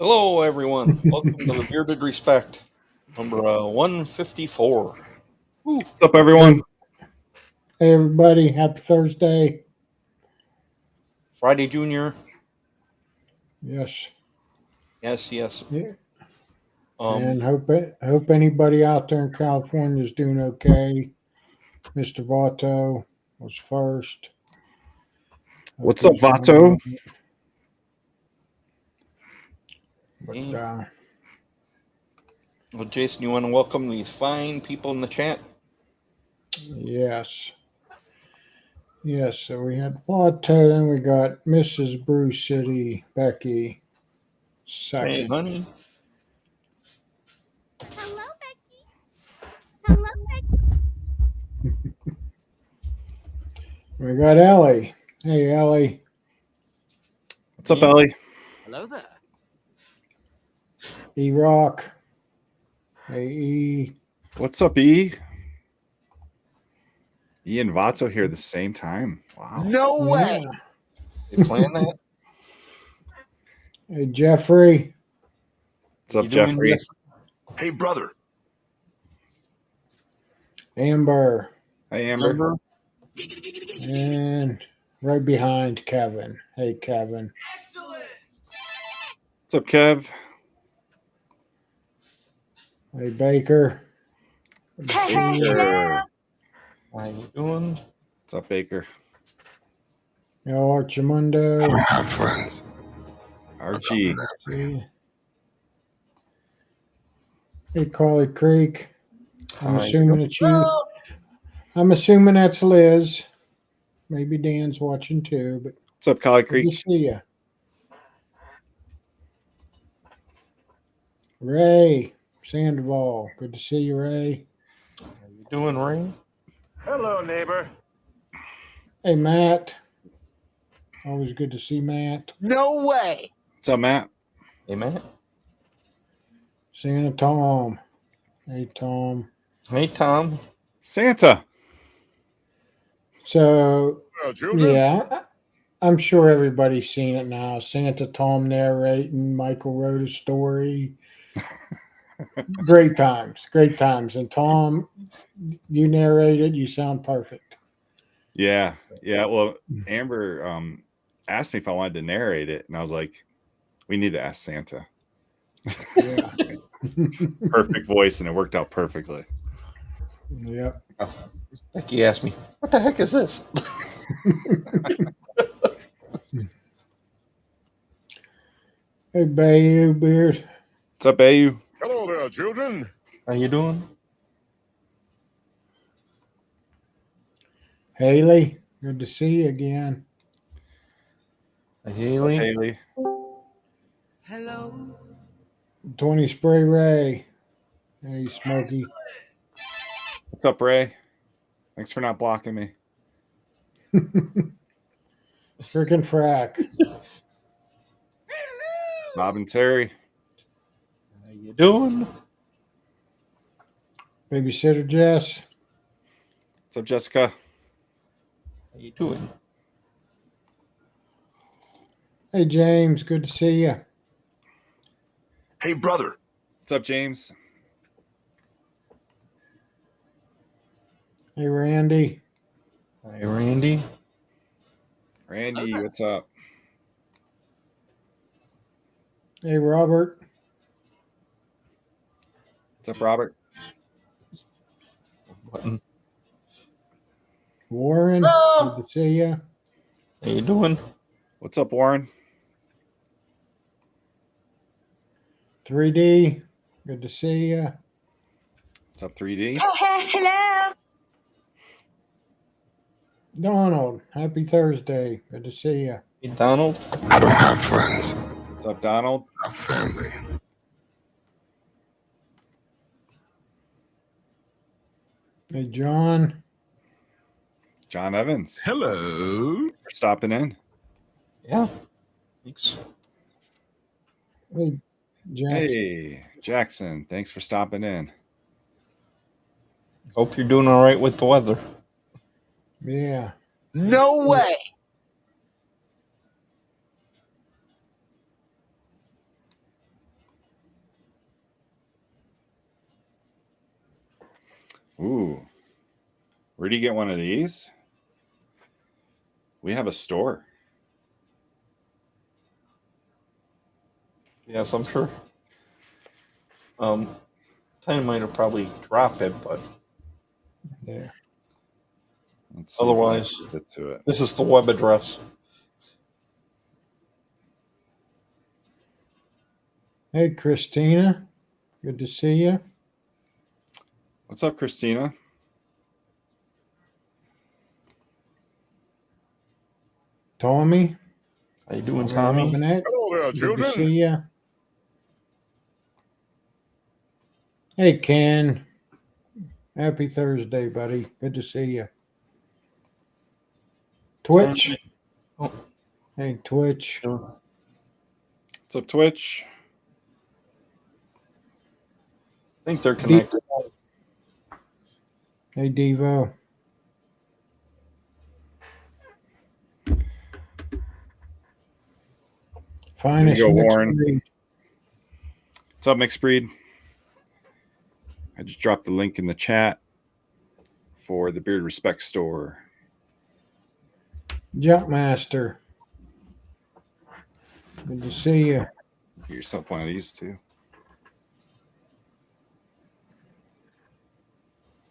Hello, everyone. Welcome to the Bearded Respect, number 154. What's up, everyone? Hey, everybody. Happy Thursday. Friday Junior. Yes. Yes. Yeah. And hope anybody out there in California is doing okay. Mr. Vato was first. What's up, Vato? But, well, Jason, you want to welcome these fine people in the chat? yes. Yes, so we had Vato, then we got Mrs. Bruce City, Becky, second. Hey, honey. Hello, Becky. Hello, Becky. We got Ellie. Hey, Ellie. What's up, Ellie? Hello there. E-Rock. Hey, E. What's up, E? E and Vato here at the same time. Wow. No way. Yeah. You playing that? Hey, Jeffrey. What's up, You doing Jeffrey? this? Hey, brother. Amber. Hey, Amber. And right behind Kevin. Hey, Kevin. Excellent. What's up, Kev? Hey, Baker. Baker. How you doing? What's up, Baker? Yo, Archimundo. I don't have friends. Archie. Hey, Carly Creek. I'm Hi. assuming it's you. I'm assuming that's Liz. Maybe Dan's watching too, but What's up, Collie good Creek? to see you. Ray Sandoval. Good to see you, Ray. How you doing, Ray? Hello, neighbor. Hey, Matt. Always good to see Matt. No way. What's up, Matt? Hey, Matt. Santa Tom. Hey, Tom. Hey, Tom. Santa. So, Children? yeah, I'm sure everybody's seen it now. Santa Tom narrating. Michael wrote a story. Great times. And Tom, you narrated. You sound perfect. Yeah. Well, Amber asked me if I wanted to narrate it, and I was like, we need to ask Santa. Yeah. Perfect voice, and it worked out perfectly. Yep. Becky asked me, what the heck is this? Hey, Bayou Beard. What's up, Ayu? Hello there, children. How you doing? Haley. Good to see you again. Hey, Haley. Haley. Hello. 20 Spray Ray. Hey, Smokey. What's up, Ray? Thanks for not blocking me. Frickin' frack. Bob and Terry. How you doing? Babysitter Jess. What's up, Jessica? How you doing? Hey, James. Good to see you. Hey, brother. What's up, James? Hey, Randy. Hi, Randy. Randy, what's up? Hey, Robert. What's up, Robert? Button. Warren. Hello. Good to see you. How you doing? What's up, Warren? 3D. Good to see you. What's up, 3D? Hello. Donald. Happy Thursday. Good to see you. Hey, Donald. I don't have friends. What's up, Donald? I have family. Hey, John. John Evans. Hello. Thanks for stopping in. Yeah. Thanks. Hey, Jackson. Hey, Jackson. Thanks for stopping in. Hope you're doing all right with the weather. Yeah. No way. Ooh. Where do you get one of these? We have a store. Yes, I'm sure. Time might have probably dropped it, but Yeah. Let's see otherwise, if I can get to it. this is the web address. Hey, Christina. Good to see you. What's up, Christina? Tommy. How you doing, Tommy? Robinette. Hello there, Good to children. see you. Hey, Ken. Happy Thursday, buddy. Good to see you. Twitch. Oh. Hey, Twitch. What's up, Twitch? I think they're connected. Hey, Devo. Finest go, mixed Warren. breed. What's up, Mixed Breed? I just dropped the link in the chat for the Beard Respect store. Jumpmaster. Good to see you. Get yourself one of these too.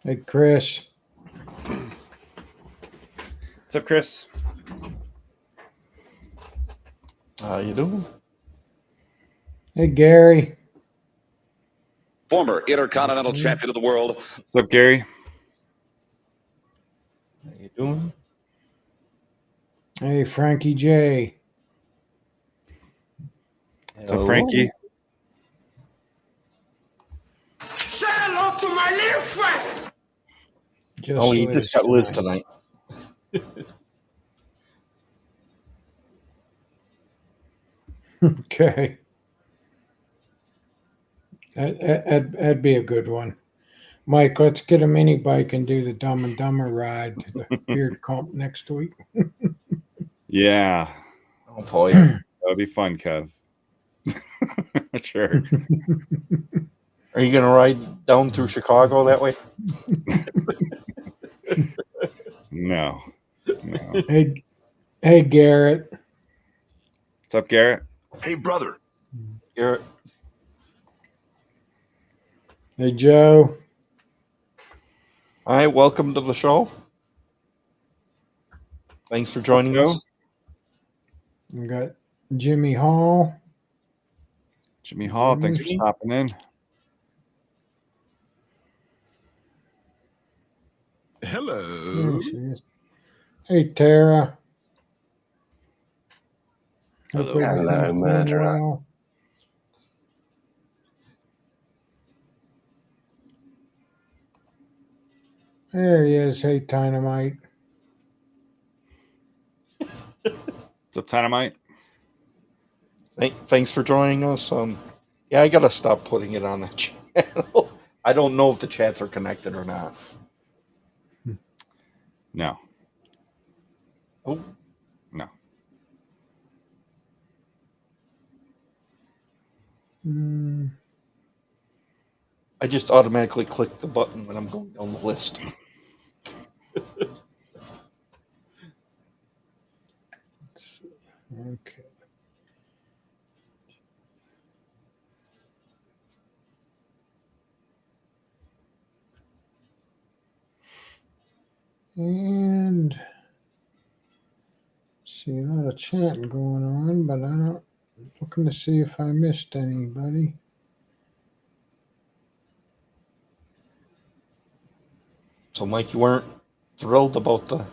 Hey, Chris. What's up, Chris? How you doing? Hey, Gary. Former Intercontinental Champion of the World. What's up, Gary? How you doing? Hey, Frankie J. What's up, Frankie? Say hello to my little friend. Just Oh, you Liz just got Liz tonight. Okay. That'd be a good one. Mike, let's get a mini bike and do the Dumb and Dumber ride to the Beard Comp next week. Yeah, Oh boy. that'd be fun, Kev. Sure. Are you gonna ride down through Chicago that way? No. Hey, Garrett. What's up, Garrett? Hey, brother. Garrett. Hey, Joe. Hi, welcome to the show. Thanks for joining us. We got Jimmy Hall. Jimmy Hall, thanks for Jimmy. stopping in. Hello. There she is. Hey, Tara. Hope Hello. everything's Hello, going murderer. well. There he is. Hey, Dynamite. What's up, Dynamite? Thanks for joining us. Yeah, I gotta stop putting it on the channel. I don't know if the chats are connected or not. No. Oh, No. I just automatically click the button when I'm going down the list. Okay. And see a lot of chatting going on, but I'm looking to see if I missed anybody. So, Mike, you weren't thrilled about the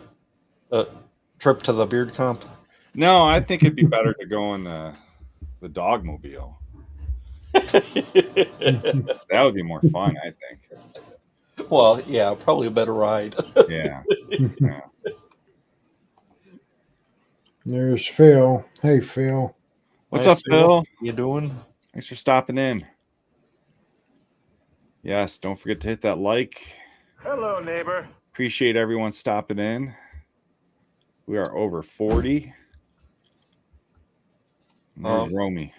trip to the beard comp? No, I think it'd be better to go in the dogmobile. That would be more fun, I think. Well, yeah, probably a better ride. Yeah. There's Phil. Hey, Phil. What's Hi, up, Phil? You doing? Thanks for stopping in. Yes, don't forget to hit that like. Hello, neighbor. Appreciate everyone stopping in. We are over 40. And there's Romy.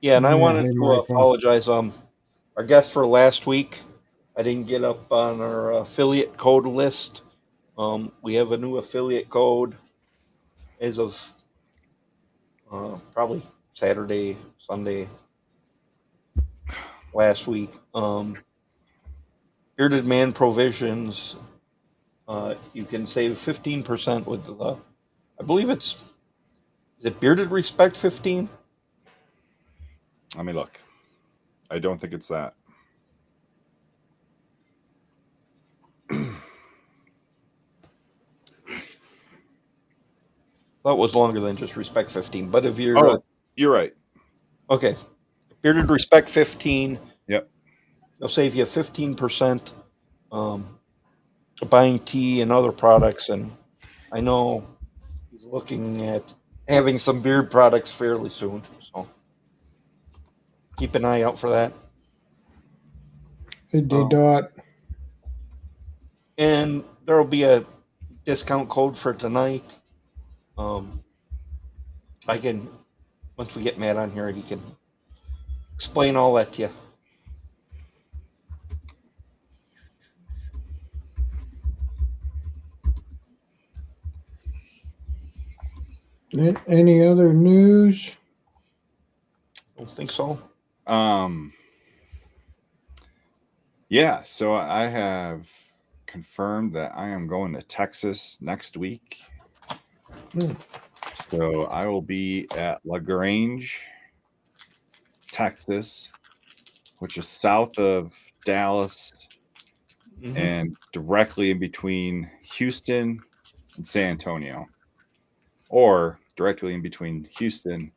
Yeah, and I Yeah, wanted hey, to Michael. apologize. Our guest for last week I didn't get up on our affiliate code list. We have a new affiliate code as of probably Saturday, Sunday last week. Bearded Man Provisions. You can save 15% with the. I believe is it Bearded Respect 15? Let me look. I don't think it's that. That was longer than just Respect 15. But if you're you're right. Okay, Bearded Respect 15. Yep. They'll save you 15% buying tea and other products. And I know he's looking at having some beard products fairly soon. So keep an eye out for that. Hey, D-Dot. And there will be a discount code for tonight. I can, once we get Matt on here, he can explain all that to you. Any other news? Don't think so. Yeah, so I have confirmed that I am going to Texas next week. So I will be at LaGrange, Texas, which is south of Dallas and directly in between Houston and San Antonio, or directly in between Houston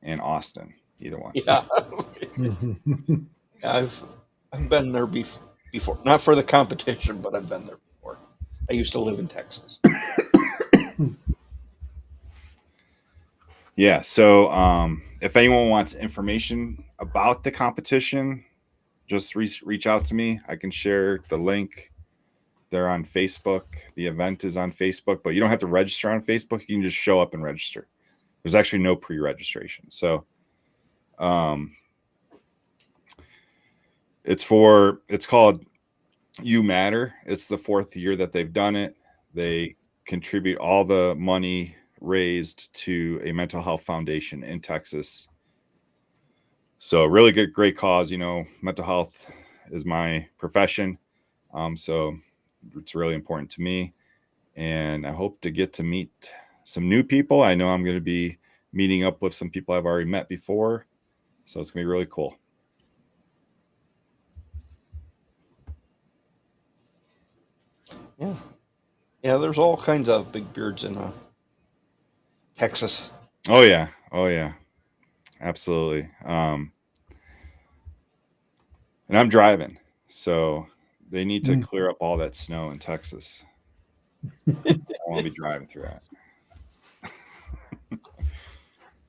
and Austin, either one. Yeah. I've been there before. Not for the competition, but I've been there before. I used to live in Texas. Yeah, so if anyone wants information about the competition, just reach out to me. I can share the link. They're on Facebook. The event is on Facebook, but you don't have to register on Facebook. You can just show up and register. There's actually no pre-registration. So it's called You Matter. It's the 4th year that they've done it. They contribute all the money raised to a mental health foundation in Texas. So really great cause. You know, mental health is my profession. So it's really important to me. And I hope to get to meet some new people. I know I'm going to be meeting up with some people I've already met before. So it's going to be really cool. Yeah. Yeah, there's all kinds of big beards in Texas. Oh yeah. Absolutely. And I'm driving, so they need to clear up all that snow in Texas. I want to be driving through that.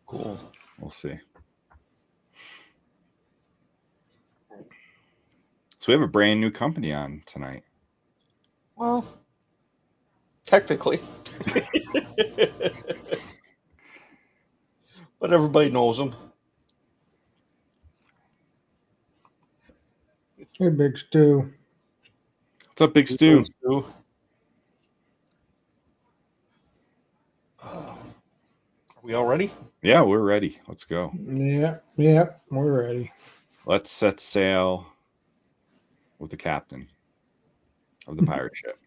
Cool. We'll see. So we have a brand new company on tonight. Well, technically. But everybody knows them. Hey, Big Stu. What's up, Big Stu? Are we all ready? Yeah, we're ready. Let's go. Yeah, we're ready. Let's set sail with the captain of the pirate ship.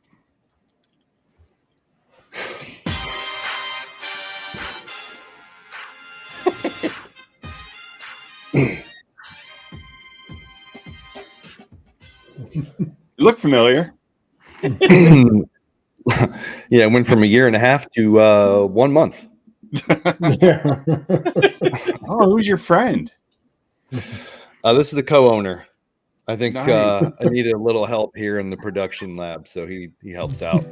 You look familiar. Yeah, it went from a year and a half to 1 month. Oh, who's your friend? This is the co-owner. I think Nice. I needed a little help here in the production lab, so he helps out.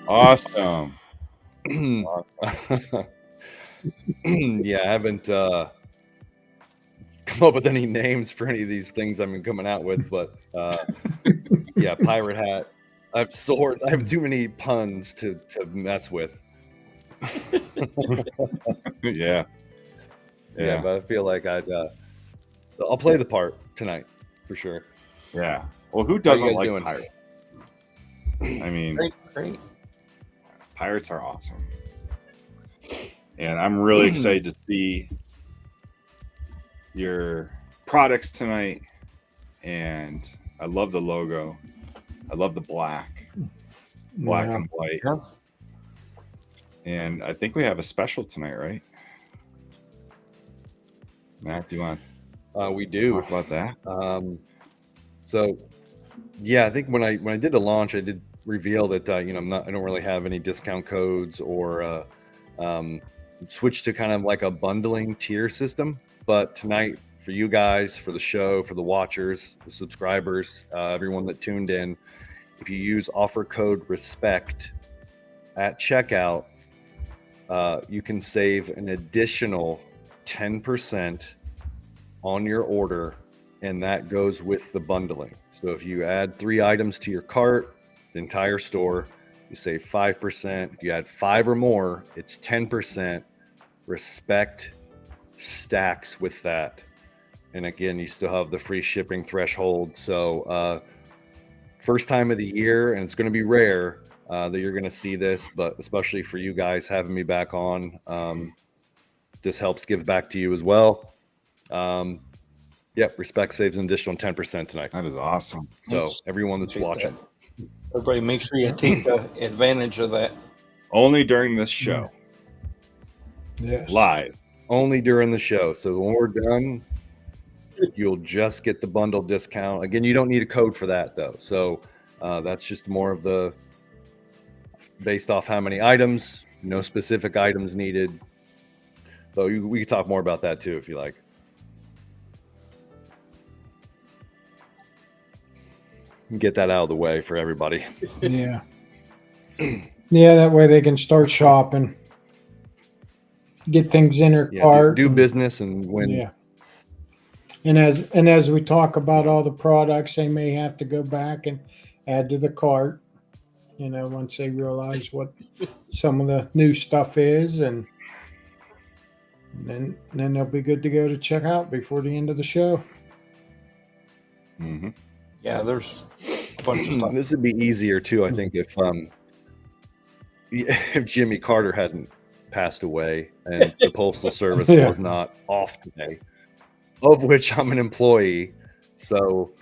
Awesome. Yeah, I haven't come up with any names for any of these things I've been coming out with, but yeah, pirate hat. I have swords. I have too many puns to mess with. Yeah, but I feel like I'll play the part tonight for sure. Yeah. Well, who How you doesn't guys like doing? pirates? I mean, Great. pirates are awesome. And I'm really excited to see your products tonight. And I love the logo. I love the black Yeah. and white. Yeah. And I think we have a special tonight, right? Matt, do you want We to do. talk about that? So, yeah, I think when I did the launch, I did reveal that I don't really have any discount codes or switch to kind of like a bundling tier system. But tonight, for you guys, for the show, for the watchers, the subscribers, everyone that tuned in, if you use offer code RESPECT at checkout, you can save an additional 10% on your order, and that goes with the bundling. So if you add 3 items to your cart, the entire store, you save 5%. If you add 5 or more, it's 10%. Respect stacks with that. And again, you still have the free shipping threshold. So first time of the year, and it's going to be rare that you're going to see this, but especially for you guys having me back on, this helps give back to you as well. Yep, Respect saves an additional 10% tonight. That is awesome. So Thanks. everyone that's Appreciate watching, Everybody, make sure you take advantage of that. Only during this show, Yes. live. only during the show. So when we're done, you'll just get the bundle discount. Again, you don't need a code for that though. So that's just more of the based off how many items, no specific items needed. So we can talk more about that too if you like. Get that out of the way for everybody. Yeah. Yeah, that way they can start shopping. Get things in their Yeah, cart. do business, and when Yeah. And as we talk about all the products, they may have to go back and add to the cart, once they realize what some of the new stuff is, and then they'll be good to go to check out before the end of the show. Mm-hmm. Yeah, there's a bunch of stuff. this would be easier too, I think, if Jimmy Carter hadn't passed away and the Postal Service Yeah. was not off today, of which I'm an employee. So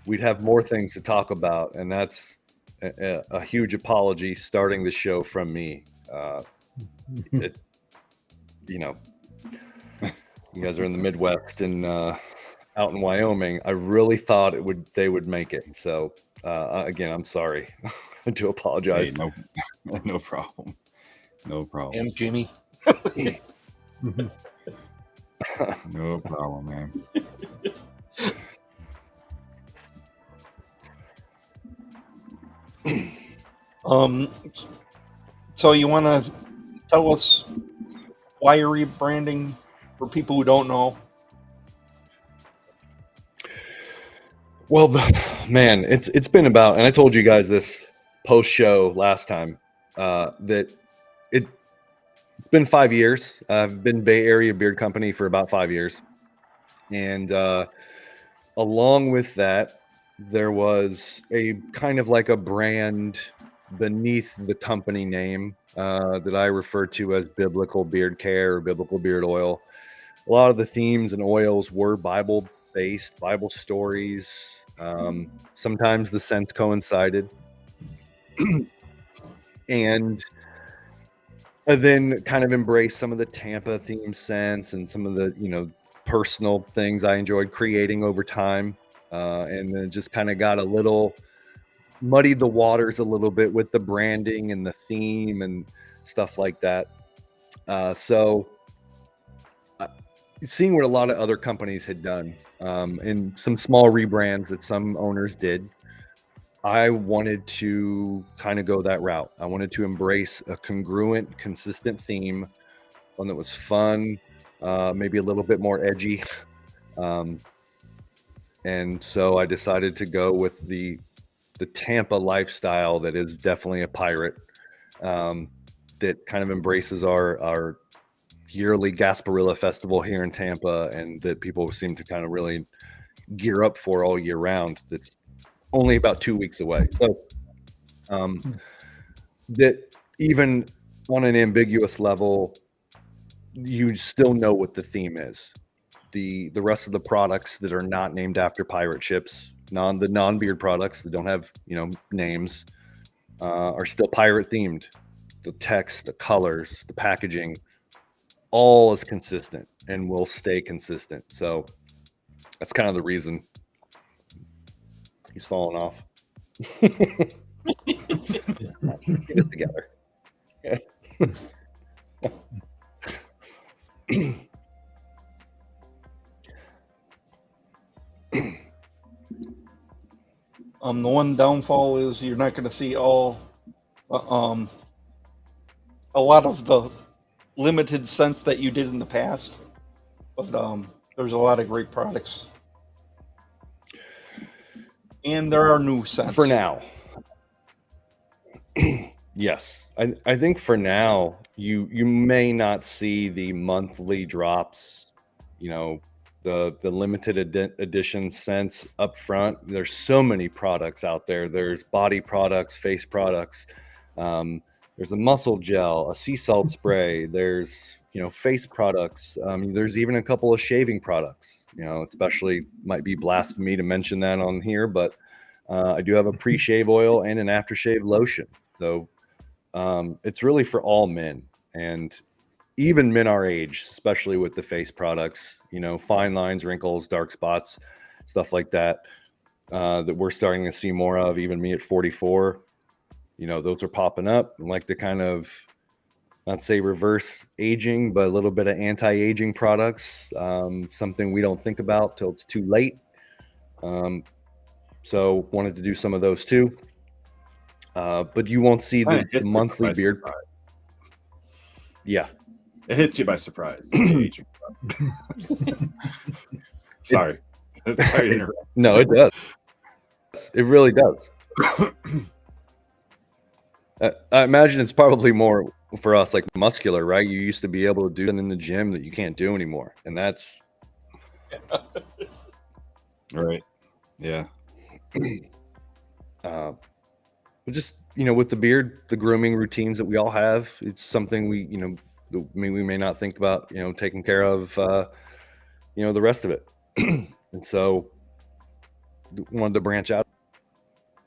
we'd have more things to talk about, and that's a huge apology starting the show from me. You guys are in the Midwest and out in Wyoming. I really thought they would make it. So again, I'm sorry. I do apologize. Hey, no problem. No problem. And Jimmy. No problem, man. So you want to tell us why you're rebranding for people who don't know? Well, man, it's been about, and I told you guys this post show last time, that it's been 5 years. I've been Bay Area Beard Company for about 5 years, and along with that, there was a kind of like a brand beneath the company name that I refer to as Biblical Beard Care or Biblical Beard Oil. A lot of the themes and oils were Bible-based, Bible stories. Sometimes the scents coincided. And then kind of embrace some of the Tampa theme scents and some of the, personal things I enjoyed creating over time. And then just kind of got a little muddied the waters a little bit with the branding and the theme and stuff like that. So seeing what a lot of other companies had done and some small rebrands that some owners did, I wanted to kind of go that route. I wanted to embrace a congruent, consistent theme, one that was fun, maybe a little bit more edgy. And so I decided to go with the Tampa lifestyle that is definitely a pirate, that kind of embraces our yearly Gasparilla Festival here in Tampa, and that people seem to kind of really gear up for all year round. That's only about 2 weeks away. So that even on an ambiguous level, you still know what the theme is. The rest of the products that are not named after pirate ships, the non-beard products that don't have names, are still pirate themed. The text, the colors, the packaging, all is consistent and will stay consistent. So that's kind of the reason he's falling off. Get it together. The one downfall is you're not going to see all, a lot of the limited scents that you did in the past, but there's a lot of great products, and there are new scents For now. Yes, I think for now you may not see the monthly drops, the limited edition scents up front. There's so many products out there. There's body products, face products. There's a muscle gel, a sea salt spray. There's face products. There's even a couple of shaving products. Especially might be blasphemy to mention that on here, but I do have a pre-shave oil and an aftershave lotion. So it's really for all men, and even men our age, especially with the face products, fine lines, wrinkles, dark spots, stuff like that, that we're starting to see more of. Even me at 44, those are popping up. I like to kind of, not say reverse aging, but a little bit of anti-aging products. Something we don't think about till it's too late. So wanted to do some of those too. But you won't see the monthly beard. Yeah. It hits you by surprise. Sorry. Sorry to interrupt. No, it does. It really does. I imagine it's probably more for us like muscular, right? You used to be able to do that in the gym that you can't do anymore. And that's right. Yeah. But just, with the beard, the grooming routines that we all have, it's something we may not think about, taking care of, the rest of it. And so wanted to branch out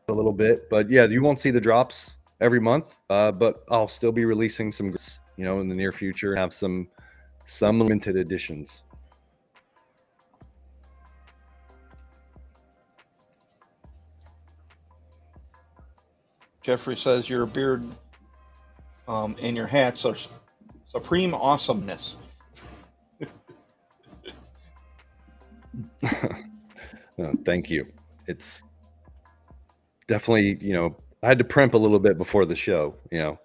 a little bit, but yeah, you won't see the drops every month, but I'll still be releasing some, in the near future, have some limited editions. Jeffrey says your beard and your hats are supreme awesomeness. Thank you. It's definitely, I had to primp a little bit before the show. I don't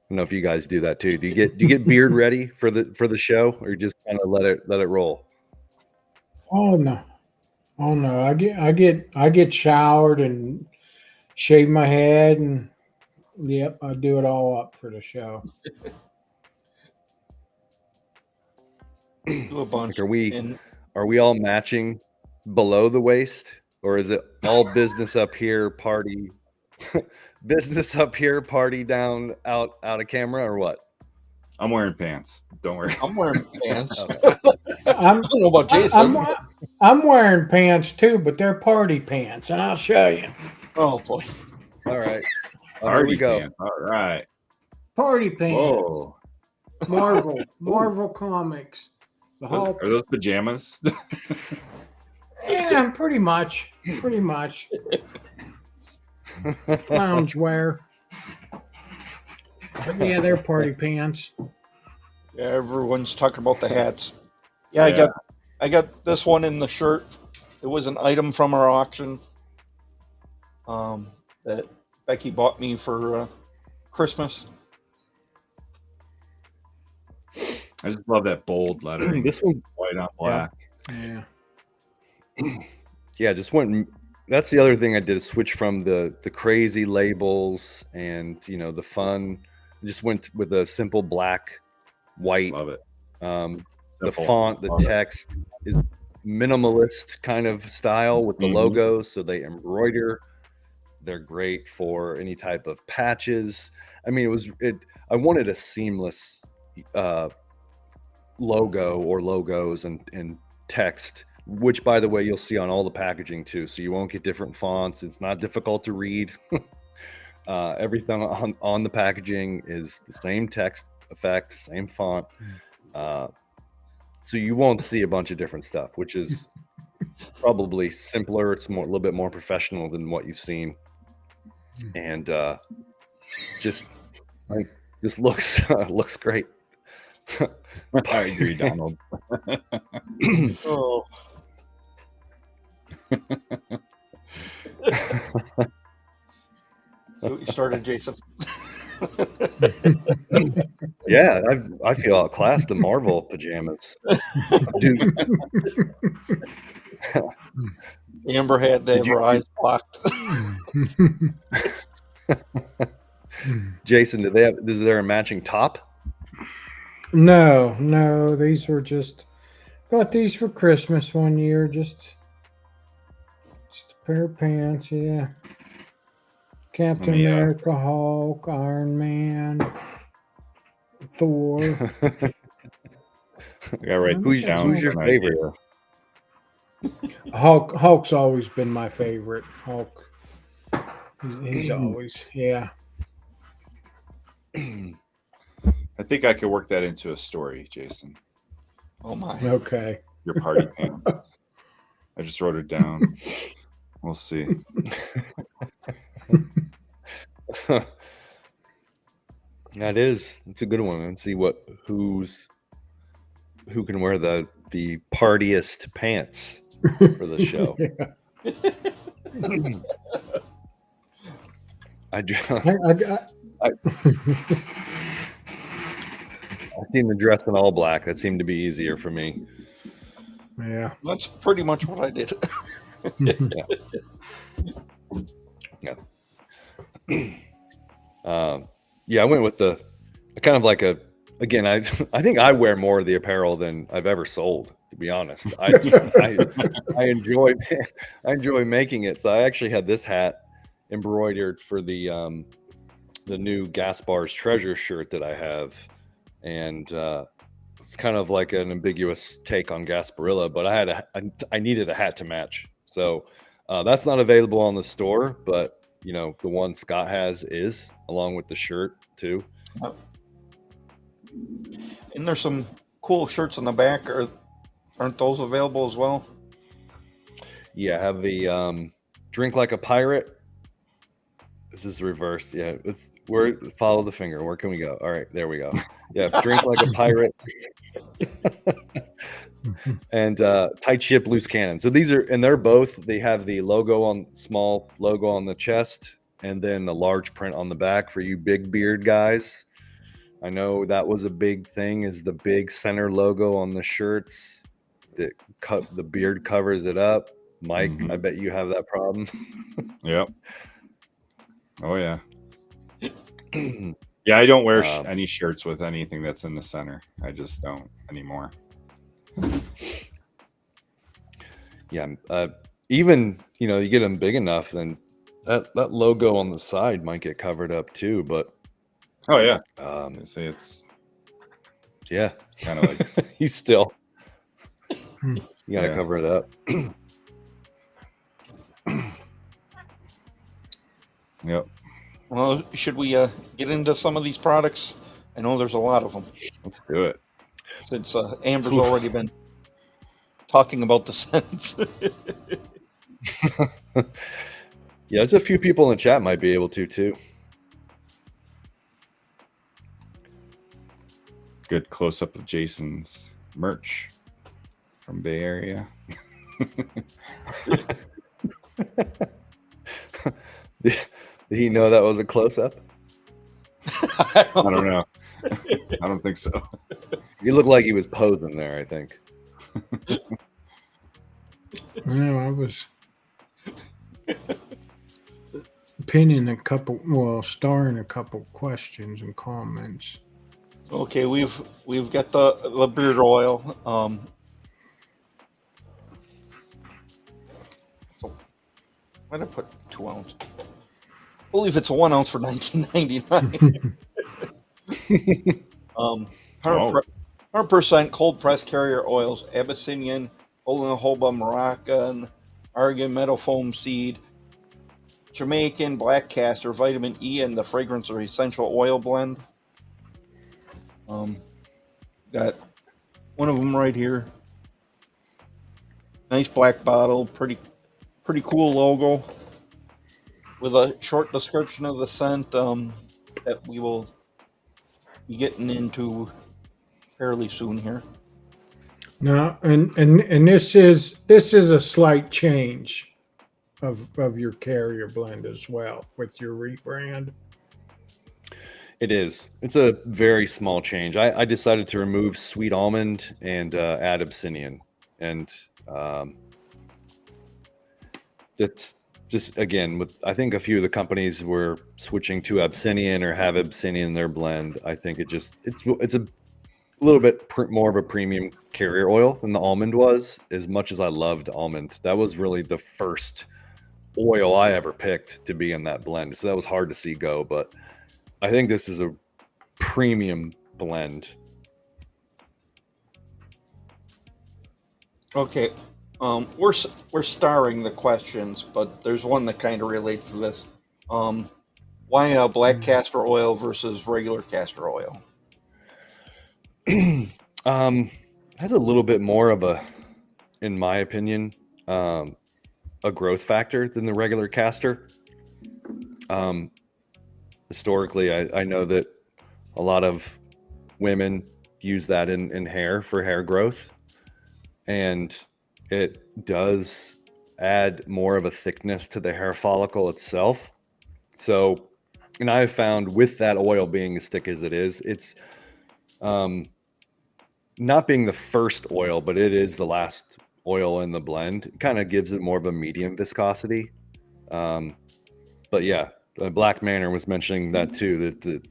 know if you guys do that too. Do you get beard ready for the show, or you just kind of let it roll? Oh no. I get showered and shave my head, and yep, I do it all up for the show. Do a bunch. Are we all matching below the waist, or is it all business up here, party business up here, party down out of camera, or what? I'm wearing pants. Don't worry. I'm wearing pants. I don't know about Jason. I'm wearing pants too, but they're party pants, and I'll show you. Oh boy! All right, Here we go. Pants. All right. Party pants. Whoa. Marvel Comics. The Hulk. Are those pajamas? Yeah, pretty much. Loungewear. But yeah, they're party pants. Yeah, everyone's talking about the hats. Yeah, I got this one in the shirt. It was an item from our auction that Becky bought me for Christmas. I just love that bold lettering. This one, white on black. Yeah. Yeah, just went. That's the other thing I did, is switch from the crazy labels and the fun. Just went with a simple black, white. Love it. The font, the text is minimalist kind of style with the Mhm. logos. So they embroider. They're great for any type of patches. I mean, I wanted a seamless logo or logos and text, which, by the way, you'll see on all the packaging too. So you won't get different fonts. It's not difficult to read. Everything on the packaging is the same text effect, same font. So you won't see a bunch of different stuff, which is probably simpler. It's a little bit more professional than what you've seen, and just looks looks great. I agree, Donald. Oh. So you started, Jason. Yeah, I feel outclassed the Marvel pajamas, dude. Amber had to have her eyes blocked. Jason, is there a matching top? No, these were just got these for Christmas one year. Just a pair of pants, yeah. Captain Yeah. America, Hulk, Iron Man, Thor. Yeah, right. Who's your An favorite? idea. Hulk's always been my favorite. Hulk. He's always, yeah. I think I could work that into a story, Jason. Oh my. Okay. Your party pants. I just wrote it down. We'll see. It's a good one. Let's see who can wear the partiest pants for the show. I've seen the dress in all black. That seemed to be easier for me. Yeah. That's pretty much what I did. Yeah, I went with the kind of like again, I think I wear more of the apparel than I've ever sold, to be honest. I enjoy making it. So I actually had this hat embroidered for the new Gas Bars Treasure shirt that I have, and it's kind of like an ambiguous take on Gasparilla, but I needed a hat to match. So that's not available on the store, but the one Scott has is, along with the shirt too. And there's some cool shirts on the back. Aren't those available as well? Yeah, I have the Drink Like a Pirate. This is reversed. Yeah, follow the finger. Where can we go? All right, there we go. Yeah, Drink Like a Pirate. And Tight Ship, Loose Cannon. So they have the small logo on the chest, and then the large print on the back for you big beard guys. I know that was a big thing, is the big center logo on the shirts that the beard covers it up. Mike, I bet you have that problem. Yep. Oh yeah. Yeah, I don't wear any shirts with anything that's in the center. I just don't anymore. Yeah, even you get them big enough, then that logo on the side might get covered up too. But oh yeah, they say it's yeah, kind of like you gotta cover it up. Yep. Well, should we get into some of these products? I know there's a lot of them. Let's do it. Since Amber's already been talking about the scents. Yeah, there's a few people in the chat might be able to too. Good close up of Jason's merch from Bay Area. Did he know that was a close up? I don't know. I don't think so. He looked like he was posing there, I think. I was starring a couple questions and comments. Okay, we've got the beard oil. Why did I put 2 ounce? I believe it's a 1 ounce for $19.99. 100% cold pressed carrier oils, Abyssinian, golden jojoba, Moroccan, Argan metal foam seed, Jamaican, black castor, vitamin E, and the fragrance or essential oil blend. Got one of them right here. Nice black bottle, pretty cool logo, with a short description of the scent that we will be getting into fairly soon here. Now, and this is a slight change of your carrier blend as well with your rebrand. It is. It's a very small change. I decided to remove sweet almond and add Abyssinian, and that's just, again, with, I think a few of the companies were switching to Abyssinian or have Abyssinian in their blend. I think it's a little bit more of a premium carrier oil than the almond was. As much as I loved almond, that was really the first oil I ever picked to be in that blend, so that was hard to see go. But I think this is a premium blend. Okay, we're starring the questions, but there's one that kind of relates to this. Why black castor oil versus regular castor oil? Has a little bit more of a, in my opinion, a growth factor than the regular castor. Historically, I know that a lot of women use that in hair for hair growth, and it does add more of a thickness to the hair follicle itself. So, and I've found with that oil being as thick as it is, it's not being the first oil, but it is the last oil in the blend. It kind of gives it more of a medium viscosity. But yeah, Black Manor was mentioning that too, that the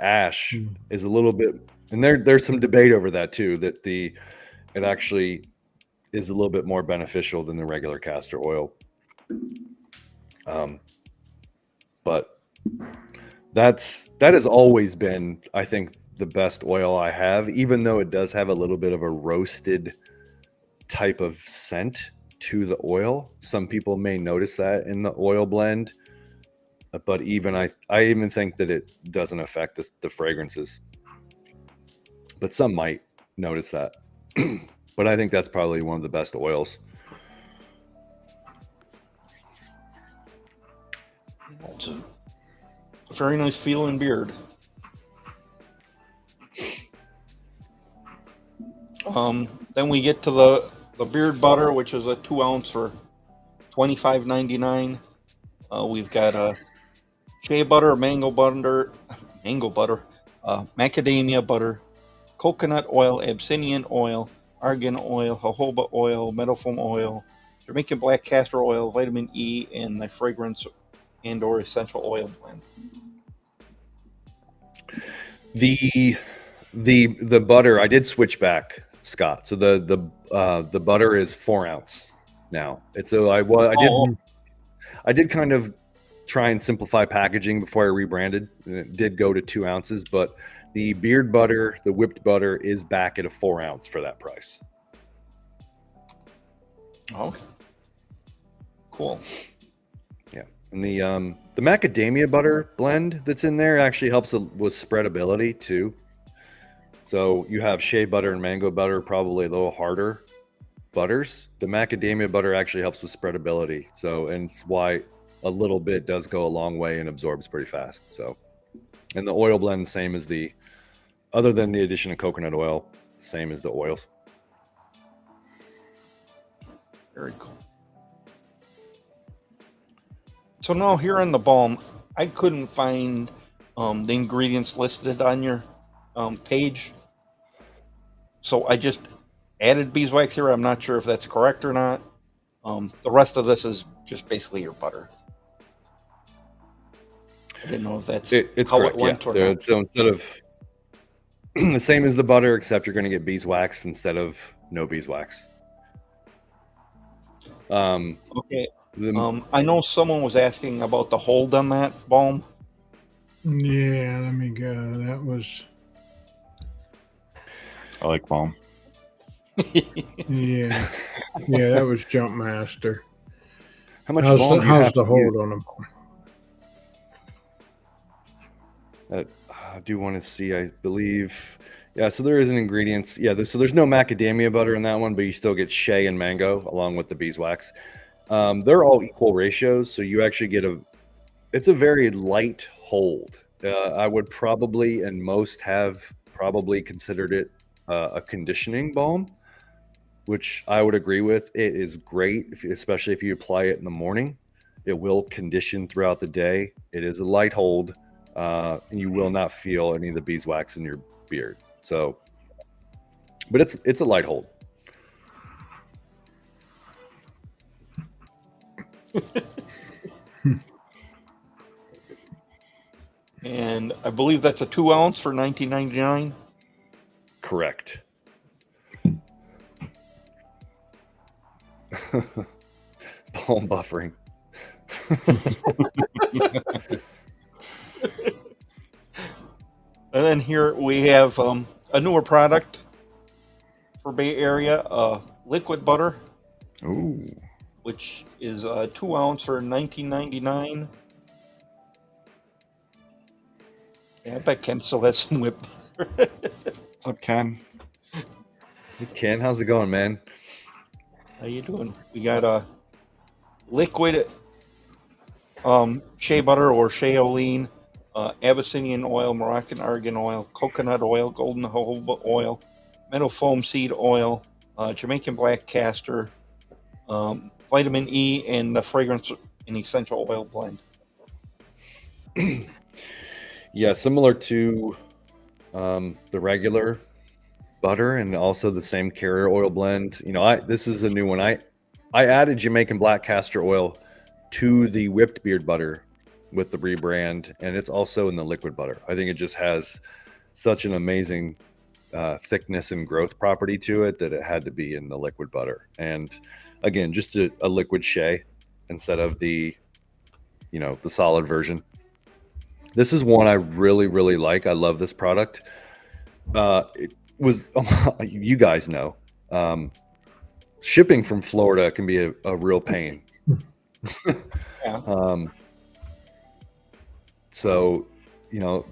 ash is a little bit, and there's some debate over that too, that it actually is a little bit more beneficial than the regular castor oil. But that has always been, I think, the best oil I have, even though it does have a little bit of a roasted type of scent to the oil. Some people may notice that in the oil blend, but even I even think that it doesn't affect the fragrances, but some might notice that. But I think that's probably one of the best oils. It's a very nice feeling beard. Then we get to the beard butter, which is a 2 ounce for $25.99. We've got shea butter, mango butter, macadamia butter, coconut oil, Abyssinian oil, argan oil, jojoba oil, metal foam oil, Jamaican black castor oil, vitamin E, and the fragrance and or essential oil blend. The butter, I did switch back, Scott. So the butter is 4 ounce now. I did kind of try and simplify packaging before I rebranded, and it did go to 2 ounces, but the beard butter, the whipped butter, is back at a 4 ounce for that price. Okay. Cool. Yeah. And the macadamia butter blend that's in there actually helps with spreadability too. So you have shea butter and mango butter, probably a little harder butters. The macadamia butter actually helps with spreadability. So, and it's why a little bit does go a long way and absorbs pretty fast. So, and the oil blend, same as other than the addition of coconut oil, same as the oils. Very cool. So now here in the balm, I couldn't find the ingredients listed on your page. So I just added beeswax here. I'm not sure if that's correct or not. The rest of this is just basically your butter. I didn't know if that's it's how correct, it went or not. So instead of the same as the butter, except you're going to get beeswax instead of no beeswax. Okay. I know someone was asking about the hold on that balm. Yeah, let me go. That was I like balm. yeah, that was Jumpmaster. How much How's balm the, do you how's have? the hold on them? I do want to see. I believe. Yeah, so there is an ingredients. Yeah, so there's no macadamia butter in that one, but you still get shea and mango along with the beeswax. They're all equal ratios, so you actually get it's a very light hold. I would probably, and most have probably considered it a conditioning balm, which I would agree with. It is great, especially if you apply it in the morning. It will condition throughout the day. It is a light hold, and you will not feel any of the beeswax in your beard. So, but it's a light hold. And I believe that's a 2 ounce for $19.99. Correct. Balm buffering. And then here we have a newer product for Bay Area, liquid butter, Ooh. which is a 2 ounce for $19.99. Yeah, I bet Ken still has some whip butter. What's up, Ken? Hey, Ken, how's it going, man? How you doing? We got a liquid shea butter or shea oleine, Abyssinian oil, Moroccan argan oil, coconut oil, golden jojoba oil, meadow foam seed oil, Jamaican black castor, vitamin E, and the fragrance and essential oil blend. Yeah, similar to the regular butter and also the same carrier oil blend. You know, this is a new one. I added Jamaican black castor oil to the whipped beard butter with the rebrand, and it's also in the liquid butter. I think it just has such an amazing thickness and growth property to it that it had to be in the liquid butter. And again, just a liquid shea instead of the solid version. This is one I really, really like. I love this product. It was, you guys know, shipping from Florida can be a real pain. Yeah. So,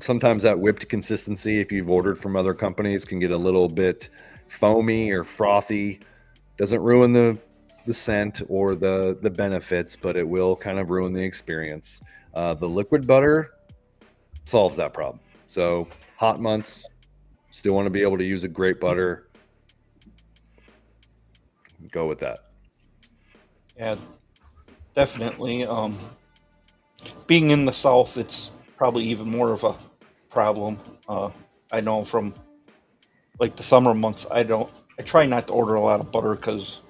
sometimes that whipped consistency, if you've ordered from other companies, can get a little bit foamy or frothy. Doesn't ruin the scent or the benefits, but it will kind of ruin the experience. The liquid butter solves that problem. So hot months, still want to be able to use a great butter. Go with that. Yeah, definitely. Being in the South, it's probably even more of a problem. I know from like the summer months, I try not to order a lot of butter because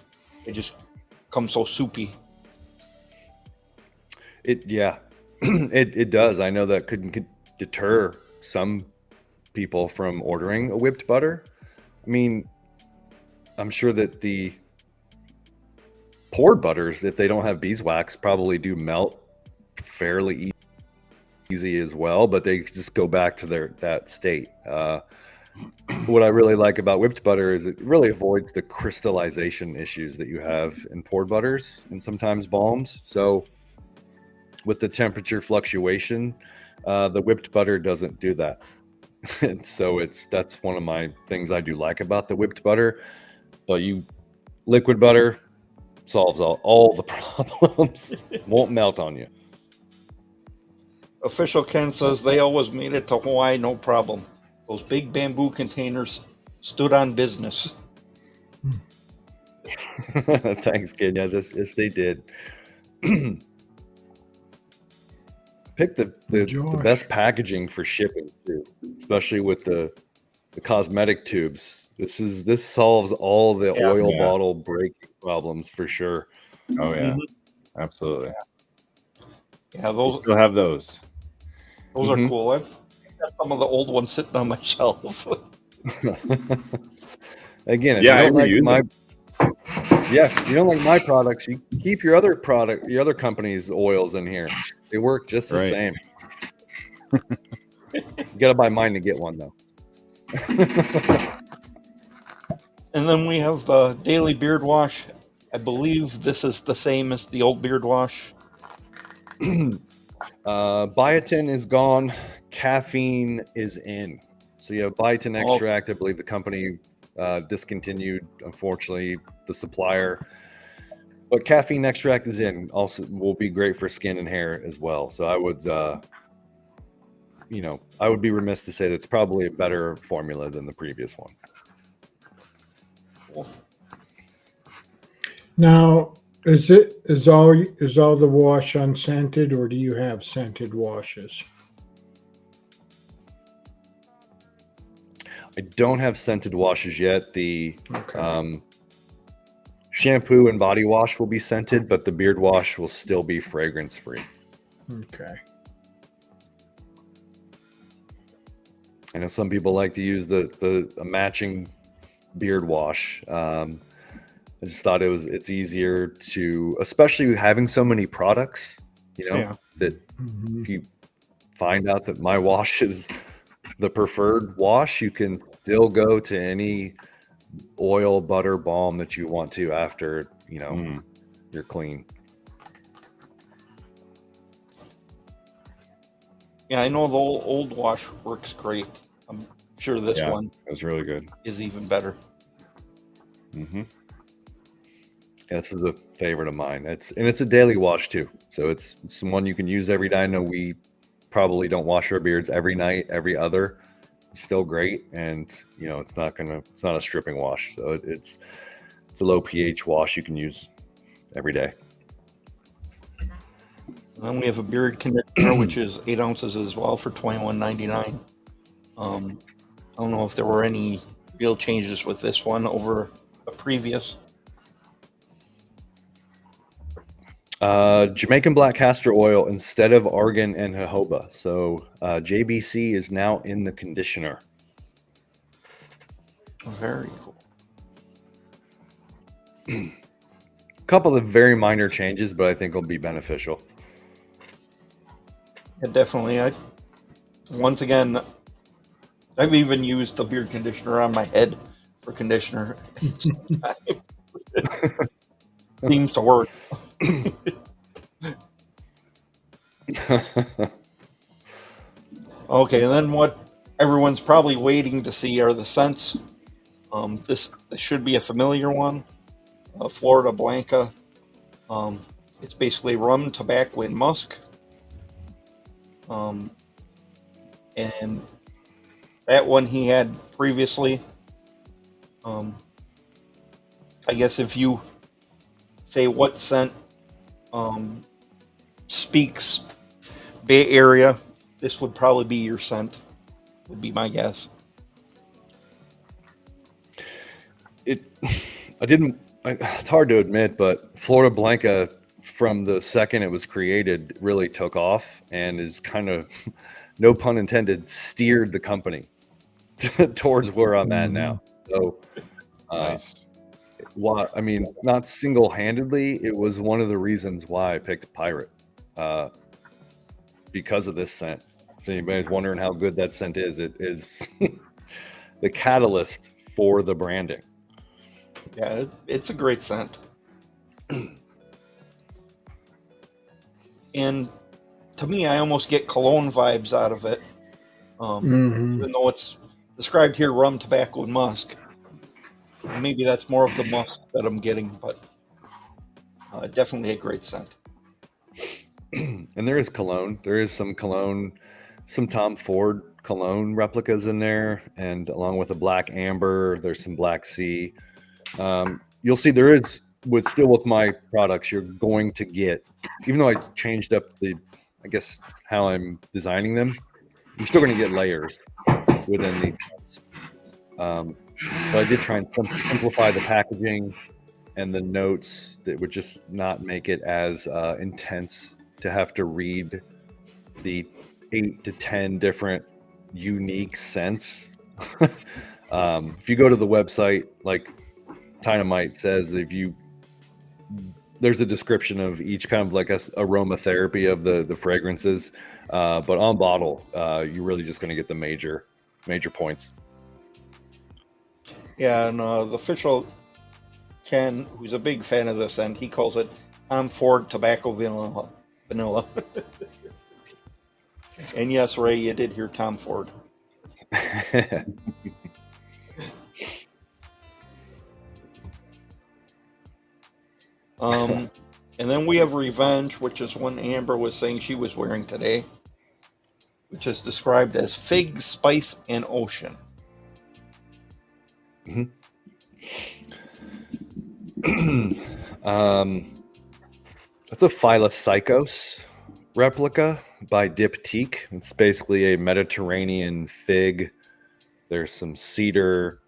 it just comes so soupy. It does. I know that could deter some people from ordering a whipped butter. I mean, I'm sure that the poured butters, if they don't have beeswax, probably do melt fairly easy as well, but they just go back to that state. What I really like about whipped butter is it really avoids the crystallization issues that you have in poured butters and sometimes balms. So with the temperature fluctuation, the whipped butter doesn't do that. And so that's one of my things I do like about the whipped butter. But liquid butter solves all the problems. Won't melt on you. Official Ken says they always made it to Hawaii, no problem. Those big bamboo containers stood on business. Thanks, kid. Yeah, yes, they did. Pick the best packaging for shipping too, especially with the cosmetic tubes. This solves all the oil bottle breaking problems for sure. Oh yeah, absolutely. Yeah, those still have those. Those are cool. I've got some of the old ones sitting on my shelf. Again, if yeah, you don't like Yeah, you don't like my products, you keep your other company's oils in here. They work just the Right. same. You gotta buy mine to get one though. And then we have the daily beard wash. I believe this is the same as the old beard wash. Biotin is gone. Caffeine is in. So you have biotin Oh. extract. I believe the company discontinued, unfortunately, the supplier. But caffeine extract is in. Also, will be great for skin and hair as well. So I would, I would be remiss to say that's probably a better formula than the previous one. Cool. Now, is all the wash unscented, or do you have scented washes? I don't have scented washes yet. The Okay. shampoo and body wash will be scented, but the beard wash will still be fragrance free. Okay. I know some people like to use the matching beard wash. I just thought it's easier to, especially having so many products, Yeah. that Mhm. if you find out that my wash is the preferred wash, you can still go to any oil, butter, balm that you want to after, you're clean. Yeah, I know the old wash works great. I'm sure this Yeah, one it was really good. is even better. Mm-hmm. This is a favorite of mine. It's a daily wash too. So it's one you can use every day. I know we probably don't wash our beards every night, every other. It's still great, and it's not a stripping wash. So it's a low pH wash you can use every day. And then we have a beard conditioner, which is 8 ounces as well for $21.99. I don't know if there were any real changes with this one over a previous. Jamaican black castor oil instead of argan and jojoba. So JBC is now in the conditioner. Very cool. A couple of very minor changes, but I think will be beneficial. Yeah, definitely. Once again, I've even used the beard conditioner on my head for conditioner. Seems to work. Okay, and then what everyone's probably waiting to see are the scents. This should be a familiar one. Florida Blanca. It's basically rum, tobacco, and musk. And that one he had previously. I guess if you say what scent speaks Bay Area, this would probably be your scent, would be my guess. It's hard to admit, but Florida Blanca, from the second it was created, really took off and is kind of, no pun intended, steered the company towards where I'm at now. So, Nice. Not single-handedly, it was one of the reasons why I picked Pirate, because of this scent. If anybody's wondering how good that scent is, it is the catalyst for the branding. Yeah, it's a great scent. And to me, I almost get cologne vibes out of it. Even though it's described here rum, tobacco, and musk. Maybe that's more of the musk that I'm getting, but definitely a great scent. And there is cologne. There is some cologne, some Tom Ford cologne replicas in there, and along with a black amber, there's some black sea. You'll see there is, with my products, you're going to get, even though I changed up how I'm designing them, you're still going to get layers within these. But I did try and simplify the packaging and the notes that would just not make it as intense to have to read the 8 to 10 different unique scents. If you go to the website, like Dynamite says, if you there's a description of each kind of like aromatherapy of the fragrances, but on bottle, you're really just going to get the major points. Yeah, and the official Ken, who's a big fan of this, and he calls it Tom Ford Tobacco Vanilla. And yes, Ray, you did hear Tom Ford. And then we have Revenge, which is one Amber was saying she was wearing today, which is described as fig, spice, and ocean. Mm-hmm. That's a Phyllopsychos replica by Diptyque. It's basically a Mediterranean fig. There's some cedar,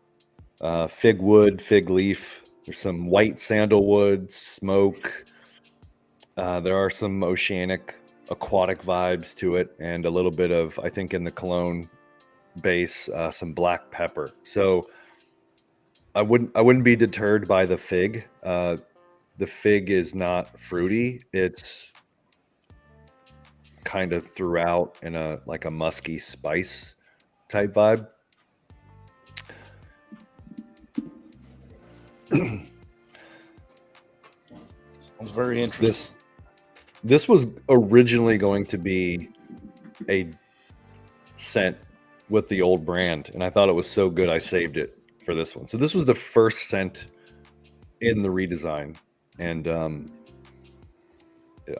fig wood, fig leaf. There's some white sandalwood, smoke. There are some oceanic, aquatic vibes to it, and a little bit of, I think, in the cologne base, some black pepper. So I wouldn't be deterred by the fig. The fig is not fruity. It's kind of throughout in a like a musky spice type vibe. Sounds very interesting. This was originally going to be a scent with the old brand, and I thought it was so good I saved it for this one. So this was the first scent in the redesign, and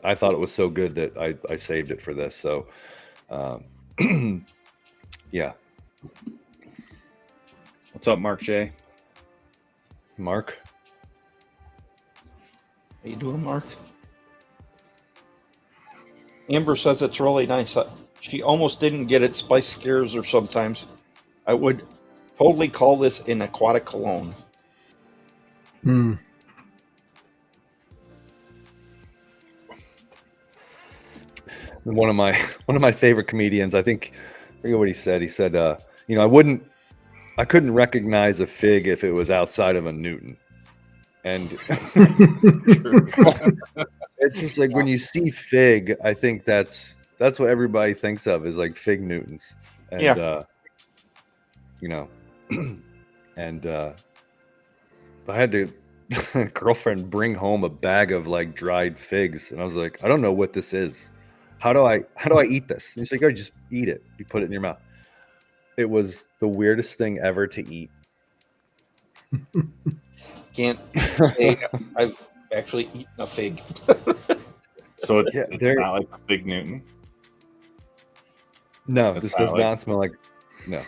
I thought it was so good that I saved it for this. So yeah. What's up, Mark J? Mark, How you doing, Mark? Amber says it's really nice. She almost didn't get it. Spice scares her sometimes. I would totally call this an aquatic cologne. one of my favorite comedians, I forget what he said. He said, I couldn't recognize a fig if it was outside of a Newton. And it's just like when you see fig, I think that's what everybody thinks of is like fig Newtons. And and I had to girlfriend bring home a bag of like dried figs, and I was like, I don't know what this is. How do I eat this? And he's like, oh, just eat it. You put it in your mouth. It was the weirdest thing ever to eat. Can't say I've actually eaten a fig. So it's not like a Big Newton. No, this does not smell like. No,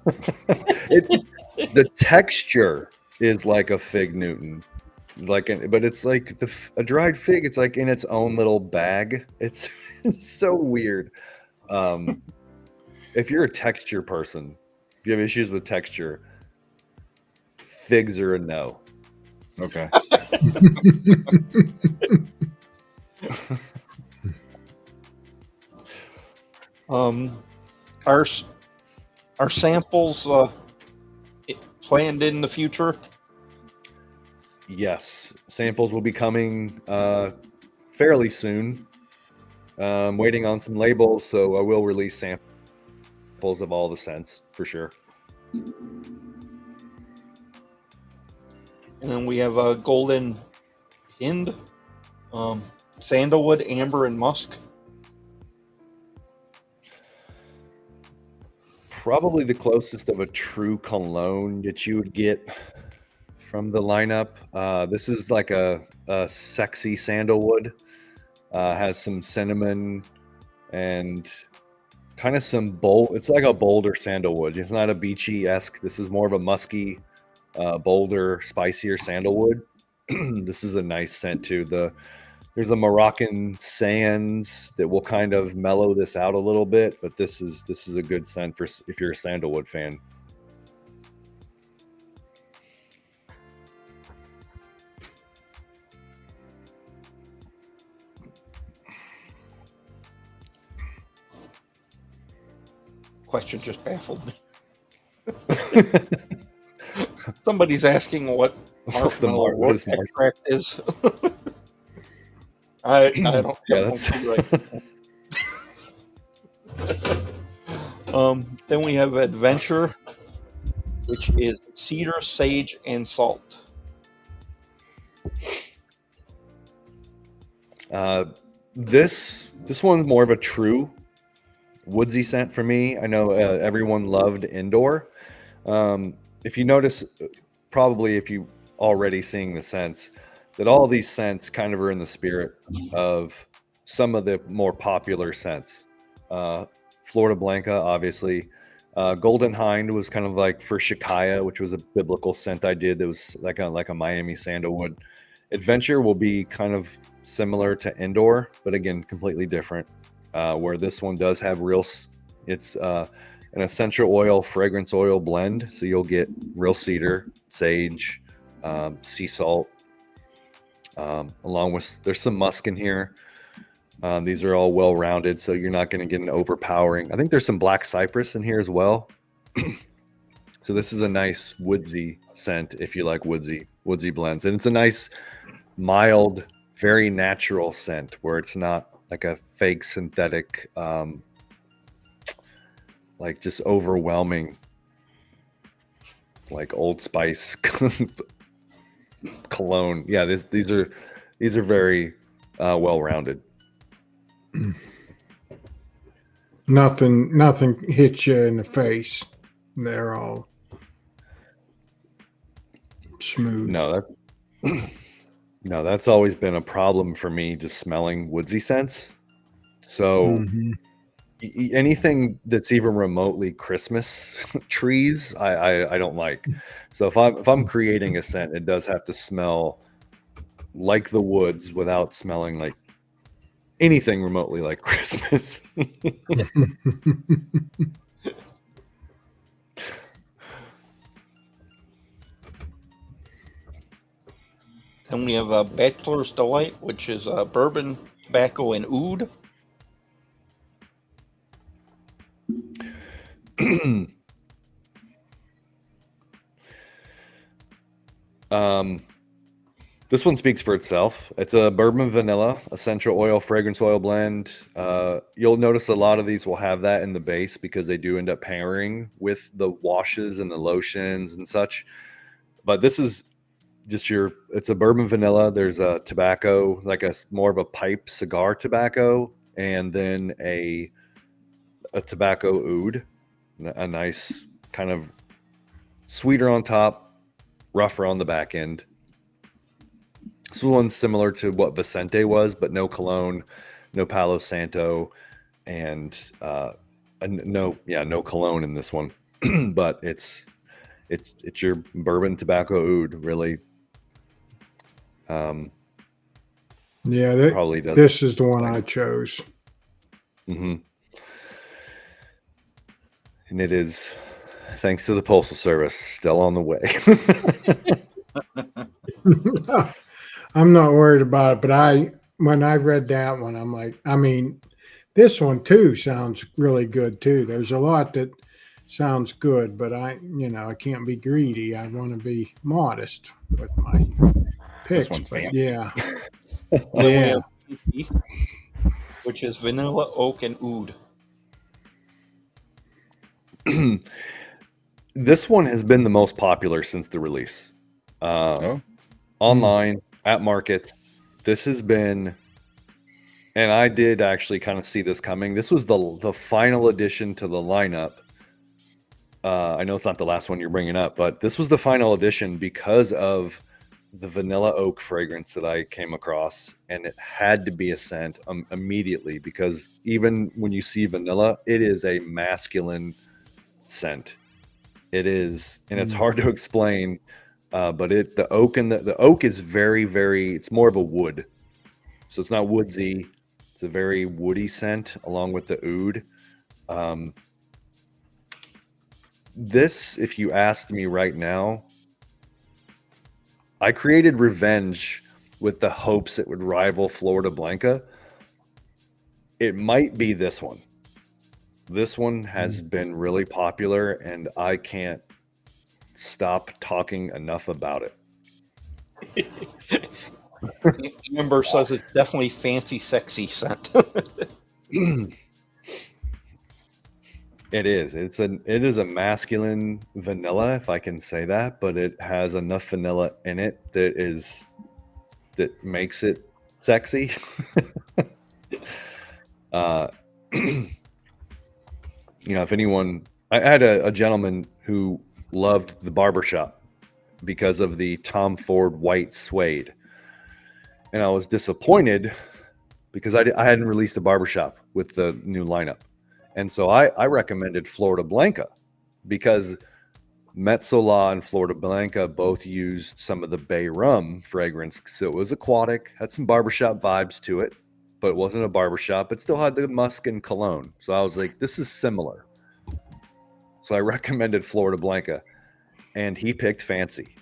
the texture is like a fig Newton, but it's like a dried fig. It's like in its own little bag. It's so weird. If you're a texture person, if you have issues with texture, figs are a no. Okay. Are samples planned in the future? Yes, samples will be coming fairly soon. Waiting on some labels, so I will release samples of all the scents for sure. And then we have a golden hind, sandalwood, amber, and musk. Probably the closest of a true cologne that you would get from the lineup. This is like a sexy sandalwood. Has some cinnamon and kind of some bold. It's like a bolder sandalwood. It's not a beachy-esque. This is more of a musky, bolder, spicier sandalwood. This is a nice scent too. There's a Moroccan sands that will kind of mellow this out a little bit, but this is a good scent for if you're a sandalwood fan. Question just baffled me. Somebody's asking what marshmallow what extract is. I don't have Yeah, no that's clue right. Then we have adventure, which is cedar, sage, and salt. This one's more of a true woodsy scent for me. I know everyone loved indoor. If you notice, probably if you already seeing the scents, that all these scents kind of are in the spirit of some of the more popular scents. Florida Blanca, obviously. Golden Hind was kind of like for Shikaya, which was a biblical scent I did that was like a Miami sandalwood. Adventure will be kind of similar to indoor, but again, completely different. Where this one does have it's an essential oil, fragrance oil blend. So you'll get real cedar, sage, sea salt, along with, there's some musk in here. These are all well-rounded, so you're not going to get an overpowering. I think there's some black cypress in here as well. So this is a nice woodsy scent if you like woodsy blends. And it's a nice, mild, very natural scent where it's not like a fake synthetic, like just overwhelming, like Old Spice cologne. Yeah, these are very well-rounded. Nothing hits you in the face. They're all smooth. No, that's always been a problem for me, just smelling woodsy scents. So anything that's even remotely Christmas trees, I don't like. So if I'm creating a scent, it does have to smell like the woods without smelling like anything remotely like Christmas. Then we have a Bachelor's Delight, which is bourbon, tobacco, and oud. This one speaks for itself. It's a bourbon vanilla essential oil fragrance oil blend. You'll notice a lot of these will have that in the base because they do end up pairing with the washes and the lotions and such. But this is just it's a bourbon vanilla. There's a tobacco, like a more of a pipe cigar tobacco, and then a tobacco oud, a nice kind of sweeter on top, rougher on the back end. This one's similar to what Vicente was, but no cologne, no Palo Santo, and no cologne in this one. But it's your bourbon tobacco oud, really. Yeah, probably does. This is the one I chose. Mm-hmm. And it is, thanks to the Postal Service, still on the way. I'm not worried about it, but when I read that one, I'm like, this one too sounds really good too. There's a lot that sounds good, but I can't be greedy. I want to be modest with my picks. This one's but fancy. yeah, Yeah. Which is vanilla, oak, and oud. This one has been the most popular since the release. Online, at markets. This has been, and I did actually kind of see this coming. This was the final addition to the lineup. I know it's not the last one you're bringing up, but this was the final edition because of the vanilla oak fragrance that I came across, and it had to be a scent immediately because even when you see vanilla, it is a masculine scent. It is, and it's hard to explain, but the oak and the oak is very, very. It's more of a wood, so it's not woodsy. It's a very woody scent along with the oud. This, if you asked me right now, I created Revenge with the hopes it would rival Florida Blanca. It might be this one. This one has been really popular, and I can't stop talking enough about it. Amber says it's definitely fancy, sexy scent. It is. It is a masculine vanilla, if I can say that, but it has enough vanilla in it that makes it sexy. If anyone, I had a gentleman who loved the barbershop because of the Tom Ford white suede, and I was disappointed because I hadn't released a barbershop with the new lineup. And so I recommended Florida Blanca because Metzola and Florida Blanca both used some of the bay rum fragrance. So it was aquatic, had some barbershop vibes to it, but it wasn't a barbershop. It still had the musk and cologne. So I was like, this is similar. So I recommended Florida Blanca, and he picked Fancy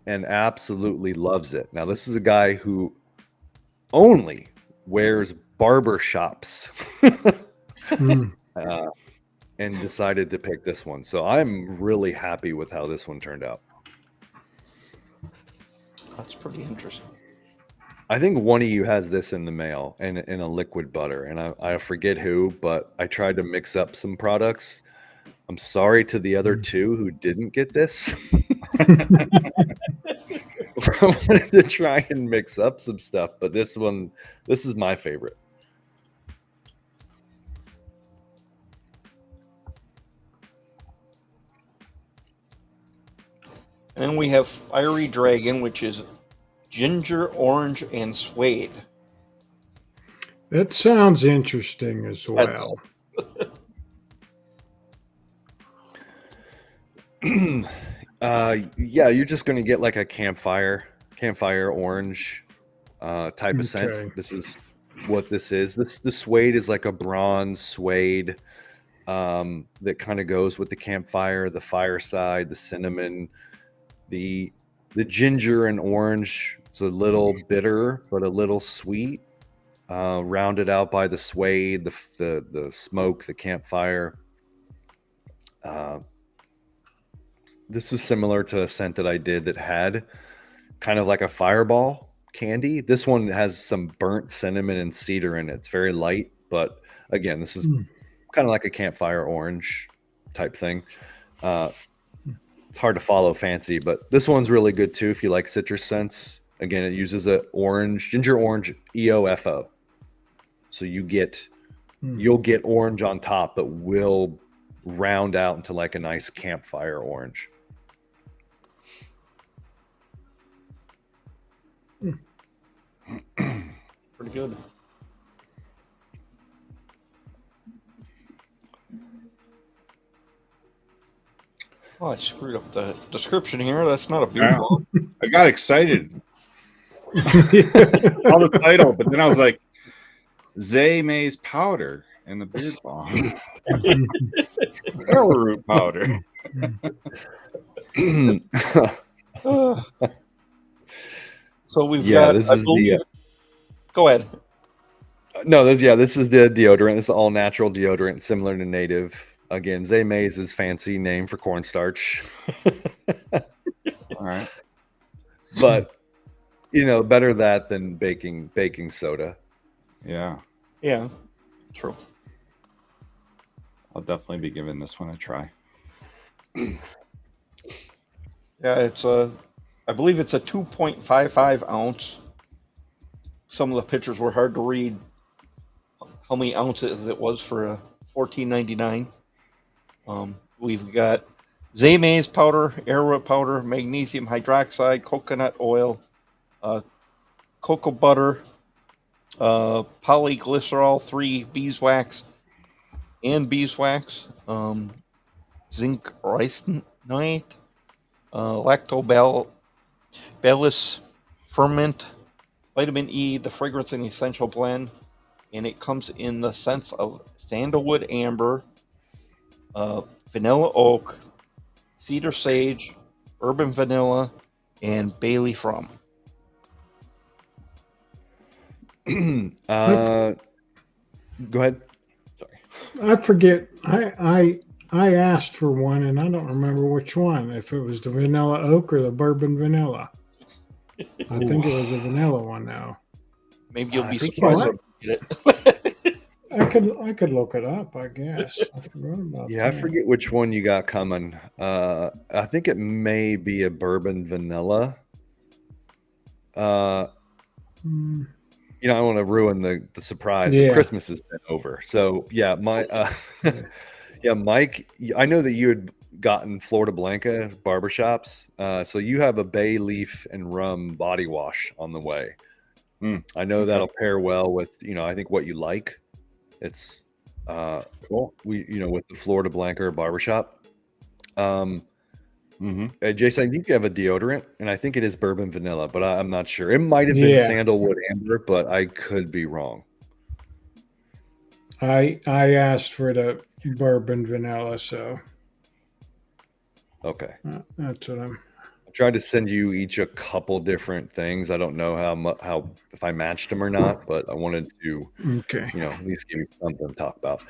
and absolutely loves it. Now, this is a guy who only wears barbershops. And decided to pick this one. So I'm really happy with how this one turned out. That's pretty interesting. I think one of you has this in the mail and in a liquid butter, and I forget who, but I tried to mix up some products. I'm sorry to the other two who didn't get this. I wanted to try and mix up some stuff, but this is my favorite. And then we have Fiery Dragon, which is ginger, orange, and suede. That sounds interesting as well. Yeah, you're just going to get like a campfire orange type of scent. This is what this is. The suede is like a bronze suede that kind of goes with the campfire, the fireside, the cinnamon, the ginger and orange. It's a little bitter, but a little sweet, rounded out by the suede, the smoke, the campfire. This is similar to a scent that I did that had kind of like a fireball candy. This one has some burnt cinnamon and cedar in it. It's very light, but again, this is kind of like a campfire orange type thing. It's hard to follow Fancy, but this one's really good too if you like citrus scents. Again, it uses a ginger orange EOFO. So you'll get orange on top, but will round out into like a nice campfire orange. Pretty good. Oh, I screwed up the description here. That's not a beer bong. I got excited on the title, but then I was like, Zay May's powder and the beard bomb. Arrowroot powder. So we've got. This is go ahead. No, this is the deodorant. It's all natural deodorant, similar to Native. Again, Zay May's is fancy name for cornstarch. All right. But better that than baking soda. Yeah. Yeah. True. I'll definitely be giving this one a try. Yeah, it's I believe it's a 2.55 ounce. Some of the pictures were hard to read how many ounces it was for a $14.99. We've got Zay May's powder, arrowroot powder, magnesium hydroxide, coconut oil, cocoa butter, polyglycerol, 3 beeswax and beeswax, zinc ricinoate, lactobacillus ferment, vitamin E, the fragrance and essential blend, and it comes in the scents of sandalwood amber, vanilla oak, cedar sage, urban vanilla, and bay leaf rum. Go ahead. Sorry. I forget. I asked for one, and I don't remember which one. If it was the vanilla oak or the bourbon vanilla. I think it was a vanilla one now. Maybe you'll I be think surprised you when you get it. I could look it up, I guess. I forgot about Yeah, I that. forget which one you got coming. I think it may be a bourbon vanilla. Hmm. You know, I want to ruin the surprise, Yeah. but Christmas has been over. So yeah, yeah, Mike, I know that you had gotten Florida Blanca barbershops. So you have a bay leaf and rum body wash on the way. I know that'll pair well with, I think what you like. It's Cool. with the Florida Blanca barbershop. Mm-hmm. Jason, I think you have a deodorant, and I think it is bourbon vanilla, but I'm not sure. It might have been Yeah. sandalwood amber, but I could be wrong. I asked for the bourbon vanilla, so Okay. that's what I'm. I tried to send you each a couple different things. I don't know how if I matched them or not, but I wanted to, Okay. at least give you something to talk about.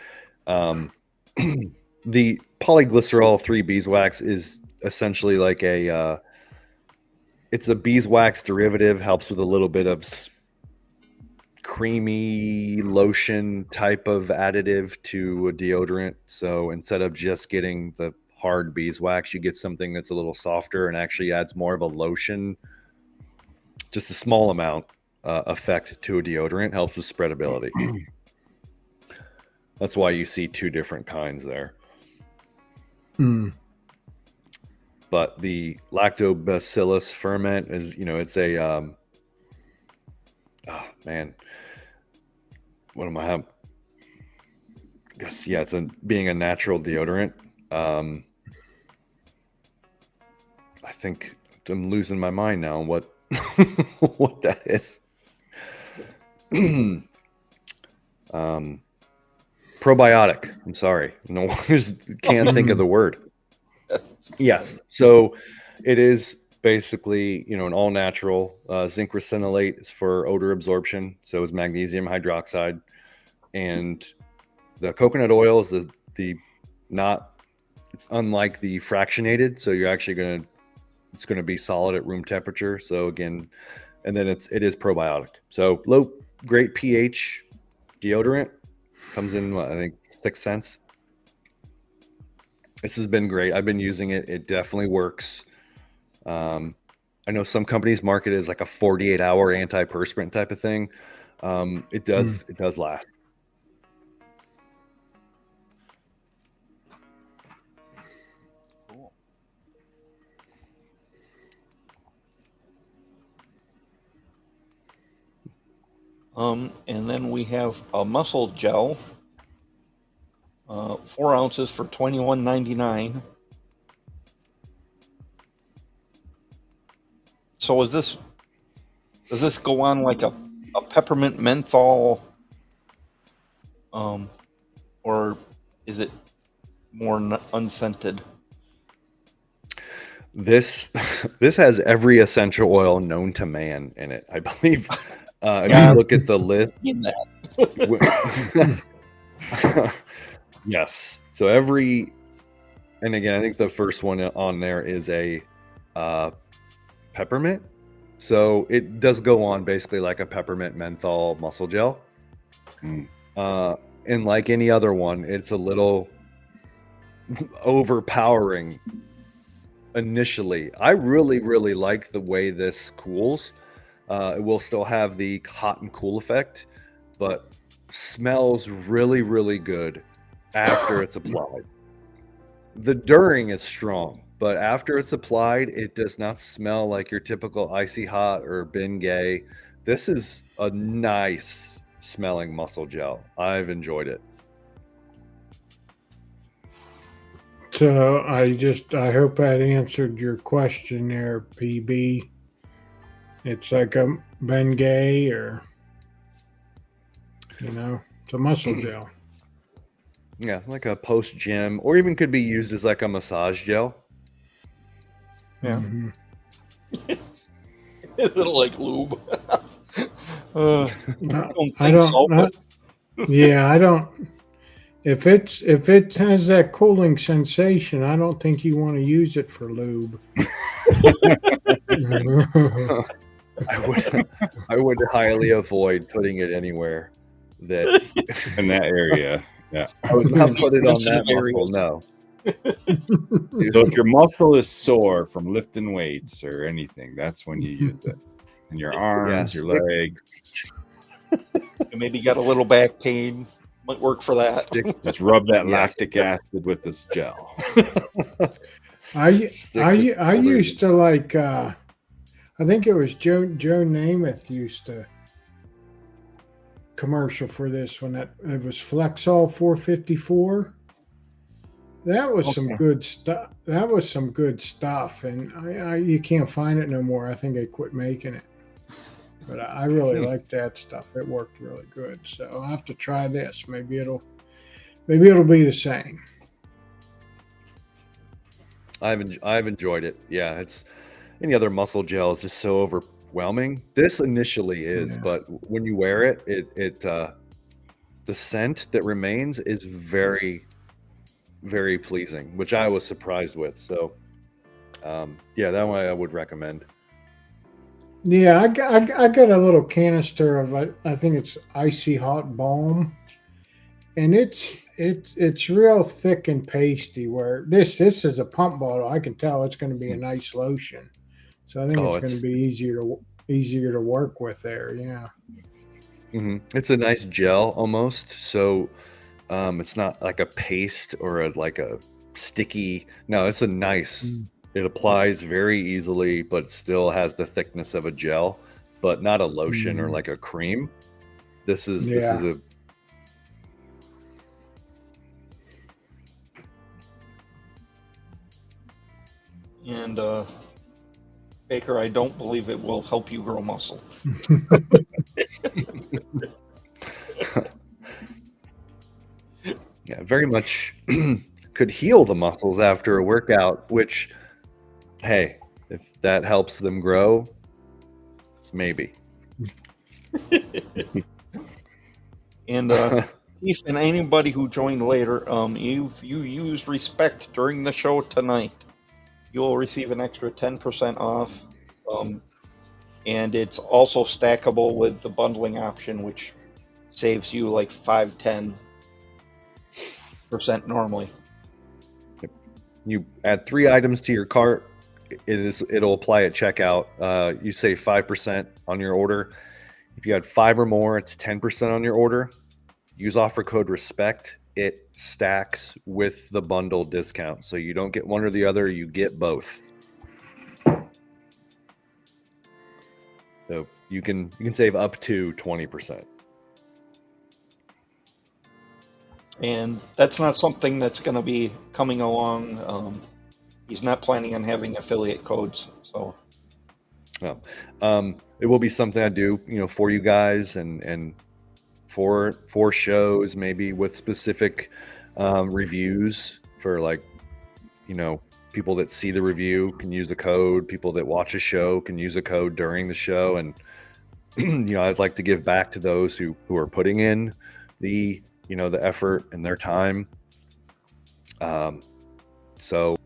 The polyglycerol 3 beeswax is essentially like it's a beeswax derivative, helps with a little bit of creamy lotion type of additive to a deodorant. So instead of just getting the hard beeswax, you get something that's a little softer and actually adds more of a lotion, just a small amount effect to a deodorant, helps with spreadability. That's why you see 2 different kinds there. But the lactobacillus ferment is, it's a oh man, what am I? I guess it's being a natural deodorant. I think I'm losing my mind now on what what that is. Probiotic. I'm sorry, no one can't think of the word. Yes, so it is basically an all natural. Zinc ricinoate is for odor absorption, so is magnesium hydroxide, and the coconut oil is the not. It's unlike the fractionated, so you're actually it's gonna be solid at room temperature. So again, and then it is probiotic. So great pH deodorant comes in I think 6 cents. This has been great. I've been using it. It definitely works. I know some companies market it as like a 48-hour antiperspirant type of thing. It does last. And then we have a muscle gel, 4 ounces for $21.99. So does this go on like a peppermint menthol, or is it more unscented? This has every essential oil known to man in it, I believe. If you look at the list, yes. So and again, I think the first one on there is a peppermint. So it does go on basically like a peppermint menthol muscle gel. And like any other one, it's a little overpowering initially. I really, really like the way this cools. It will still have the hot and cool effect, but smells really, really good after it's applied. The during is strong, but after it's applied, it does not smell like your typical icy hot or Bengay. This is a nice smelling muscle gel. I've enjoyed it. So I hope that answered your question there, PB. It's like a Bengay or, it's a muscle gel. Yeah, it's like a post gym, or even could be used as like a massage gel. Yeah. Mm-hmm. Is it like lube? I don't. If it has that cooling sensation, I don't think you want to use it for lube. I would highly avoid putting it anywhere that in that area. Yeah. I would not put it on Sensitive that muscle. areas. No. So if your muscle is sore from lifting weights or anything, that's when you use it. And your arms, your stick- legs. You maybe got a little back pain. Might work for that. Just rub that Yes. lactic acid with this gel. I Stick I to I shoulders. used to like I think it was Joe Namath used to commercial for this when it was Flexol 454. That was some Okay. good stuff. That was some good stuff, and I you can't find it no more. I think they quit making it, but I really liked that stuff. It worked really good. So I'll have to try this. Maybe it'll be the same. I've enjoyed it. Yeah, it's any other muscle gel is just so overwhelming. This initially is, Yeah. but when you wear it, the scent that remains is very, very pleasing, which I was surprised with. So, yeah, that one I would recommend. Yeah, I got a little canister of I think it's icy hot balm, and it's real thick and pasty. Where this is a pump bottle, I can tell it's going to be a nice lotion. So I think it's going to be easier to work with there. Yeah. It's a nice gel almost. So, it's not like a paste or like a sticky. No, it's a nice. It applies very easily, but still has the thickness of a gel, but not a lotion or like a cream. This is a And Baker, I don't believe it will help you grow muscle. yeah, very much could heal the muscles after a workout, which, hey, if that helps them grow, maybe. And Keith and anybody who joined later, you used respect during the show tonight, you'll receive an extra 10% off. And it's also stackable with the bundling option, which saves you like 5-10% normally. You add 3 items to your cart. It'll apply at checkout. You save 5% on your order. If you add 5 or more, it's 10% on your order. Use offer code RESPECT. It stacks with the bundle discount, so you don't get one or the other. You get both. So you can save up to 20%. And that's not something that's going to be coming along. He's not planning on having affiliate codes, so. No. It will be something I do, for you guys and for shows, maybe with specific reviews for people that see the review can use the code. People that watch a show can use a code during the show. And, I'd like to give back to those who are putting in the effort and their time. So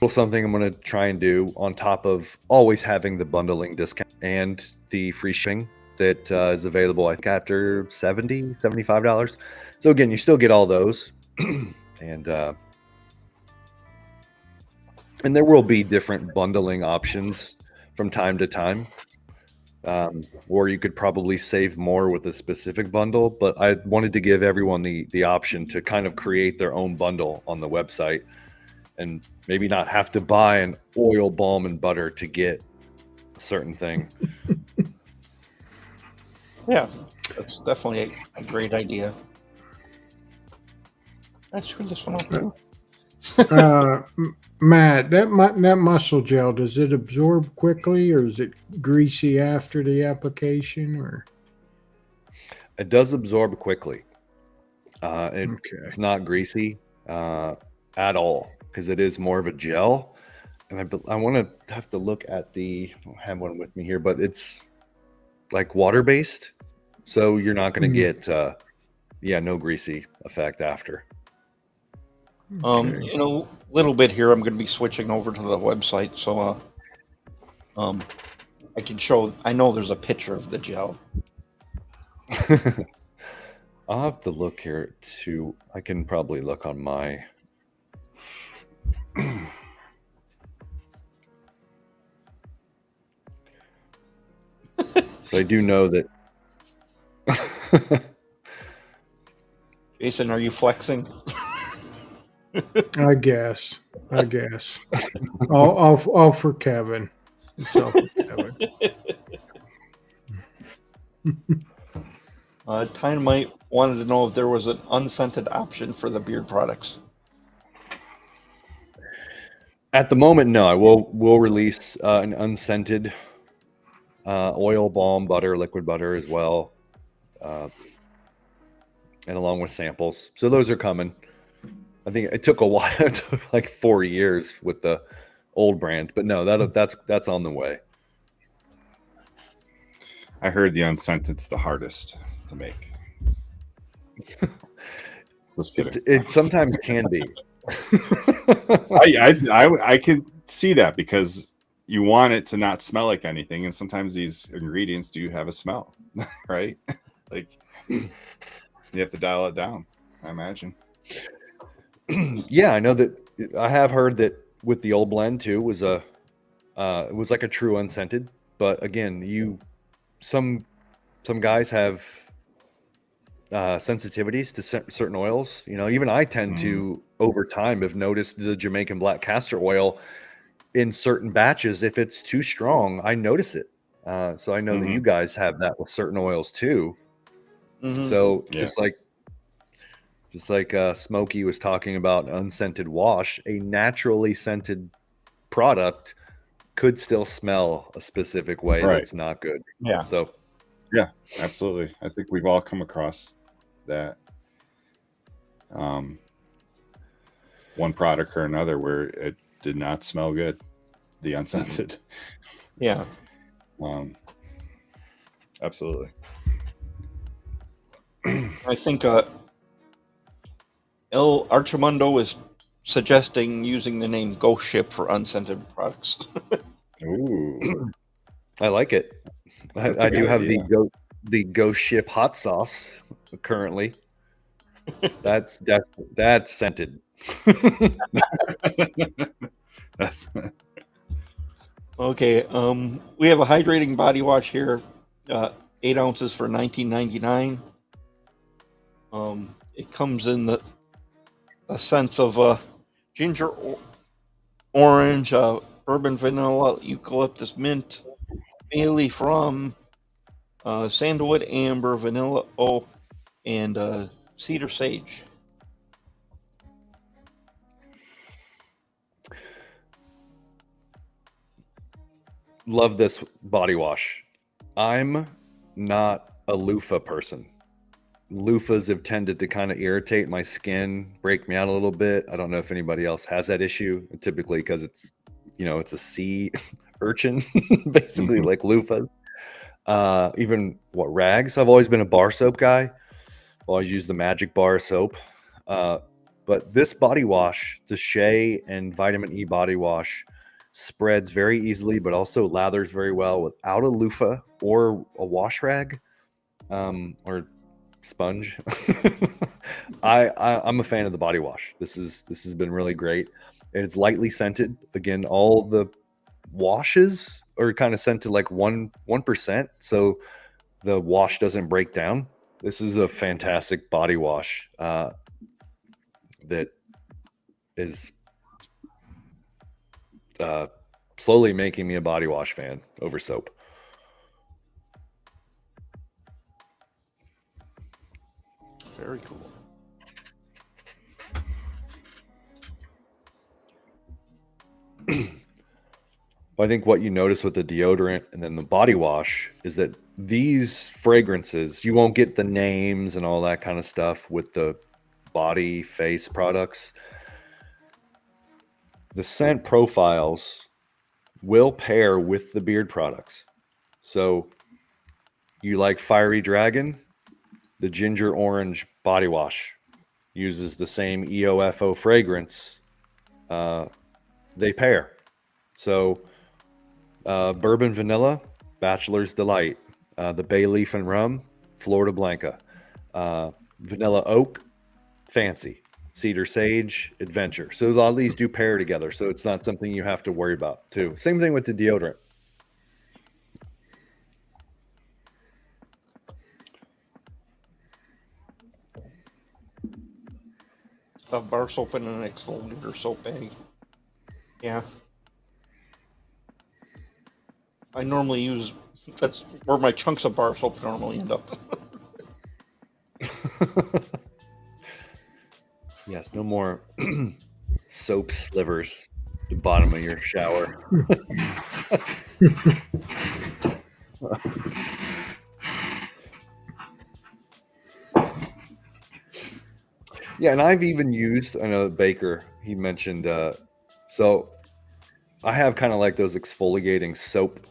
something I'm going to try and do on top of always having the bundling discount and the free shipping that is available, I think, after $75. So again, you still get all those. And there will be different bundling options from time to time, or you could probably save more with a specific bundle. But I wanted to give everyone the option to kind of create their own bundle on the website and maybe not have to buy an oil, balm, and butter to get a certain thing. Yeah, that's definitely a great idea. I screwed this one up too. Matt, that muscle gel, does it absorb quickly, or is it greasy after the application? Or it does absorb quickly. It's not greasy at all because it is more of a gel. And I want to have to look at I don't have one with me here, but it's like water-based. So you're not going to get, no greasy effect after. In a little bit here, I'm going to be switching over to the website. So, I can show. I know there's a picture of the gel. I'll have to look here too. I can probably look on my. But I do know that. Jason, are you flexing? I guess. All for Kevin. It's all for Kevin. Dynamite wanted to know if there was an unscented option for the beard products. At the moment, no. I will release an unscented oil, balm, butter, liquid butter as well, and along with samples. So those are coming. I think it took a while. It took like 4 years with the old brand, but no, that's on the way. I heard the unscented's the hardest to make. Just kidding. It sometimes can be. I can see that because you want it to not smell like anything, and sometimes these ingredients do have a smell, right? Like you have to dial it down, I imagine. Yeah, I know that. I have heard that with the old blend too was it was like a true unscented, but again, some guys have sensitivities to certain oils. You know, even I tend to over time have noticed the Jamaican black castor oil in certain batches. If it's too strong, I notice it. So I know that you guys have that with certain oils too. So just like Smokey was talking about unscented wash, a naturally scented product could still smell a specific way that's not good. Yeah. So yeah, absolutely. I think we've all come across that one product or another where it did not smell good, the unscented. Yeah. Absolutely. I think El Archimundo is suggesting using the name Ghost Ship for unscented products. Ooh. I like it. I do have the Ghost Ship hot sauce currently. That's scented. That's Okay. We have a hydrating body wash here, 8 ounces for $19.99. It comes in the sense of ginger, orange, bourbon, vanilla, eucalyptus, mint, bay leaf rum, sandalwood, amber, vanilla, oak, and cedar sage. Love this body wash. I'm not a loofah person. Loofahs have tended to kind of irritate my skin, break me out a little bit. I don't know if anybody else has that issue. Typically because it's a sea urchin, basically like loofahs. Even rags. I've always been a bar soap guy. Always use the Magic Bar soap. But this body wash, the Shea and Vitamin E body wash, spreads very easily, but also lathers very well without a loofah or a wash rag, or sponge. I'm a fan of the body wash. This has been really great, and it's lightly scented. Again, all the washes are kind of scented like 1%, so the wash doesn't break down. This is a fantastic body wash that is slowly making me a body wash fan over soap. Very cool. I think what you notice with the deodorant and then the body wash is that these fragrances, you won't get the names and all that kind of stuff with the body face products. The scent profiles will pair with the beard products. So you like Fiery Dragon, the ginger orange body wash uses the same EOFO fragrance. They pair. So bourbon vanilla Bachelor's Delight, the Bay Leaf and Rum, Florida Blanca, Vanilla Oak, Fancy, Cedar Sage, Adventure. So a lot of these do pair together, so it's not something you have to worry about too. Same thing with the deodorant. A bar soap and an exfoliator soap bag. Yeah. I normally use, that's where my chunks of bar soap normally end up. Yes, no more soap slivers at the bottom of your shower. Yeah, and I've even used, I know Baker, he mentioned, so I have kind of like those exfoliating soap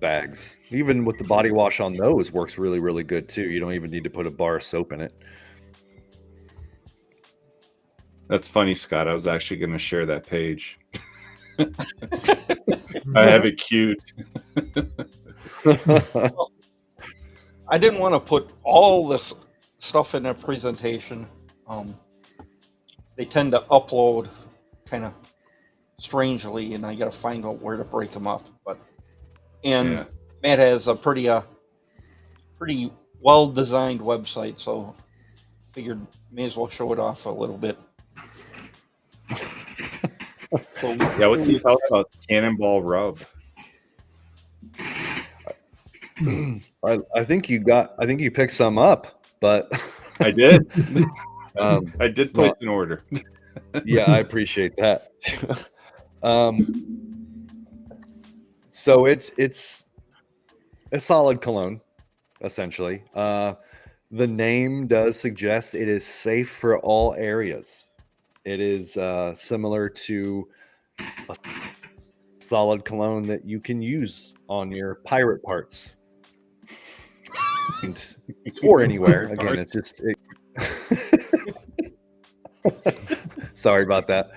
bags. Even with the body wash on those works really, really good too. You don't even need to put a bar of soap in it. That's funny, Scott. I was actually going to share that page. I have it queued. I didn't want to put all this stuff in a presentation. They tend to upload kind of strangely, and I got to find out where to break them up. Yeah. Matt has a pretty well designed website, so figured may as well show it off a little bit. So, Yeah, what do you talk about Cannonball Rub? I think you picked some up, but I did. I did place an order. Yeah, I appreciate that. So it's a solid cologne, essentially. The name does suggest it is safe for all areas. It is similar to a solid cologne that you can use on your pirate parts or anywhere. Again, it's just. Sorry about that.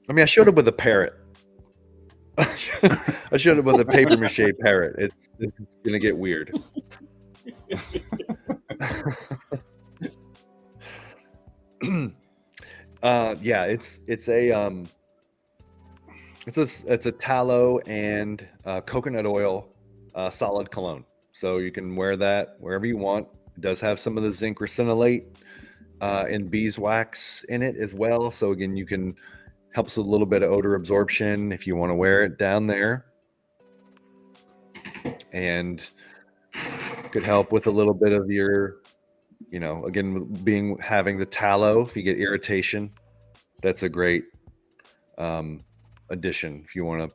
I mean, I showed up with a parrot. I showed up with a paper mache parrot. This is gonna get weird. Yeah, it's a tallow and coconut oil solid cologne. So you can wear that wherever you want. It does have some of the zinc ricinoate and beeswax in it as well. So again, you can helps with a little bit of odor absorption if you want to wear it down there, and could help with a little bit of your, again, having the tallow. If you get irritation, that's a great addition. If you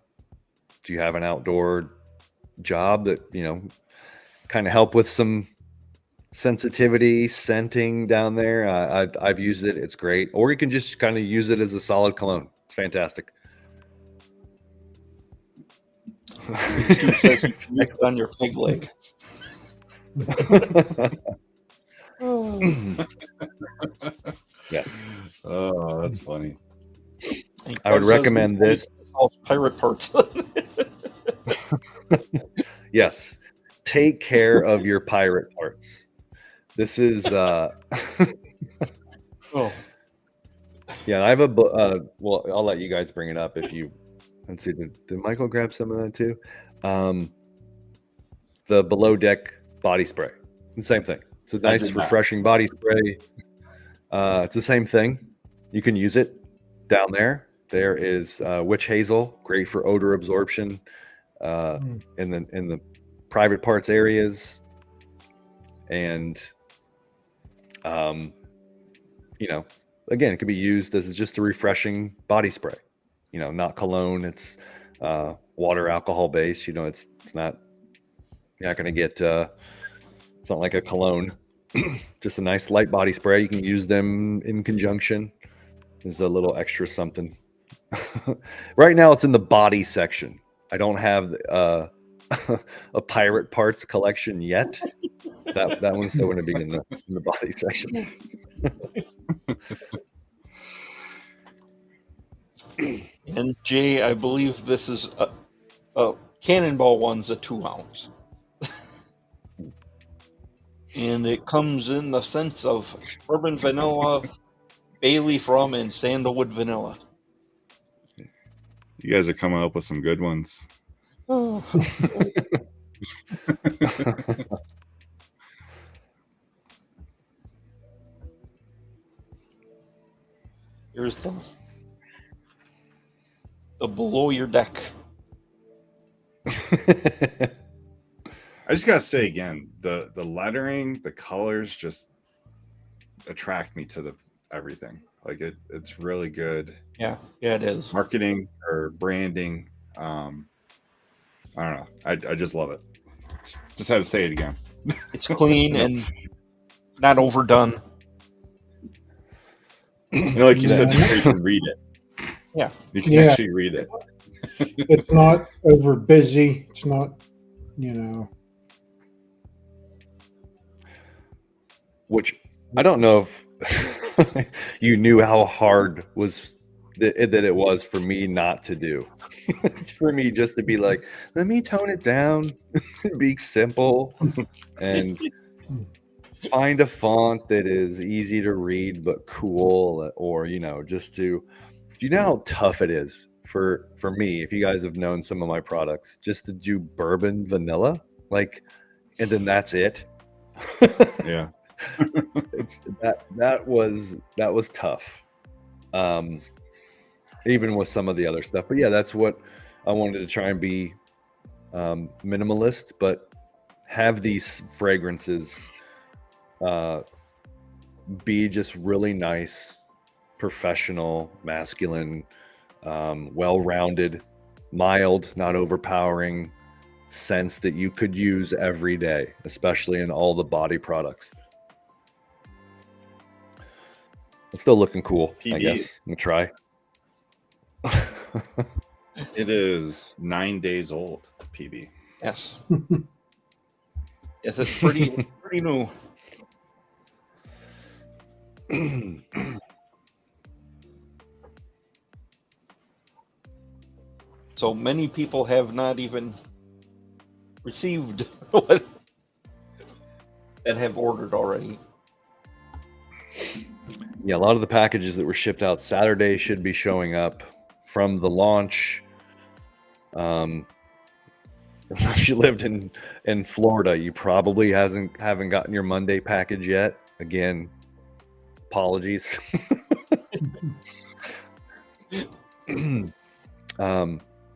have an outdoor job that kind of help with some sensitivity, scenting down there. I've used it. It's great. Or you can just kind of use it as a solid cologne. It's fantastic. Stu says you can use it on your pig leg. Yes. Oh, that's funny. I would recommend this. Pirate parts. Yes. Take care of your pirate parts. This is Oh. Yeah, I have a well, I'll let you guys bring it up if you let's see, did Michael grab some of that too? The Below Deck body spray. The same thing. It's a nice refreshing body spray. It's the same thing. You can use it down there. There is witch hazel, great for odor absorption in the private parts areas. And again, it can be used as just a refreshing body spray, not cologne. It's water alcohol based. It's not, you're not going to get, it's not like a cologne, just a nice light body spray. You can use them in conjunction. There's a little extra something. Right now it's in the body section. I don't have a pirate parts collection yet. That one's still going to be in the body section. And Jay, I believe this is a Cannonball one's a 2 ounce. And it comes in the sense of bourbon vanilla, bay leaf rum, and sandalwood vanilla. You guys are coming up with some good ones. Oh. Here's the below your deck. I just gotta say again, the lettering, the colors just attract me to the everything. Like it's really good Yeah, it is. marketing or branding. I don't know. I just love it. Just had to say it again. It's clean and not overdone. You know, like you said, Yeah. you can read it. Yeah. You can Yeah. actually read it. It's not over busy. It's not, you know. Which I don't know if you knew how hard that it was for me not to do. It's for me just to be like, let me tone it down, be simple, and find a font that is easy to read but cool, or just to, you know how tough it is for me, if you guys have known some of my products, just to do bourbon vanilla, like, and then that's it. Yeah. It's that was tough, even with some of the other stuff. But yeah, that's what I wanted to try and be, minimalist, but have these fragrances be just really nice, professional, masculine, well-rounded, mild, not overpowering scents that you could use every day, especially in all the body products. It's still looking cool, I PB. guess. I'm gonna try. It is 9 days old, PB. Yes. Yes, it's pretty new. So many people have not even received what that have ordered already. Yeah, a lot of the packages that were shipped out Saturday should be showing up from the launch. Unless you lived in Florida, you probably haven't gotten your Monday package yet. Again, apologies.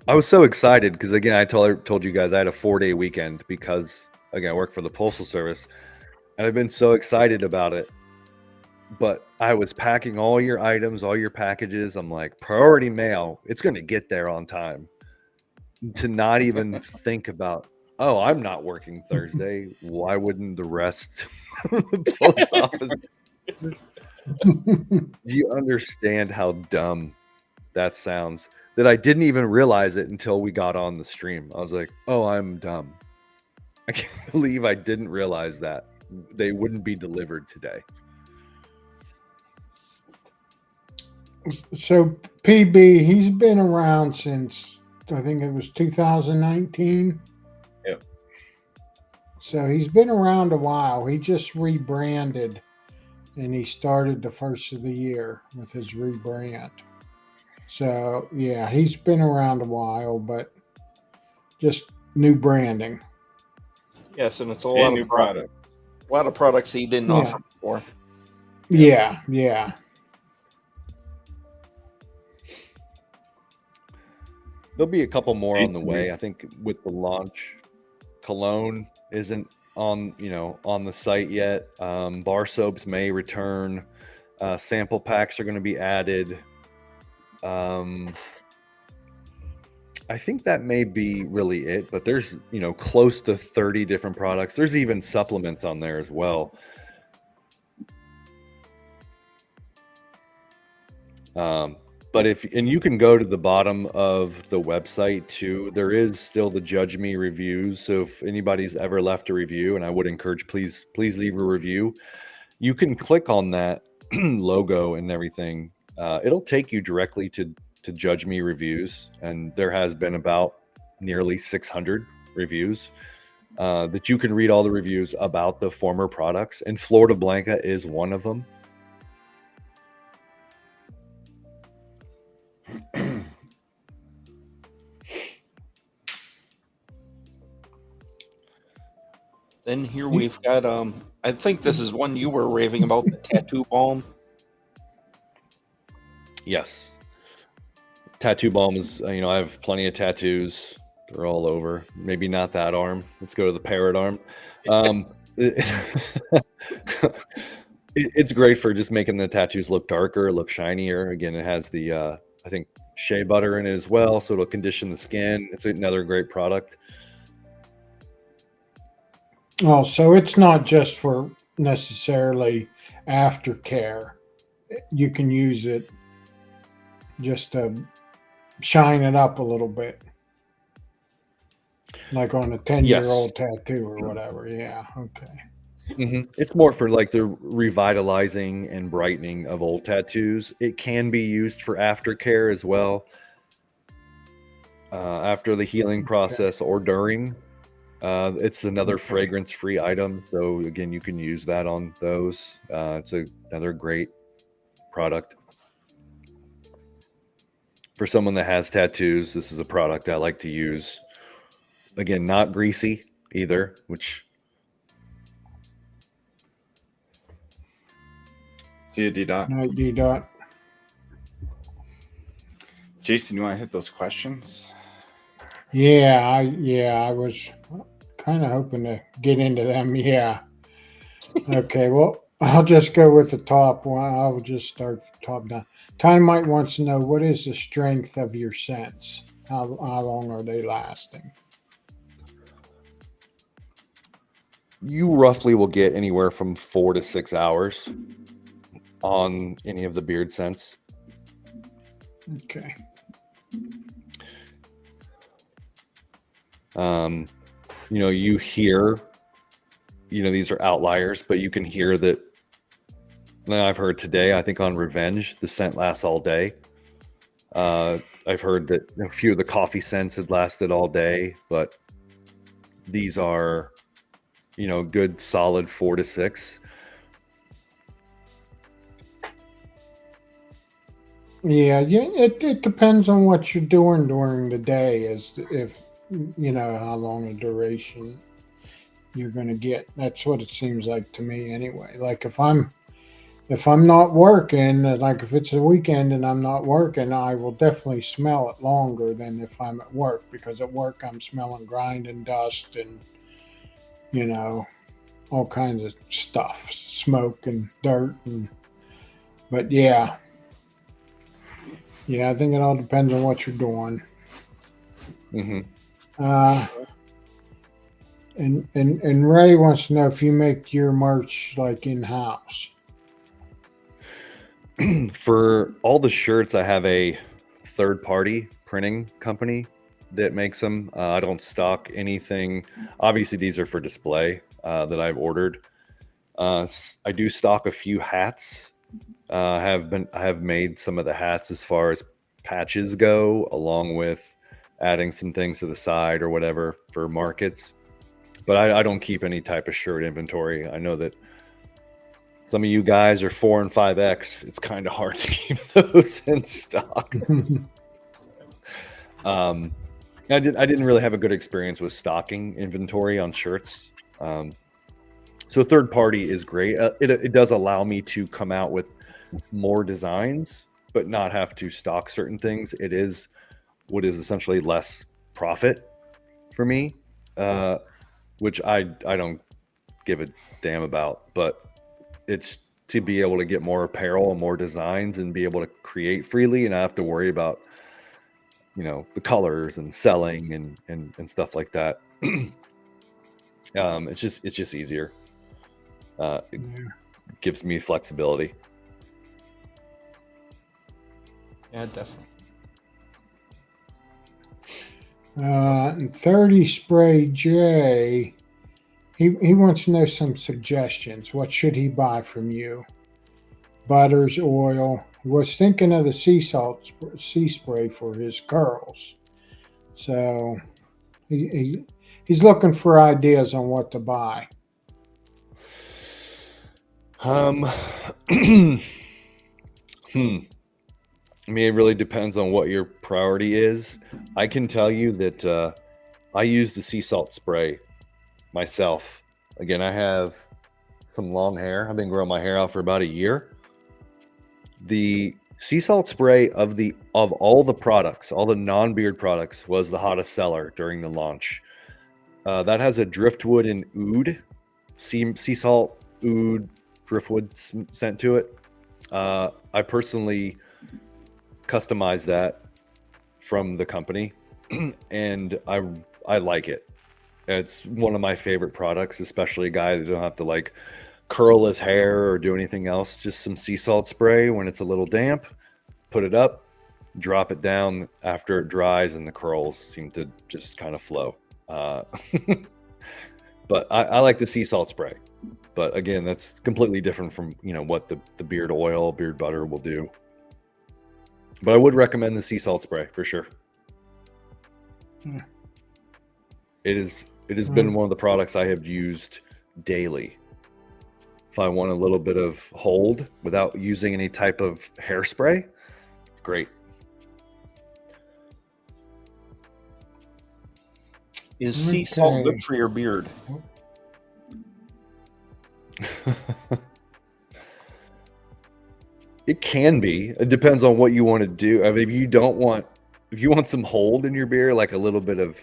I was so excited because, again, I told you guys I had a 4-day weekend because, again, I work for the Postal Service, and I've been so excited about it. But I was packing all your items, all your packages. I'm like, priority mail, it's going to get there on time. To not even think about, oh, I'm not working Thursday. Why wouldn't the rest of the post office? Do you understand how dumb that sounds? That I didn't even realize it until we got on the stream. I was like, oh, I'm dumb. I can't believe I didn't realize that they wouldn't be delivered today. So PB, he's been around since I think it was 2019. Yep. So he's been around a while. He just rebranded, and he started the first of the year with his rebrand. So yeah, he's been around a while, but just new branding. Yes, and it's a And lot new of product. a lot of products he didn't Yeah. offer before. Yeah, yeah. There'll be a couple more on the Thank way. you. I think with the launch, cologne isn't on the site yet. Bar soaps may return. Sample packs are going to be added. I think that may be really it, but there's close to 30 different products. There's even supplements on there as well. But you can go to the bottom of the website too. There is still the Judge Me reviews. So if anybody's ever left a review, and I would encourage, please leave a review. You can click on that logo and everything. It'll take you directly to to Judge Me reviews, and there has been about nearly 600 reviews that you can read all the reviews about the former products, and Florida Blanca is one of them. Then here we've got I think this is one you were raving about, the tattoo balm. Yes. Tattoo balm is, I have plenty of tattoos. They're all over. Maybe not that arm. Let's go to the parrot arm. It's great for just making the tattoos look darker, look shinier. Again, it has the, I think, shea butter in it as well, so it'll condition the skin. It's another great product. Oh, so it's not just for necessarily aftercare. You can use it just to shine it up a little bit. Like on a 10-year-old tattoo or whatever. Yeah, okay. It's more for like the revitalizing and brightening of old tattoos. It can be used for aftercare as well. After the healing process or during. It's another fragrance-free item. So again, you can use that on those. It's another great product. For someone that has tattoos, this is a product I like to use. Again, not greasy either, which... See you, D-Dot. Night, D-Dot. Jason, you want to hit those questions? Yeah, I was kind of hoping to get into them. Yeah. Okay, well, I'll just go with the top one. I'll just start top down. Time Mike wants to know, what is the strength of your scents? How long are they lasting? You roughly will get anywhere from 4 to 6 hours on any of the beard scents. Okay. You hear, these are outliers, but you can hear that. I've heard today, I think on Revenge, the scent lasts all day. I've heard that a few of the coffee scents had lasted all day, but these are, good solid 4 to 6. Yeah, it depends on what you're doing during the day, as to if how long a duration you're going to get. That's what it seems like to me anyway. Like if I'm not working, like if it's a weekend and I'm not working, I will definitely smell it longer than if I'm at work, because at work I'm smelling grinding dust and all kinds of stuff, smoke and dirt, but yeah, I think it all depends on what you're doing. And Ray wants to know if you make your merch like in-house. For all the shirts, I have a third-party printing company that makes them. I don't stock anything. Obviously, these are for display that I've ordered. I do stock a few hats. I have made some of the hats as far as patches go, along with adding some things to the side or whatever for markets. But I don't keep any type of shirt inventory. I know that some of you guys are 4 and 5X. It's kind of hard to keep those in stock. I didn't really have a good experience with stocking inventory on shirts. So third party is great. It does allow me to come out with more designs, but not have to stock certain things. It is what is essentially less profit for me, which I don't give a damn about, but it's to be able to get more apparel and more designs and be able to create freely and not have to worry about, the colors and selling and stuff like that. It's just easier. It gives me flexibility. Yeah, definitely. And 30 Spray J, he wants to know some suggestions. What should he buy from you? Butters, oil, He was thinking of the sea spray for his curls. So he's looking for ideas on what to buy. I mean, it really depends on what your priority is. I can tell you that I use the sea salt spray myself. Again, I have some long hair. I've been growing my hair out for about a year. The sea salt spray of all the products, all the non-beard products, was the hottest seller during the launch. That has a driftwood and oud, sea salt, oud, driftwood scent to it. I personally customize that from the company, and I like it. It's one of my favorite products, especially a guy that don't have to like curl his hair or do anything else. Just some sea salt spray when it's a little damp, put it up, drop it down after it dries, and the curls seem to just kind of flow. But I like the sea salt spray. But again, that's completely different from what the beard oil, beard butter will do. But I would recommend the sea salt spray for sure. It has been one of the products I have used daily. If I want a little bit of hold without using any type of hairspray, it's great. Is sea salt good for your beard? It can be. It depends on what you want to do. I mean, if you want some hold in your beard, like a little bit of,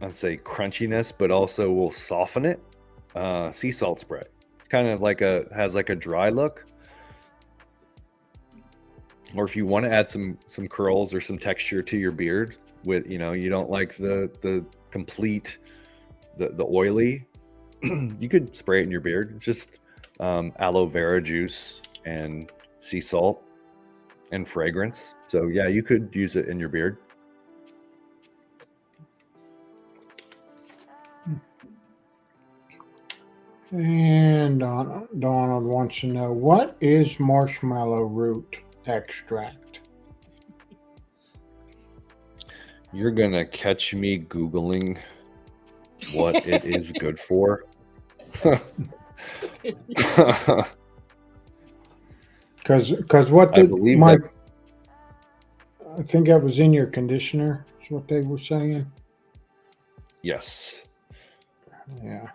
I'd say crunchiness, but also will soften it. Sea salt spray. It's kind of has a dry look. Or if you want to add some curls or some texture to your beard with, you don't like the complete, the oily, you could spray it in your beard. It's just aloe vera juice and sea salt and fragrance. So yeah, you could use it in your beard. And Donald wants to know, what is marshmallow root extract? You're gonna catch me Googling what it is good for. Because what did Mike? I think that was in your conditioner. Is what they were saying. Yes. Yeah.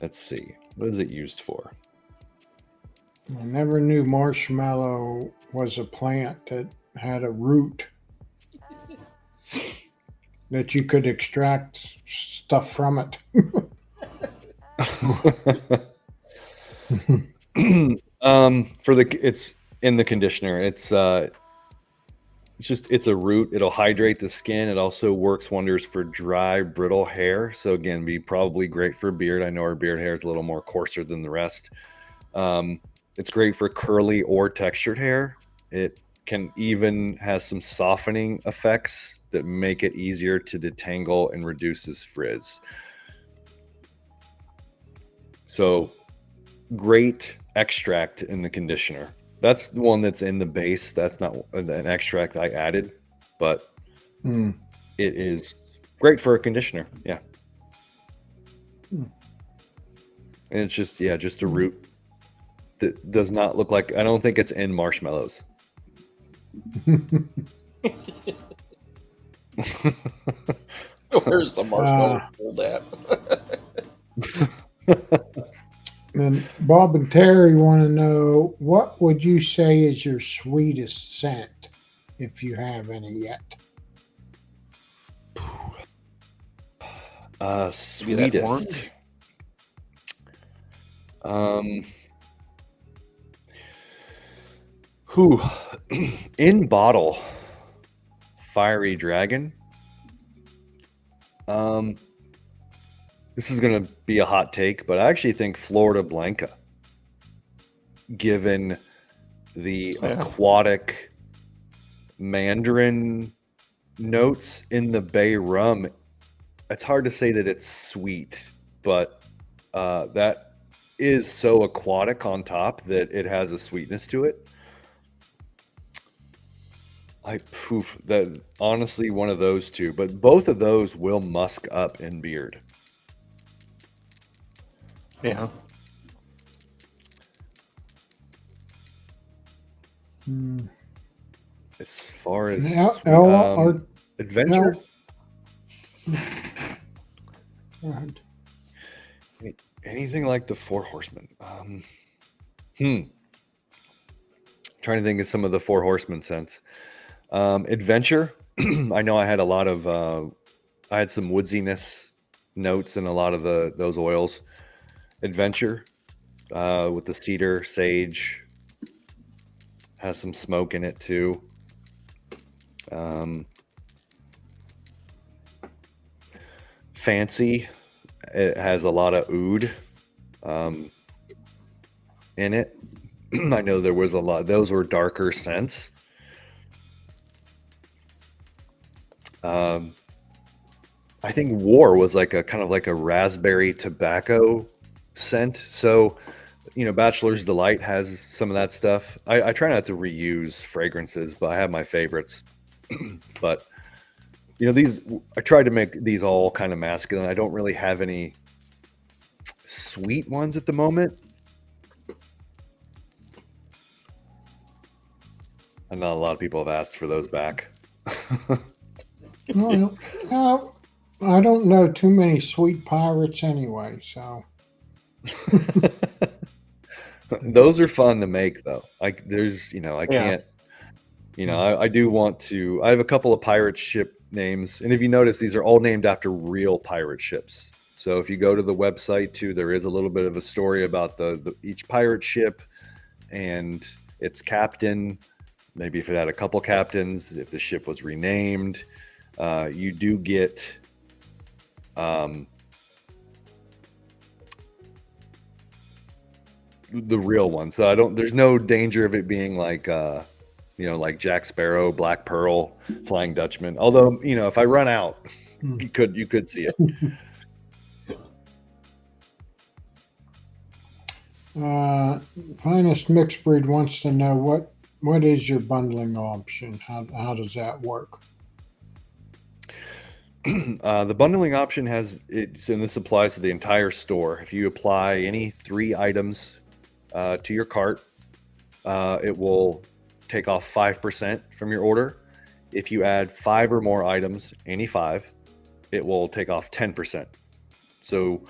Let's see. What is it used for? I never knew marshmallow was a plant that had a root that you could extract stuff from it. It's in the conditioner. It's a root. It'll hydrate the skin. It also works wonders for dry, brittle hair. So again, be probably great for beard. I know our beard hair is a little more coarser than the rest. It's great for curly or textured hair. It can even has some softening effects that make it easier to detangle and reduces frizz. So great extract in the conditioner. That's the one that's in the base. That's not an extract I added, but it is great for a conditioner. Yeah. And it's just a root that does not look like, I don't think it's in marshmallows. Where's the marshmallow? Hold that. And Bob and Terry want to know, what would you say is your sweetest scent, if you have any yet? Sweetest. In bottle, Fiery Dragon. This is going to be a hot take, but I actually think Florida Blanca, given the aquatic mandarin notes in the bay rum, it's hard to say that it's sweet, but that is so aquatic on top that it has a sweetness to it. That honestly one of those two, but both of those will musk up in beard. Yeah. As far as adventure, Go ahead. anything like the Four Horsemen. Trying to think of some of the Four Horsemen scents. Adventure. I know I had a lot of. I had some woodsiness notes in a lot of those oils. Adventure, with the cedar, sage, has some smoke in it too. Fancy, it has a lot of oud in it. I know there was a lot. Those were darker scents. I think War was like a kind of like a raspberry tobacco scent. So, Bachelor's Delight has some of that stuff. I try not to reuse fragrances, but I have my favorites. But these, I tried to make these all kind of masculine. I don't really have any sweet ones at the moment. I know a lot of people have asked for those back. Well, I don't know too many sweet pirates anyway, so. Those are fun to make, though. I can't. I do want to. I have a couple of pirate ship names, and if you notice, these are all named after real pirate ships. So if you go to the website too, there is a little bit of a story about each pirate ship and its captain. Maybe if it had a couple captains, if the ship was renamed, you do get the real one. So there's no danger of it being like like Jack Sparrow, Black Pearl, Flying Dutchman. Although, if I run out, you could see it. Finest Mixed Breed wants to know what is your bundling option? How does that work? The bundling option has it, and this applies to the entire store. If you apply any 3 items to your cart, it will take off 5% from your order. If you add 5 or more items, any 5, it will take off 10%. So,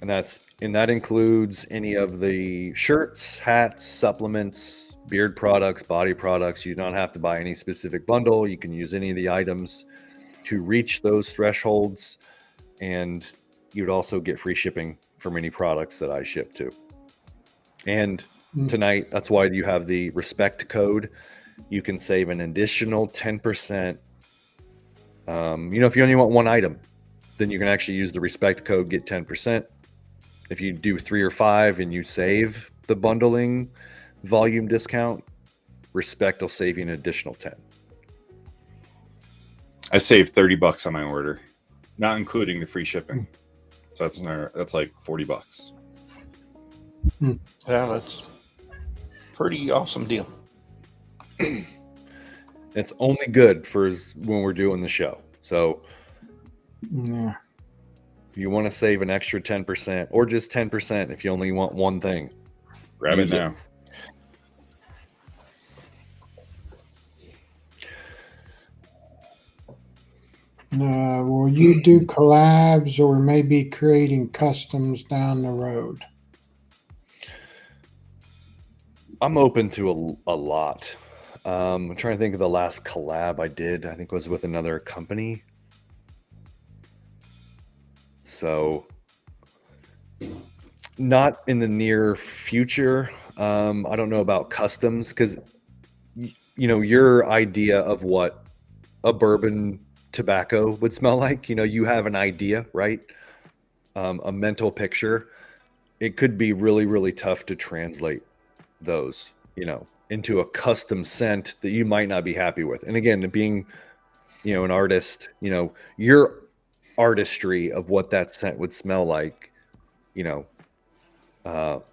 and that includes any of the shirts, hats, supplements, beard products, body products. You don't have to buy any specific bundle. You can use any of the items to reach those thresholds, and you'd also get free shipping from any products that I ship to. And tonight, that's why you have the respect code. You can save an additional 10%. If you only want 1 item, then you can actually use the respect code, get 10%. If you do 3 or 5 and you save the bundling volume discount, respect will save you an additional 10. I saved $30 on my order, not including the free shipping. So that's like $40. Yeah, that's pretty awesome deal. It's only good for when we're doing the show. So Yeah. if you want to save an extra 10% or just 10% if you only want one thing, Grab it now. Will you do collabs or maybe creating customs down the road? I'm open to a lot. I'm trying to think of the last collab I did. I think it was with another company. So not in the near future. I don't know about customs because, your idea of what a bourbon tobacco would smell like, you have an idea, right? A mental picture. It could be really, really tough to translate those, into a custom scent that you might not be happy with. And again, being, an artist, your artistry of what that scent would smell like,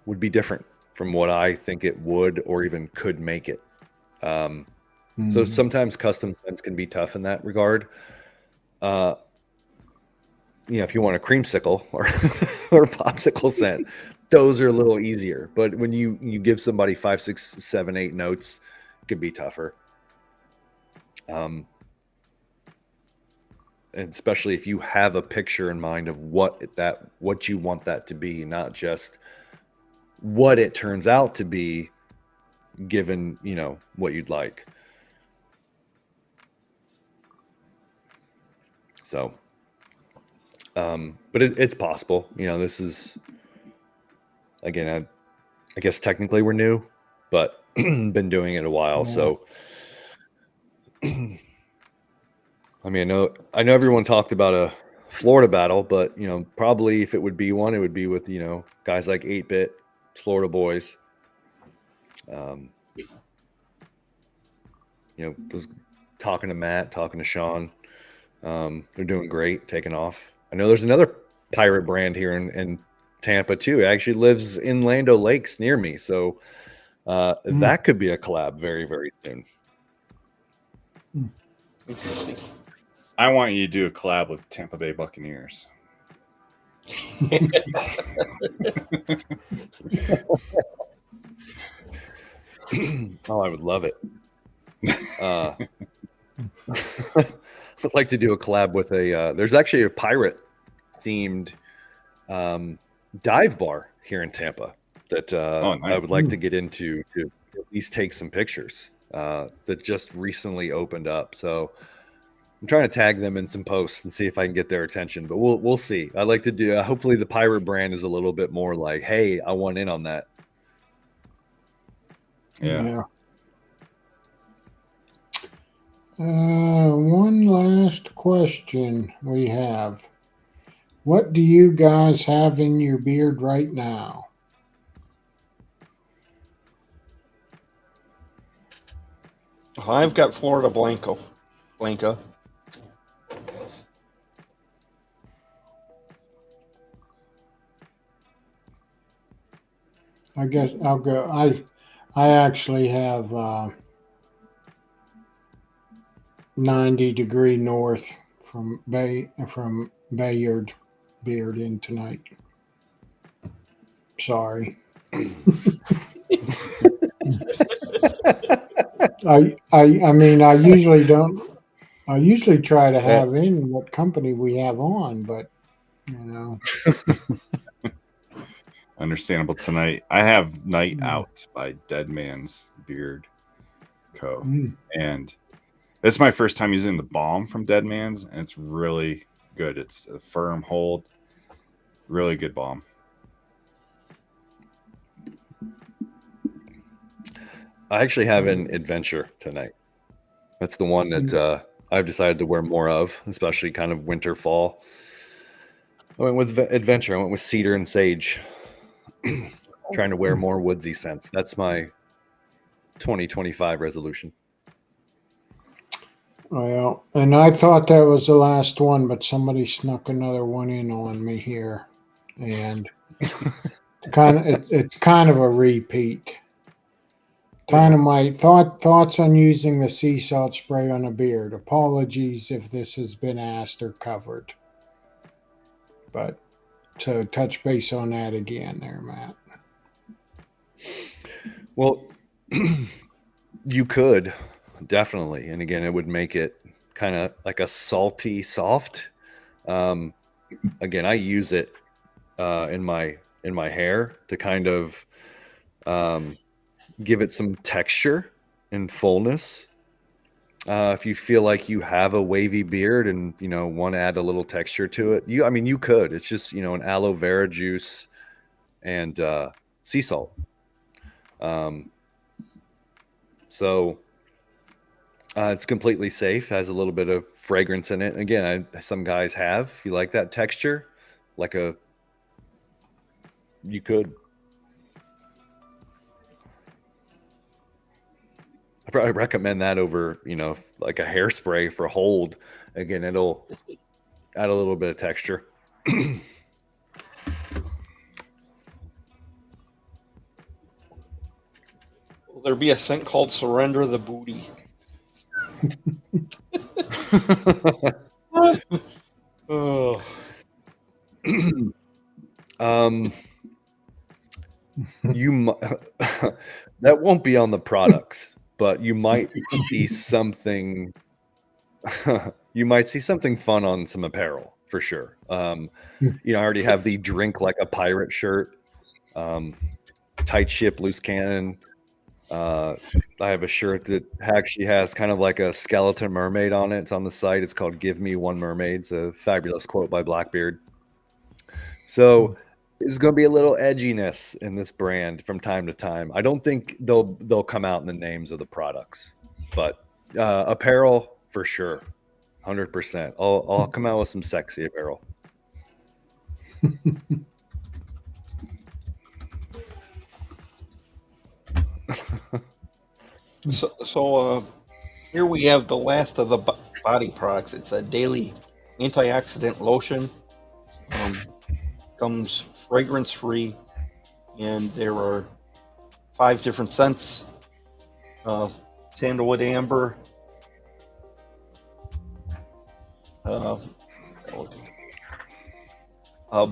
would be different from what I think it would or even could make it. So sometimes custom scents can be tough in that regard. If you want a creamsicle or or a popsicle scent, those are a little easier. But when you give somebody 5, 6, 7, 8 notes, it can be tougher. And especially if you have a picture in mind of what you want that to be, not just what it turns out to be, given what you'd like. So, but it's possible. This is, again, I guess technically we're new, but been doing it a while. Yeah. So, I mean, I know everyone talked about a Florida battle, but probably if it would be one, it would be with guys like 8-Bit, Florida boys. Was talking to Matt, talking to Sean. They're doing great, taking off. I know there's another pirate brand here in Tampa too. It actually lives in Land O'Lakes near me, so that could be a collab very, very soon. Interesting. I want you to do a collab with Tampa Bay Buccaneers. Oh, I would love it. I'd like to do a collab with there's actually a pirate themed dive bar here in Tampa that nice. I would like to get into to at least take some pictures that just recently opened up. So I'm trying to tag them in some posts and see if I can get their attention, but we'll see. I'd like to do hopefully the pirate brand is a little bit more like, hey, I want in on that. Yeah. One last question we have. What do you guys have in your beard right now? I've got Florida Blanca. I guess I'll go. I actually have 90° north from Bayard beard in tonight. Sorry. I mean, I usually don't. I usually try to have in what company we have on, but Understandable tonight. I have Night Out by Dead Man's Beard Co. And it's my first time using the balm from Dead Man's, and it's really good. It's a firm hold. Really good balm. I actually have an Adventure tonight. That's the one that I've decided to wear more of, especially kind of winter, fall. I went with Adventure. I went with Cedar and Sage. Trying to wear more woodsy scents. That's my 2025 resolution. Well, and I thought that was the last one, but somebody snuck another one in on me here, and it's kind of a repeat. Kind of my thoughts on using the sea salt spray on a beard. Apologies if this has been asked or covered, but so touch base on that again, there, Matt. Well, you could definitely, and again, it would make it kind of like a salty soft. Again, I use it in my hair to kind of give it some texture and fullness. If you feel like you have a wavy beard and want to add a little texture to it, you could. It's just an aloe vera juice and sea salt. So it's completely safe. Has a little bit of fragrance in it. Again, some guys have. If you like that texture, you could. I probably recommend that over, like a hairspray for hold. Again, it'll add a little bit of texture. Will there be a scent called Surrender the Booty? Oh, That won't be on the products, but you might see something. You might see something fun on some apparel for sure. I already have the drink like a pirate shirt, tight ship, loose cannon. I have a shirt that actually has kind of like a skeleton mermaid on it. It's on the site. It's called "Give Me One Mermaid." It's a fabulous quote by Blackbeard. So there's going to be a little edginess in this brand from time to time. I don't think they'll come out in the names of the products, but apparel for sure, 100%. I'll come out with some sexy apparel. So here we have the last of the body products. It's a daily antioxidant lotion. Comes fragrance free, and there are 5 different scents: sandalwood amber,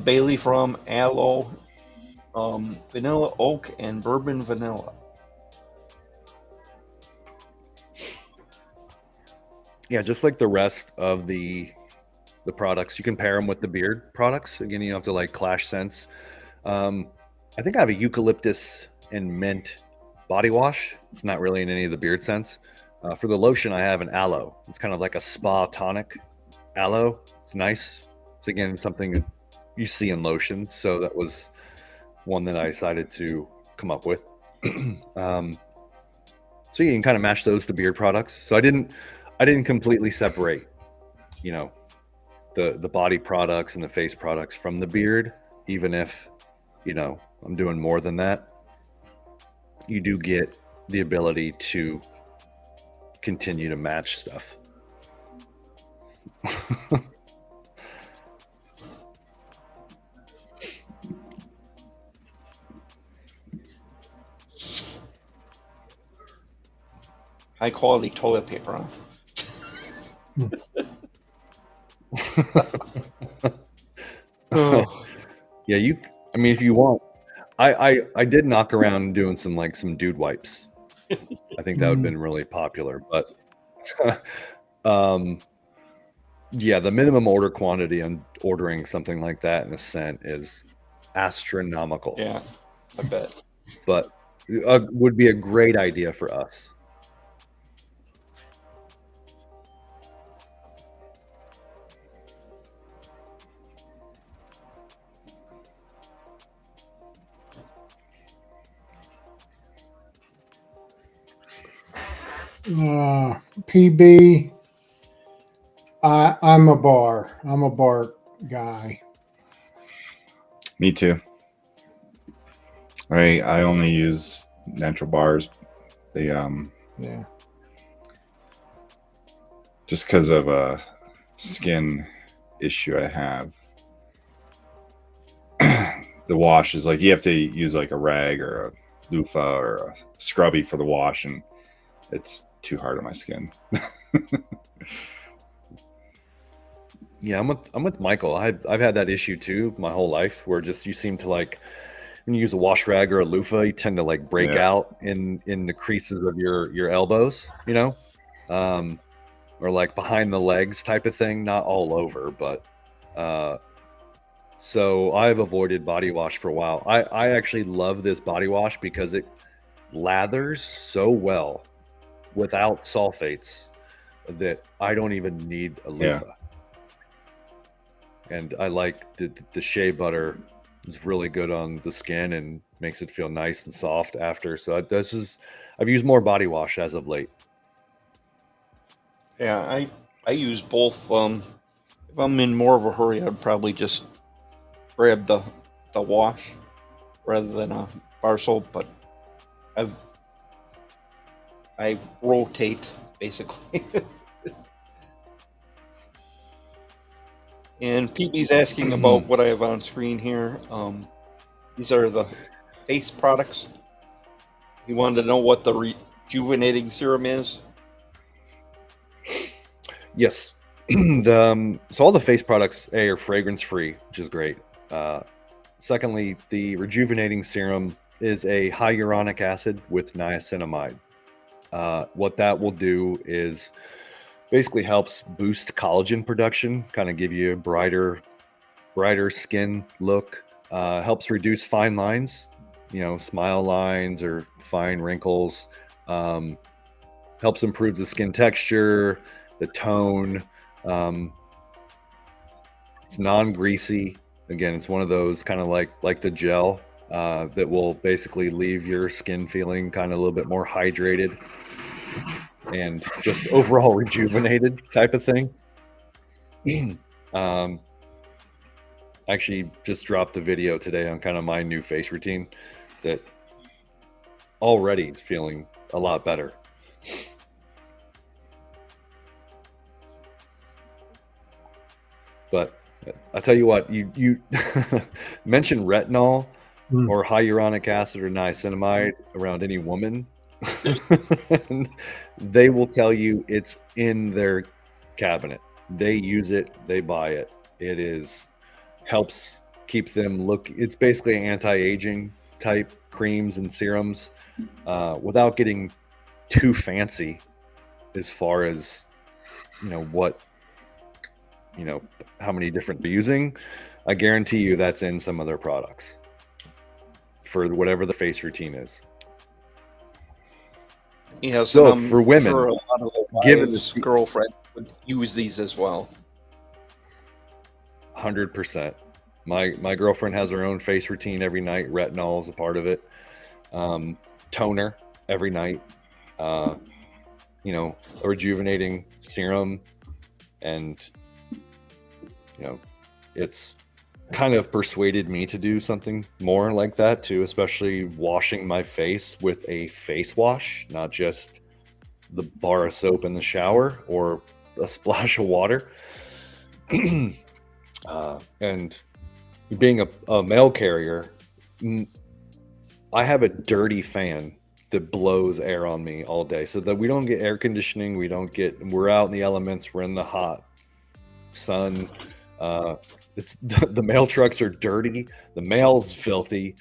bay leaf rum, aloe, vanilla oak, and bourbon vanilla. Yeah, just like the rest of the products, you can pair them with the beard products. Again, you don't have to like clash scents. I think I have a eucalyptus and mint body wash. It's not really in any of the beard scents. For the lotion, I have an aloe. It's kind of like a spa tonic aloe. It's nice. It's again something that you see in lotion. So that was one that I decided to come up with. So you can kind of match those to beard products. So I didn't completely separate, the body products and the face products from the beard, even if, I'm doing more than that. You do get the ability to continue to match stuff. High quality toilet paper, huh? Oh. Yeah, if you want, I did knock around doing some dude wipes. I think that would have been really popular, but yeah, the minimum order quantity on ordering something like that in a scent is astronomical. Yeah, I bet. But would be a great idea for us. PB, I'm a bar guy. Me too. I only use natural bars. They Yeah. just because of a skin issue I have. The wash is like you have to use like a rag or a loofah or a scrubby for the wash, and it's too hard on my skin. Yeah, I'm with Michael. I've had that issue too my whole life, where just you seem to like when you use a wash rag or a loofah, you tend to like break out in the creases of your elbows, or like behind the legs type of thing. Not all over, but so I've avoided body wash for a while. I actually love this body wash because it lathers so well without sulfates that I don't even need a loofah. And I like the shea butter is really good on the skin and makes it feel nice and soft after. So I've used more body wash as of late. Yeah, I use both. If I'm in more of a hurry, I'd probably just grab the wash rather than a bar soap. But I rotate basically. And PB's asking about what I have on screen here. These are the face products. You wanted to know what the rejuvenating serum is? Yes. So all the face products are fragrance free, which is great. Secondly, the rejuvenating serum is a hyaluronic acid with niacinamide. What that will do is basically helps boost collagen production, kind of give you a brighter skin look. Helps reduce fine lines, smile lines or fine wrinkles. Helps improve the skin texture, the tone. It's non-greasy. Again, it's one of those kind of like the gel that will basically leave your skin feeling kind of a little bit more hydrated and just overall rejuvenated type of thing. Actually just dropped a video today on kind of my new face routine that already is feeling a lot better. But I tell you what, you mention retinol or hyaluronic acid or niacinamide around any woman, they will tell you it's in their cabinet. They use it, they buy it. It helps keep them look. It's basically anti-aging type creams and serums without getting too fancy as far as how many different they're using. I guarantee you that's in some of their products for whatever the face routine is. Yes, So and I'm for women, sure a lot of the given wives' the- girlfriend would use these as well. 100%. My girlfriend has her own face routine every night. Retinol is a part of it. Toner every night. A rejuvenating serum, and it's kind of persuaded me to do something more like that too, especially washing my face with a face wash, not just the bar of soap in the shower or a splash of water. And being a mail carrier, I have a dirty fan that blows air on me all day so that we don't get air conditioning. We're out in the elements. We're in the hot sun. It's the mail trucks are dirty. The mail's filthy.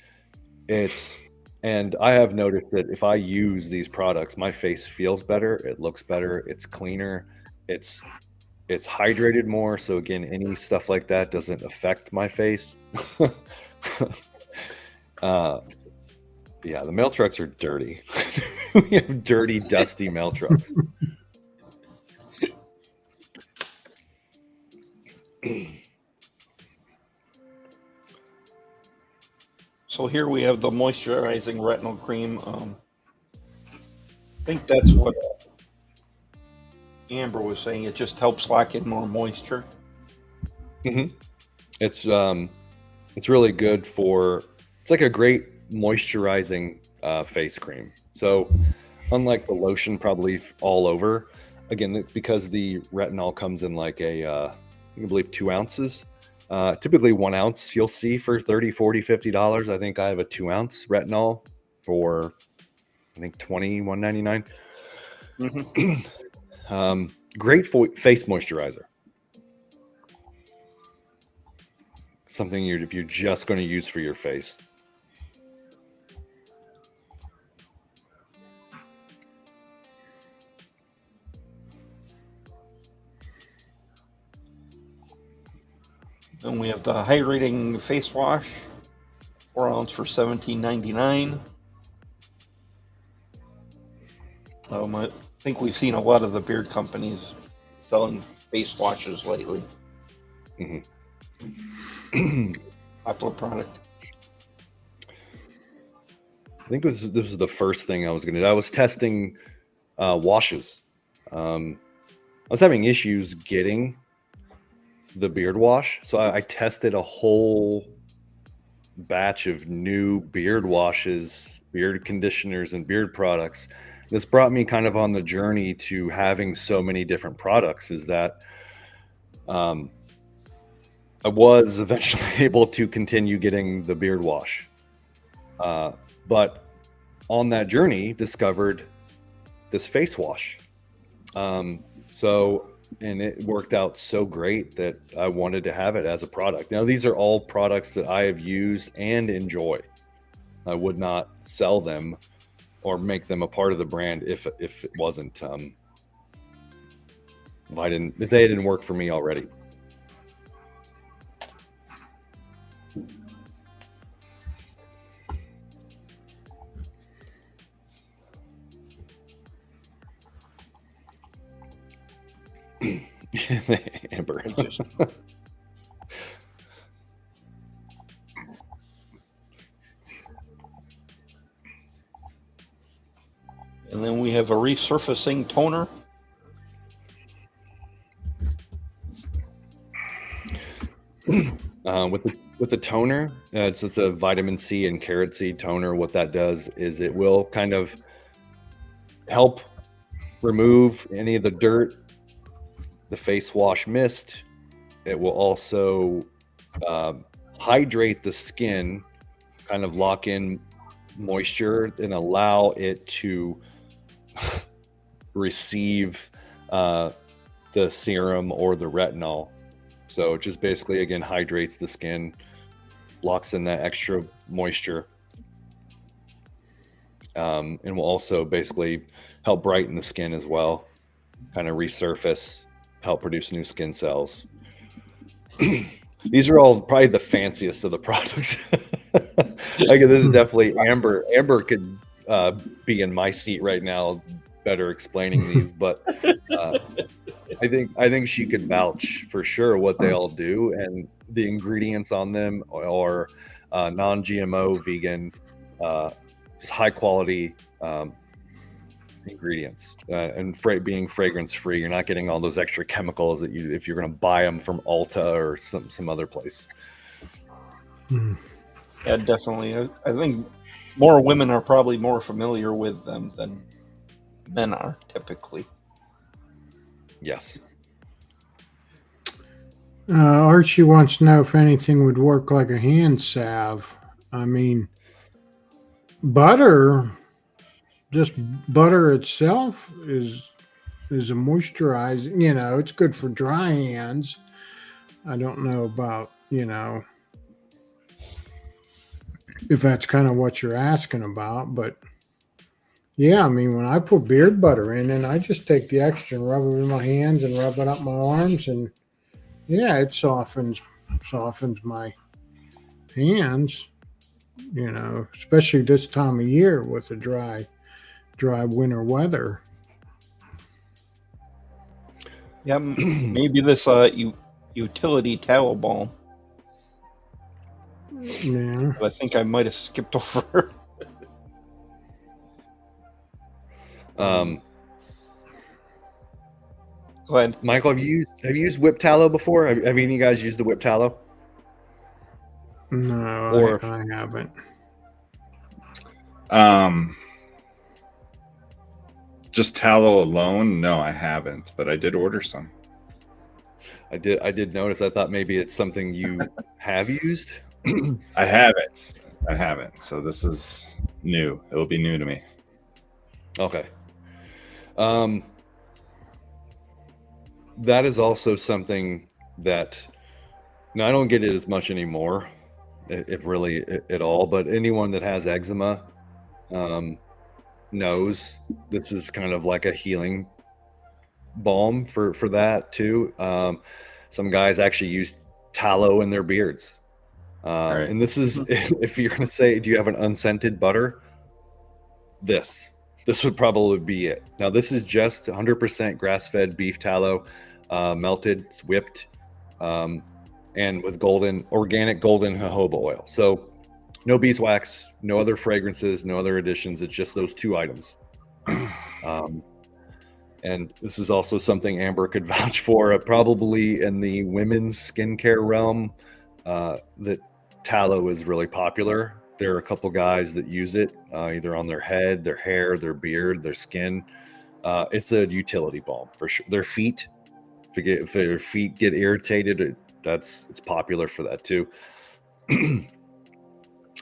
And I have noticed that if I use these products, my face feels better. It looks better. It's cleaner. It's hydrated more. So again, any stuff like that doesn't affect my face. Yeah, the mail trucks are dirty. We have dirty, dusty mail trucks. So here we have the moisturizing retinol cream. I think that's what Amber was saying. It just helps lock in more moisture. Mm-hmm. It's really good it's like a great moisturizing face cream. So unlike the lotion probably all over, again, it's because the retinol comes in like I believe 2 ounces. Typically 1 ounce you'll see for $30, $40, $50. I think I have a 2 ounce retinol for I think $21.99. Mm-hmm. Great face moisturizer. Something if you're just going to use for your face. Then we have the hydrating face wash, 4 ounce for $17.99. I think we've seen a lot of the beard companies selling face washes lately. Mm-hmm. Popular product. I think this was the first thing I was going to do. I was testing washes. I was having issues getting the beard wash, so I tested a whole batch of new beard washes, beard conditioners, and beard products. This brought me kind of on the journey to having so many different products, is that I was eventually able to continue getting the beard wash, but on that journey discovered this face wash. And it worked out so great that I wanted to have it as a product. Now, these are all products that I have used and enjoy. I would not sell them or make them a part of the brand if it wasn't if they didn't work for me already. Amber. And then we have a resurfacing toner. With the toner, it's a vitamin C and carrot seed toner. What that does is it will kind of help remove any of the dirt, the face wash mist. It will also hydrate the skin, kind of lock in moisture and allow it to receive the serum or the retinol. So it just basically, again, hydrates the skin, locks in that extra moisture, and will also basically help brighten the skin as well, kind of resurface, help produce new skin cells. These are all probably the fanciest of the products. Like, this is definitely Amber. Amber could be in my seat right now, better explaining these, but I think she could vouch for sure what they all do, and the ingredients on them are non-GMO, vegan, just high quality ingredients, and being fragrance free. You're not getting all those extra chemicals that if you're going to buy them from Ulta or some other place. Yeah, definitely. I think more women are probably more familiar with them than men are typically. Yes. Archie wants to know if anything would work like a hand salve. I mean, butter, just butter itself is a moisturizing. You know, it's good for dry hands. I don't know about, if that's kind of what you're asking about, but yeah, I mean, when I put beard butter in, and I just take the extra and rub it in my hands and rub it up my arms, and yeah, it softens my hands, especially this time of year with the dry winter weather. Yeah, maybe this utility tallow balm. Yeah. I think I might have skipped over. Go ahead, Michael. Have you used whip tallow before? Have any of you guys used the whip tallow? No, I haven't. Just tallow alone? No, I haven't, but I did order some. I did notice. I thought maybe it's something you have used. I haven't. So this is new. It will be new to me. Okay. That is also something that now I don't get it as much anymore, if really at all. But anyone that has eczema knows this is kind of like a healing balm for that too. Some guys actually use tallow in their beards. Right. And this is, if you're going to say, do you have an unscented butter? This would probably be it. Now, this is just 100% grass-fed beef tallow, melted, it's whipped, and with organic golden jojoba oil. So no beeswax, no other fragrances, no other additions. It's just those two items. And this is also something Amber could vouch for, probably in the women's skincare realm, that tallow is really popular. There are a couple guys that use it either on their head, their hair, their beard, their skin. It's a utility balm for sure. Their feet, if their feet get irritated, it's popular for that too.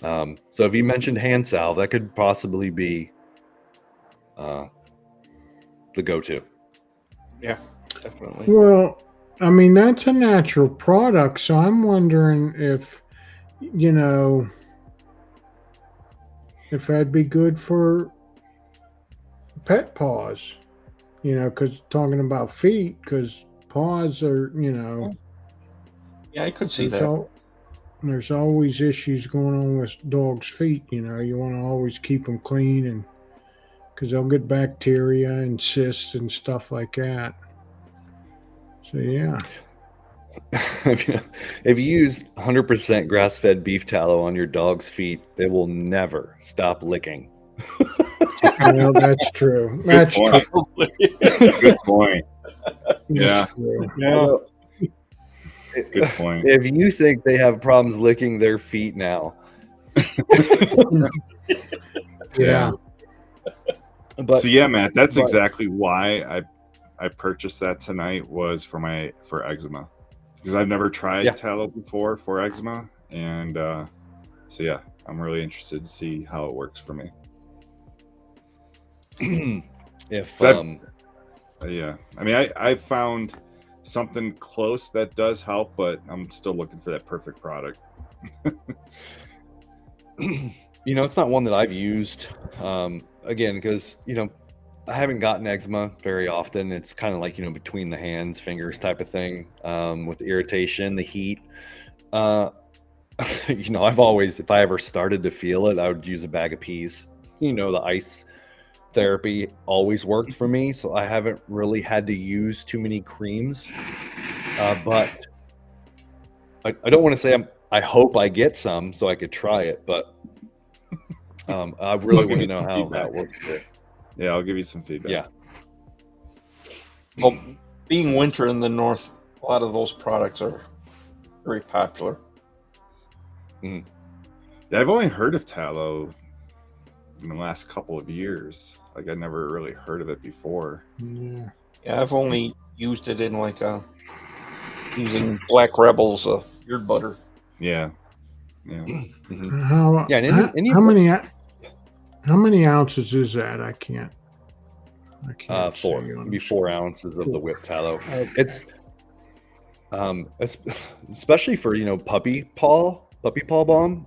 So if you mentioned hand salve, that could possibly be the go-to. Yeah, definitely. Well, I mean, that's a natural product, so I'm wondering if, you know, if that'd be good for pet paws, you know, because talking about feet, because paws are, you know, Yeah, I could see there's, that. there's always issues going on with dogs' feet, you know, you want to always keep them clean and because they'll get bacteria and cysts and stuff like that. So, yeah. If you use 100% grass-fed beef tallow on your dog's feet, they will never stop licking. Well, that's true. Good That's point. true. Good point. Yeah. That's true. Yeah. Although, Good point. if you think they have problems licking their feet now, Yeah. but So yeah, Matt, that's but- exactly why I purchased that tonight was for eczema, because I've never tried Yeah. tallow before for eczema, and so yeah, I'm really interested to see how it works for me. if So yeah, I mean, I found something close that does help, but I'm still looking for that perfect product. you know, it's not one that I've used. Again, because I haven't gotten eczema very often. It's kind of like, between the hands, fingers type of thing, with the irritation, the heat. I've always, if I ever started to feel it, I would use a bag of peas. The ice therapy always worked for me. So I haven't really had to use too many creams. But I don't want to say I hope I get some so I could try it, but I really want to know how that works. Yeah, I'll give you some feedback. Yeah. Well, being winter in the north, a lot of those products are very popular. Yeah, I've only heard of tallow in the last couple of years. Like, I never really heard of it before. Yeah. Yeah, I've only used it in using Black Rebel's beard butter. Yeah. Yeah. How, Yeah, and any how many ounces is that? I can't 4, say on maybe 4 ounces of the whipped tallow. Okay. It's especially for puppy paw balm.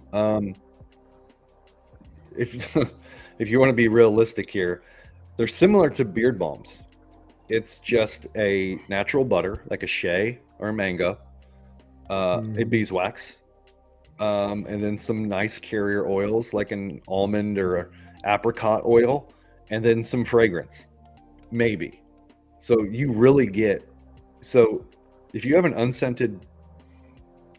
If if you want to be realistic here, they're similar to beard balms. It's just a natural butter like a shea or a mango, a beeswax, and then some nice carrier oils like an almond or apricot oil, and then some fragrance, maybe. So you really get, so if you have an unscented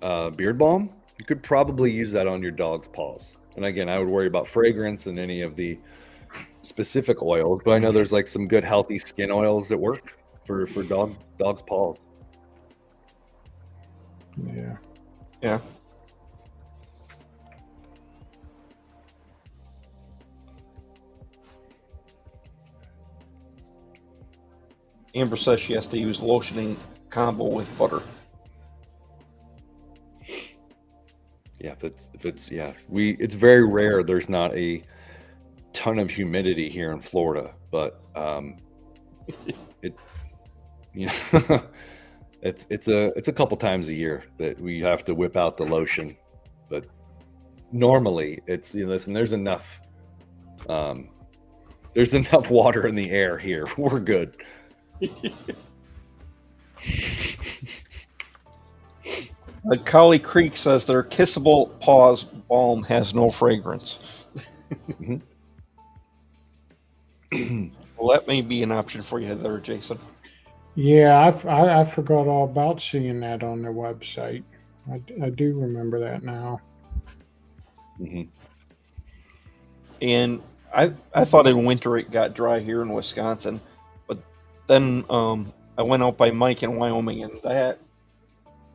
beard balm, you could probably use that on your dog's paws. And again, I would worry about fragrance and any of the specific oils, but I know there's like some good healthy skin oils that work for dog's paws. Yeah. Yeah. Amber says she has to use lotioning combo with butter. Yeah, it's very rare. There's not a ton of humidity here in Florida, but it's a couple times a year that we have to whip out the lotion. But normally it's listen, there's enough water in the air here. We're good. Collie Creek says their Kissable Paws balm has no fragrance. Well, that may be an option for you there, Jason. Yeah, I forgot all about seeing that on their website. I do remember that now. And I thought in winter it got dry here in Wisconsin, but then I went out by Mike in Wyoming, and that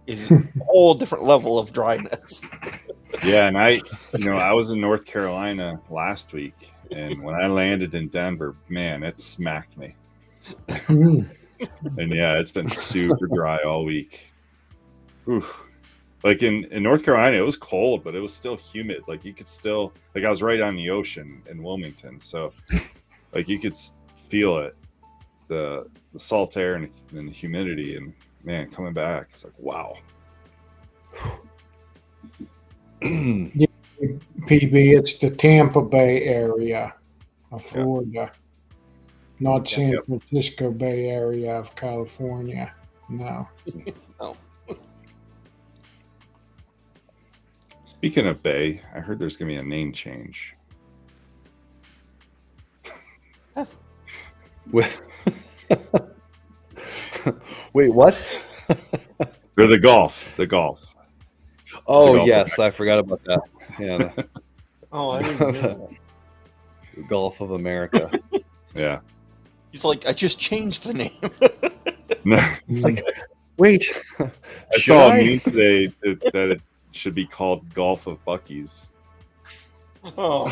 is a whole different level of dryness. Yeah, and I was in North Carolina last week, and when I landed in Denver, man, it smacked me. And yeah, it's been super dry all week. Oof. Like in North Carolina, it was cold, but it was still humid. Like you could still, like I was right on the ocean in Wilmington, so like you could feel it, the salt air and the humidity, and man, coming back, it's like wow. PB, it's the Tampa Bay area of Florida, not San Francisco Bay Area of California. No. No. Speaking of Bay, I heard there's gonna be a name change. Wait, what? Or the golf. Oh, Golf yes, I forgot about that. Yeah, Oh, I didn't hear that. the Gulf of America. Yeah. He's like, I just changed the name. No, It's like, wait, I should saw I? a meme today that it should be called Golf of Bucky's. Oh,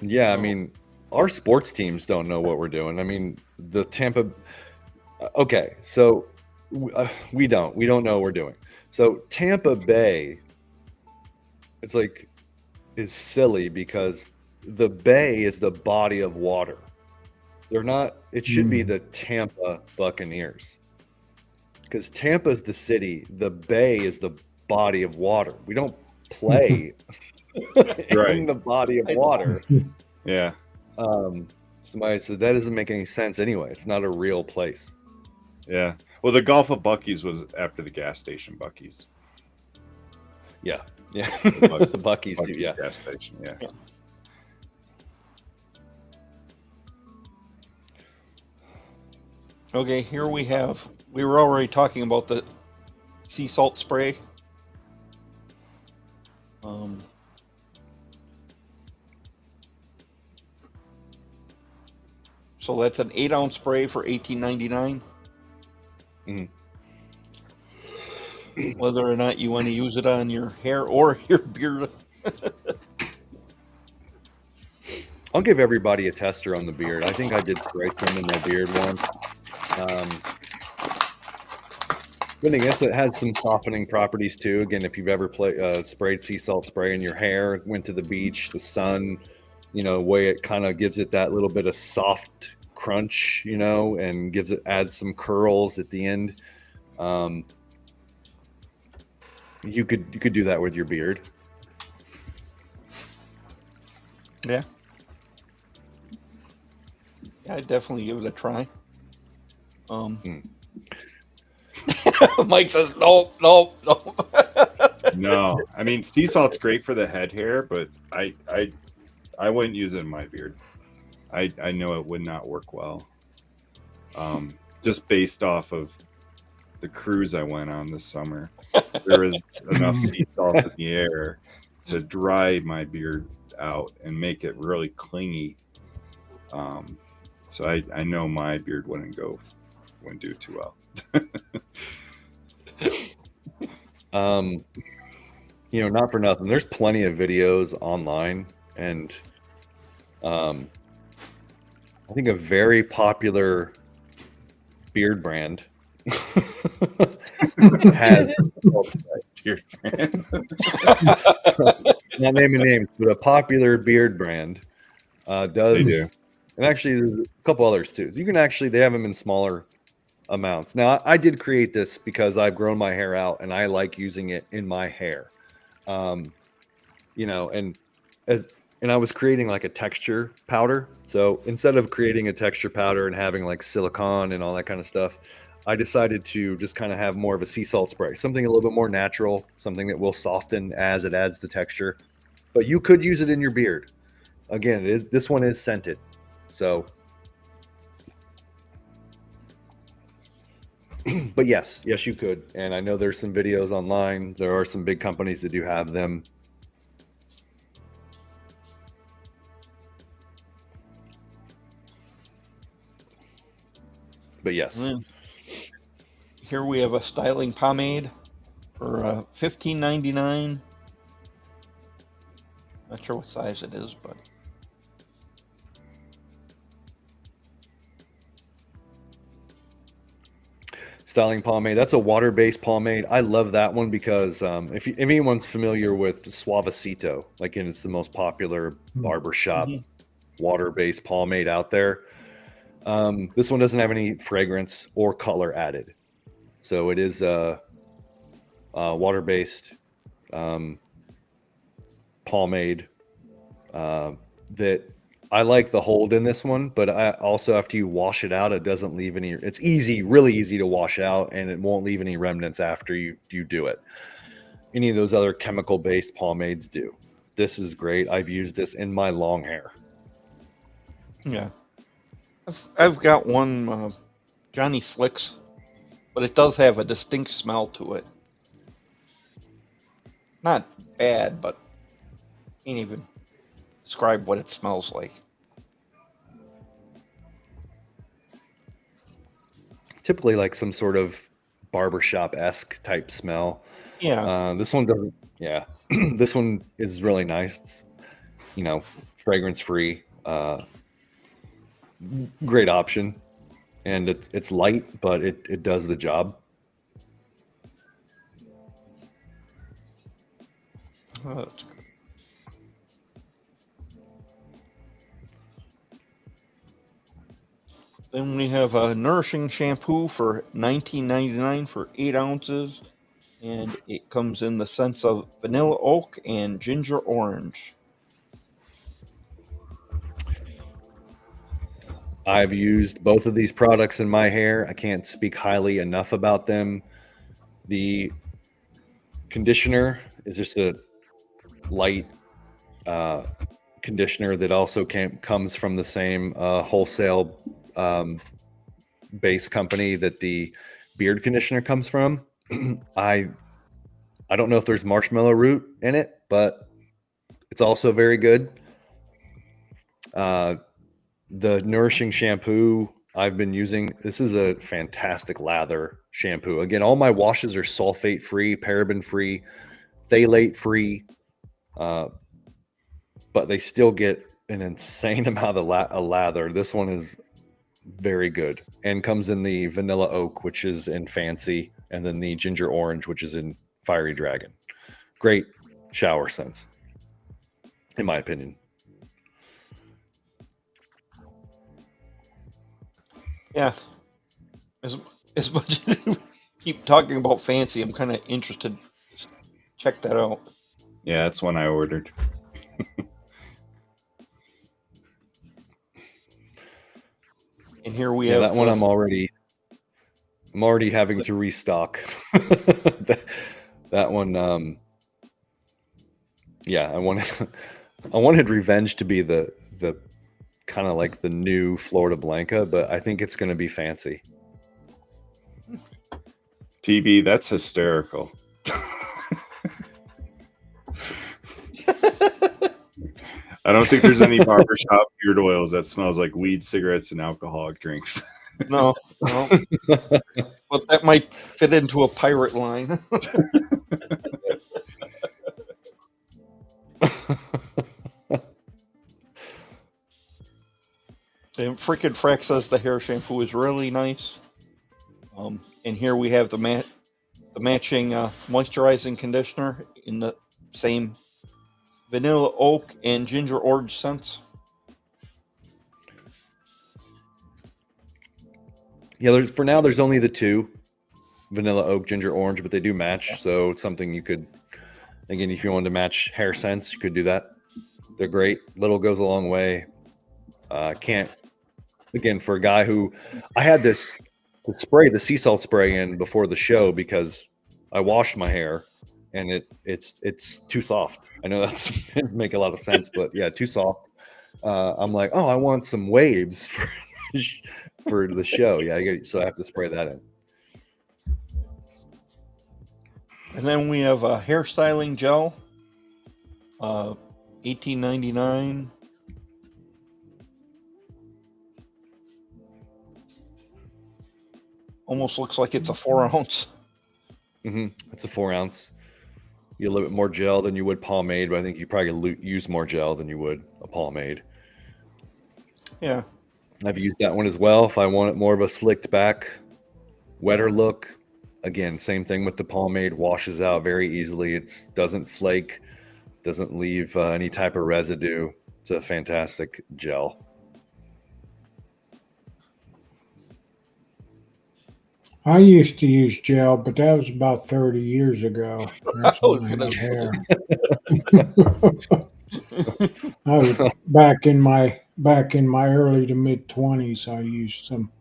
Yeah, I mean, our sports teams don't know what we're doing. I mean, the Tampa. Okay, so we don't know what we're doing. So Tampa Bay, it's like, is silly because the bay is the body of water. They're not. It should be the Tampa Buccaneers, because Tampa's the city. The bay is the body of water. We don't play Right. in the body of water. Yeah. Somebody said that doesn't make any sense anyway. It's not a real place. Yeah. Well, the Golf of Bucky's was after the gas station Bucky's. Yeah. Buc- The Bucky's do, Bucky's yeah. gas station. Yeah. okay. Here we have. We were already talking about the sea salt spray. So that's an 8-ounce spray for $18.99. Mhm. Whether or not you want to use it on your hair or your beard. I'll give everybody a tester on the beard. I think I did spray some in my beard once. Good thing is it has some softening properties too. Again, if you've ever sprayed sea salt spray in your hair, went to the beach, the sun, way it kind of gives it that little bit of soft crunch, and adds some curls at the end. You could do that with your beard. Yeah. I'd definitely give it a try. Mike says, nope. No, I mean sea salt's great for the head hair, but I wouldn't use it in my beard. I know it would not work well. Just based off of the cruise I went on this summer, there was enough sea salt in the air to dry my beard out and make it really clingy. So I know my beard wouldn't do too well. Not for nothing. There's plenty of videos online, and I think a very popular beard brand has Beard brand. not naming names, but a popular beard brand does. They do. And actually, there's a couple others too. So they have them in smaller amounts. Now, I did create this because I've grown my hair out and I like using it in my hair. And I was creating like a texture powder. So instead of creating a texture powder and having like silicone and all that kind of stuff, I decided to just kind of have more of a sea salt spray, something a little bit more natural, something that will soften as it adds the texture. But you could use it in your beard. Again, this one is scented. So, but yes, you could. And I know there's some videos online. There are some big companies that do have them. But yes. Here we have a styling pomade for $15.99. Not sure what size it is, but styling pomade. That's a water-based pomade. I love that one because if anyone's familiar with Suavecito, like, and it's the most popular barbershop water-based pomade out there. This one doesn't have any fragrance or color added, so it is water-based pomade that I like the hold in this one, but I also, after you wash it out, it doesn't leave any. It's easy, really easy to wash out, and it won't leave any remnants after you do it. Any of those other chemical-based pomades do. This is great. I've used this in my long hair. Yeah. I've got one Johnny Slicks, but it does have a distinct smell to it. Not bad, but can't even describe what it smells like. Typically like some sort of barbershop-esque type smell. Yeah. This one doesn't. Yeah. This one is really nice. It's, fragrance-free. Great option. And it's light, but it does the job. Oh, that's good. Then we have a nourishing shampoo for $19.99 for 8 ounces, and it comes in the scents of vanilla oak and ginger orange. I've used both of these products in my hair. I can't speak highly enough about them. The conditioner is just a light conditioner that also comes from the same wholesale base company that the beard conditioner comes from. I don't know if there's marshmallow root in it, but it's also very good. The nourishing shampoo I've been using, this is a fantastic lather shampoo. Again, all my washes are sulfate free, paraben free, phthalate free, but they still get an insane amount of lather. This one is very good and comes in the vanilla oak, which is in fancy, and then the ginger orange, which is in fiery dragon. Great shower scents, in my opinion. Yeah. As much as we keep talking about fancy, I'm kind of interested. Check that out. Yeah, that's one I ordered. And here we have that one. I'm already having to restock. that one. Yeah, I wanted Revenge to be the kind of like the new Florida Blanca, but I think it's going to be fancy. PB, that's hysterical. I don't think there's any barbershop beard oils that smells like weed, cigarettes, and alcoholic drinks. No. But that might fit into a pirate line. And freaking Frack says the hair shampoo is really nice. And here we have the matching moisturizing conditioner in the same vanilla oak and ginger orange scents. Yeah, there's only the two, vanilla oak, ginger orange, but they do match. So it's something you could, again, if you wanted to match hair scents, you could do that. They're great. Little goes a long way. Again, for a guy who, I had the sea salt spray in before the show because I washed my hair and it's too soft. I know that doesn't make a lot of sense, but yeah, too soft. I'm like, oh, I want some waves for the show. Yeah, so I have to spray that in. And then we have a hairstyling gel, $18.99. Almost looks like it's a 4 ounce. It's a 4 ounce. You a little bit more gel than you would pomade, but I think you probably use more gel than you would a pomade. Yeah. I've used that one as well if I want it more of a slicked back wetter look. Again, same thing with the pomade, washes out very easily. It doesn't flake, doesn't leave any type of residue. It's a fantastic gel. I used to use gel, but that was about 30 years ago. That's I was when I gonna had hair. I was back in my early to mid 20s. I used some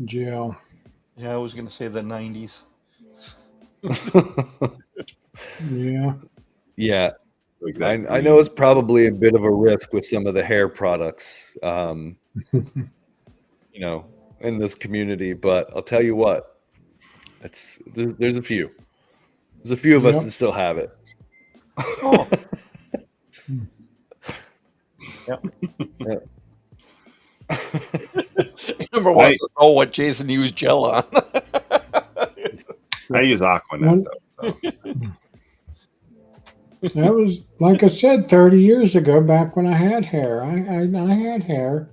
gel. Yeah, I was gonna say the 90s. Yeah. Yeah, Like that I know it's probably a bit of a risk with some of the hair products, you know, in this community, but I'll tell you what, there's a few. There's a few of us Yep. that still have it. Oh. Yep. Yep. Number one, know what Jason used gel on. I use Aquanet though. So. That was, like I said, 30 years ago, back when I had hair. I had hair.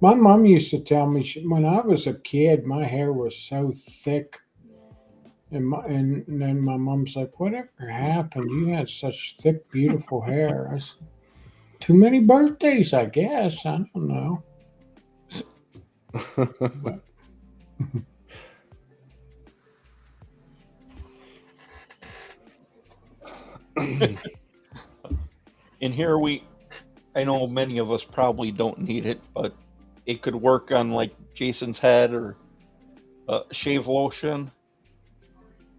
My mom used to tell me when I was a kid, my hair was so thick. And then my mom's like, whatever happened? You had such thick, beautiful hair. I said, too many birthdays, I guess. I don't know. In here, I know many of us probably don't need it, but it could work on like Jason's head or shave lotion.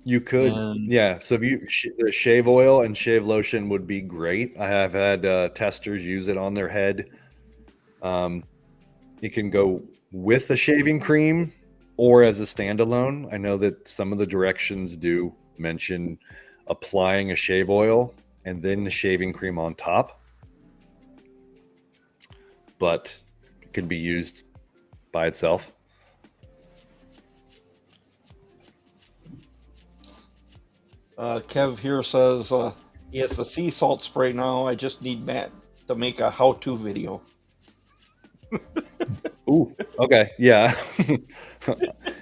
You could, yeah. So if you shave oil and shave lotion would be great. I have had testers use it on their head. You can go with a shaving cream or as a standalone. I know that some of the directions do mention applying a shave oil and then the shaving cream on top, but it can be used by itself. Kev here says he has the sea salt spray now. I just need Matt to make a how-to video. Ooh, okay, yeah.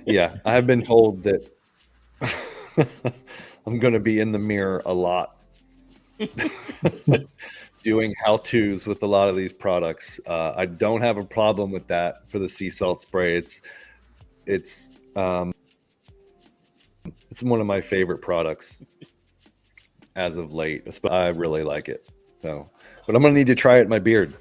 Yeah, I have been told that I'm going to be in the mirror a lot doing how-tos with a lot of these products. I don't have a problem with that for the sea salt spray. It's one of my favorite products as of late. I really like it. So, but I'm going to need to try it in my beard.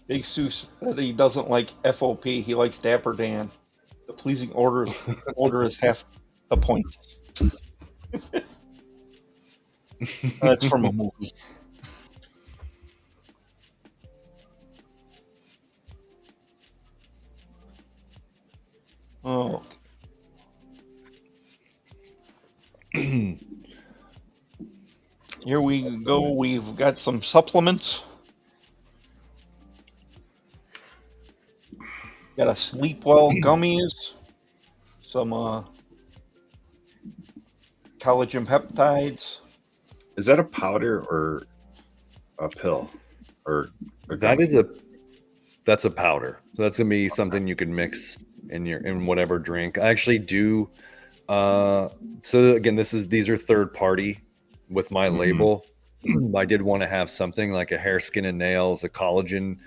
Big Stu said he doesn't like FOP. He likes Dapper Dan. The pleasing odor is half the point. That's from a movie. Oh. Here we go. We've got some supplements. Got a Sleep Well gummies, some collagen peptides. Is that a powder or a pill? Or that's a powder. So that's gonna be something you can mix in whatever drink. I actually do. So again, these are third party with my label. I did want to have something like a hair, skin, and nails, a collagen.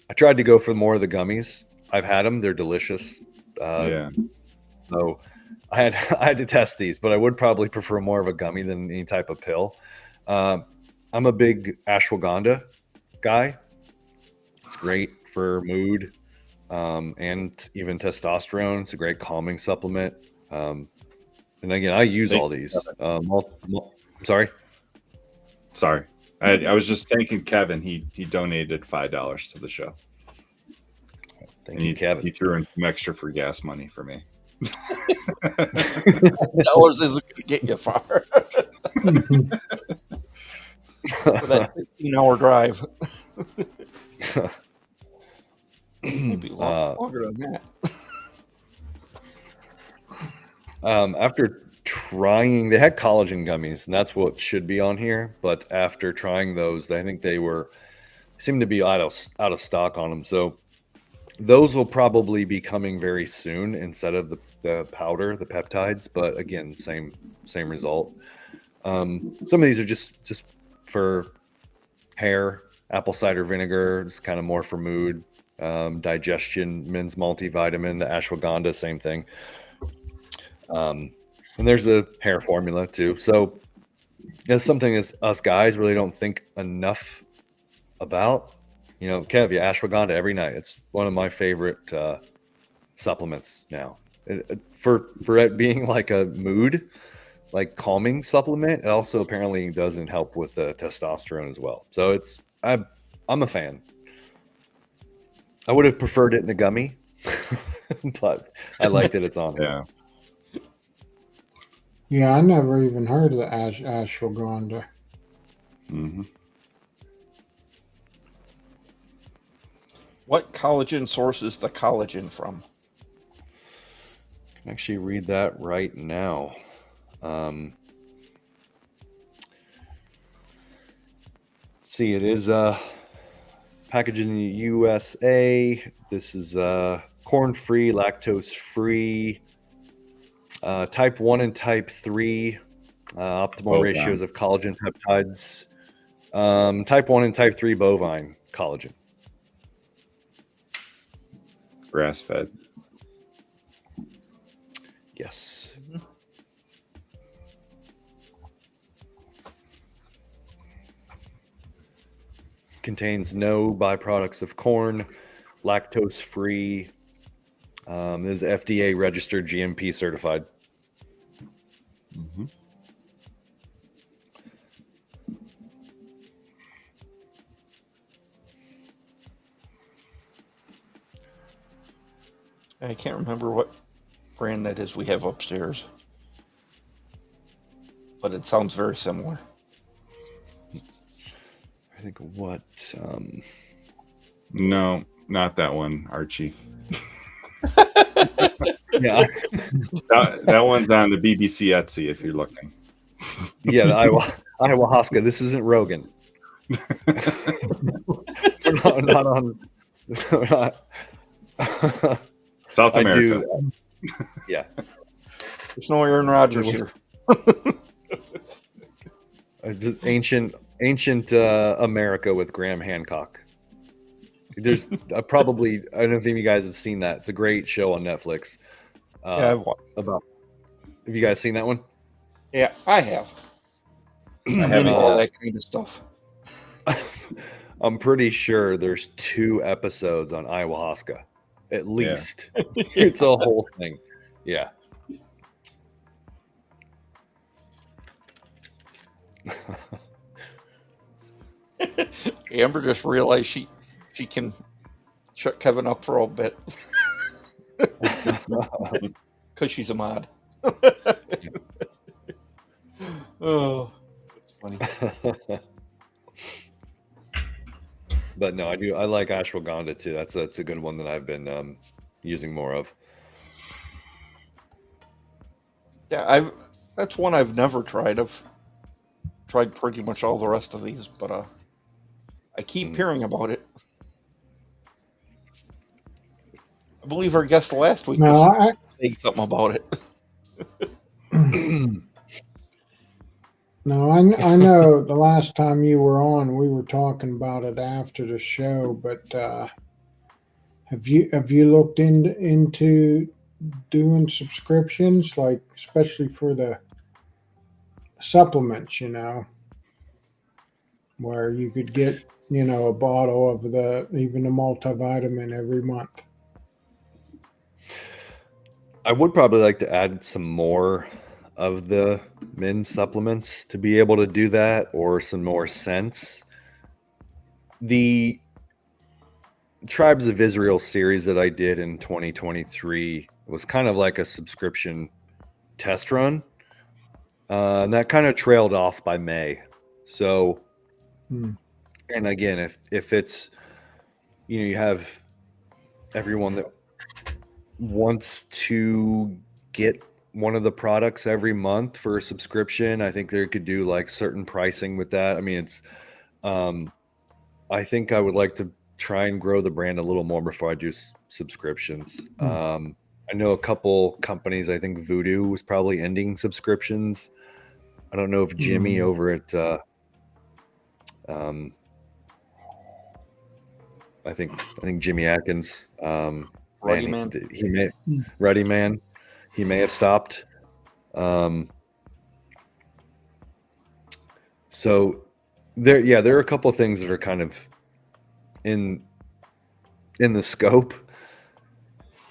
I tried to go for more of the gummies. I've had them; they're delicious. Yeah. So I had to test these, but I would probably prefer more of a gummy than any type of pill. I'm a big ashwagandha guy. It's great for mood and even testosterone. It's a great calming supplement. And again, I use all these. I'm sorry. Sorry. I was just thanking Kevin. He donated $5 to the show. Thank you, Kevin. He threw in some extra for gas money for me. $5 isn't going to get you far. For that 15-hour drive. Maybe longer than that. After trying, they had collagen gummies, and that's what should be on here. But after trying those, I think they were seem to be out of stock on them. So those will probably be coming very soon instead of the powder, the peptides. But again, same result. Some of these are just for hair, apple cider vinegar. It's kind of more for mood, digestion. Men's multivitamin, the ashwagandha, same thing. And there's a hair formula too. So it's something as us guys really don't think enough about. You know, Kev, yeah, ashwagandha every night. It's one of my favorite supplements now. For it being like a mood, like calming supplement, it also apparently doesn't help with the testosterone as well. So I'm a fan. I would have preferred it in a gummy, but I like that it's on. Yeah. Yeah, I never even heard of the ashwagandha. Mm-hmm. What collagen source is the collagen from? I can actually read that right now. Let's see, it is packaged in the USA. This is corn-free, lactose-free, type 1 and type 3, optimal ratios of collagen peptides. Type 1 and type 3 bovine collagen. Grass-fed. Yes. Contains no byproducts of corn, lactose free. Is FDA registered, GMP certified. Mm-hmm. I can't remember what brand that is we have upstairs, but it sounds very similar. I think what? No, not that one, Archie. Yeah, that one's on the BBC Etsy if you're looking. yeah, the ayahuasca. This isn't Rogan. We're not on. We're not. South America. Yeah. There's no Aaron Rodgers here. Just ancient America with Graham Hancock. There's probably, I don't know if any of you guys have seen that. It's a great show on Netflix. Yeah, I've watched. Have you guys seen that one? Yeah, I have. I have all that kind of stuff. I'm pretty sure there's 2 episodes on ayahuasca, at least. Yeah. It's a whole thing. Yeah. Amber just realized she can shut Kevin up for a bit because she's a mod. Oh, it's funny. But no, I like ashwagandha too. That's a good one that I've been using more of. Yeah, that's one I've never tried. I've tried pretty much all the rest of these, but I keep hearing about it. I believe our guest last week was saying something about it. No, I know the last time you were on, we were talking about it after the show, but have you looked into doing subscriptions, like especially for the supplements, where you could get, a bottle of even the multivitamin every month? I would probably like to add some more of the men's supplements to be able to do that, or some more scents. The Tribes of Israel series that I did in 2023 was kind of like a subscription test run. And that kind of trailed off by May. So, and again, if it's, you have everyone that wants to get one of the products every month for a subscription, I think they could do like certain pricing with that. I mean, it's I think I would like to try and grow the brand a little more before I do subscriptions. I know a couple companies. I think Voodoo was probably ending subscriptions. I don't know if Jimmy over at I think Jimmy Atkins, Ruddy man, Man. he may Ruddy Man, he may have stopped. So there are a couple of things that are kind of in the scope